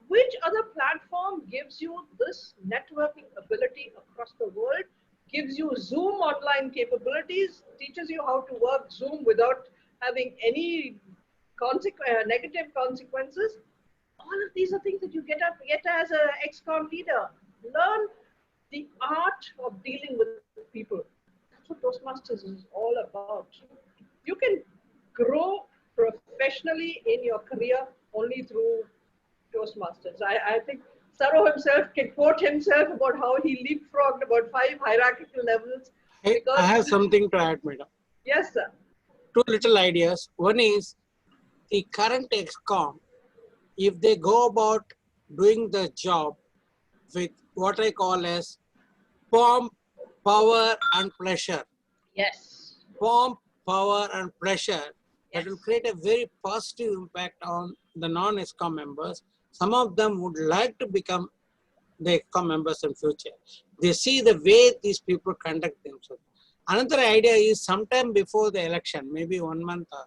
Which other platform gives you this networking ability across the world, gives you Zoom online capabilities, teaches you how to work Zoom without having any negative consequences? All of these are things that you get as an XCOM leader. Learn the art of dealing with people. That's what Toastmasters is all about. You can grow professionally in your career only through Toastmasters. I think Saro himself can quote himself about how he leapfrogged about 5 hierarchical levels. I have something to add, madam. Yes, sir. 2 little ideas. One is the current XCOM, if they go about doing the job with what I call as pomp, power, and pleasure. Yes. Pomp, power, and pleasure, that will create a very positive impact on the non-XCOM members. Some of them would like to become the XCOM members in future. They see the way these people conduct themselves. Another idea is sometime before the election, maybe 1 month or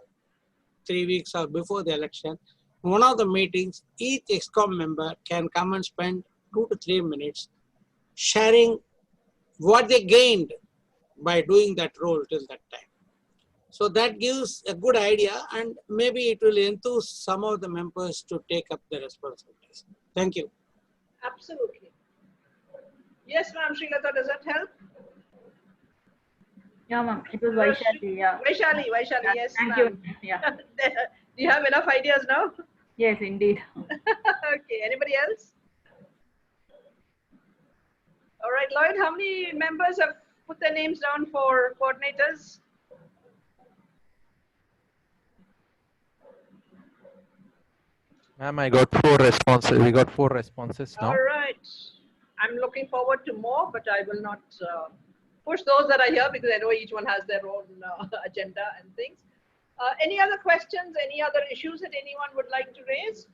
3 weeks or before the election, one of the meetings, each XCOM member can come and spend 2 to 3 minutes sharing what they gained by doing that role till that time. So that gives a good idea, and maybe it will enthuse some of the members to take up the responsibilities. Thank you. Absolutely. Yes, ma'am, Srilata, does that help? Yeah, ma'am. It was Vaishali. Yeah. Vaishali, yes. Thank you. Yeah. Do you have enough ideas now? Yes, indeed. Okay. Okay, anybody else? All right, Lloyd, how many members have put their names down for coordinators? Ma'am, I got 4 responses. We got 4 responses now. All right. I'm looking forward to more, but I will not push those that are here because I know each one has their own agenda and things. Any other questions, any other issues that anyone would like to raise?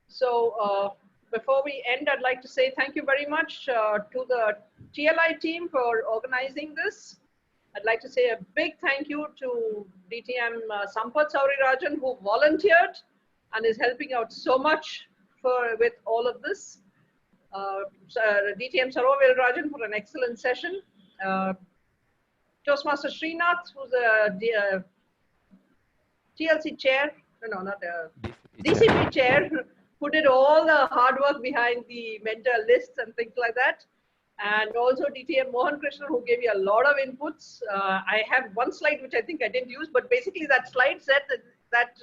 So before we end, I'd like to say thank you very much to the TLI team for organizing this. I'd like to say a big thank you to DTM Sampath Saurirajan, who volunteered and is helping out so much with all of this. DTM Sarovil Rajan for an excellent session. Toastmaster Srinath, who's a TLC chair, no, not a DCP chair, who did all the hard work behind the mentor lists and things like that. And also DTM Mohan Krishnan, who gave me a lot of inputs. I have one slide which I think I didn't use, but basically that slide said that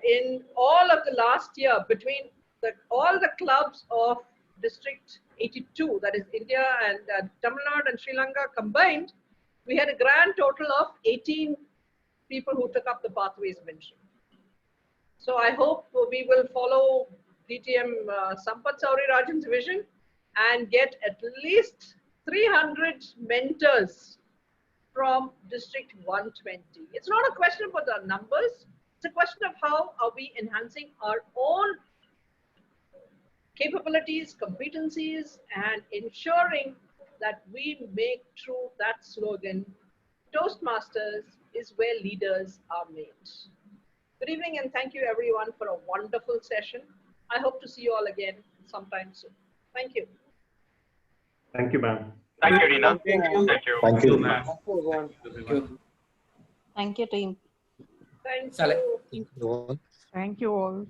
in all of the last year, between all the clubs of District 82, that is India and Tamil Nadu and Sri Lanka combined, we had a grand total of 18 people who took up the pathways mentioned. So I hope we will follow DTM Sampath Saurirajan's vision and get at least 300 mentors from District 120. It's not a question for the numbers. It's a question of how are we enhancing our own capabilities, competencies, and ensuring that we make true that slogan, Toastmasters is where leaders are made. Good evening and thank you everyone for a wonderful session. I hope to see you all again sometime soon. Thank you. Thank you, ma'am. Thank you, Rina. Thank you. Thank you. Thank you. ma'am. Thank you, team. Thank Saleh. you. Thank you all.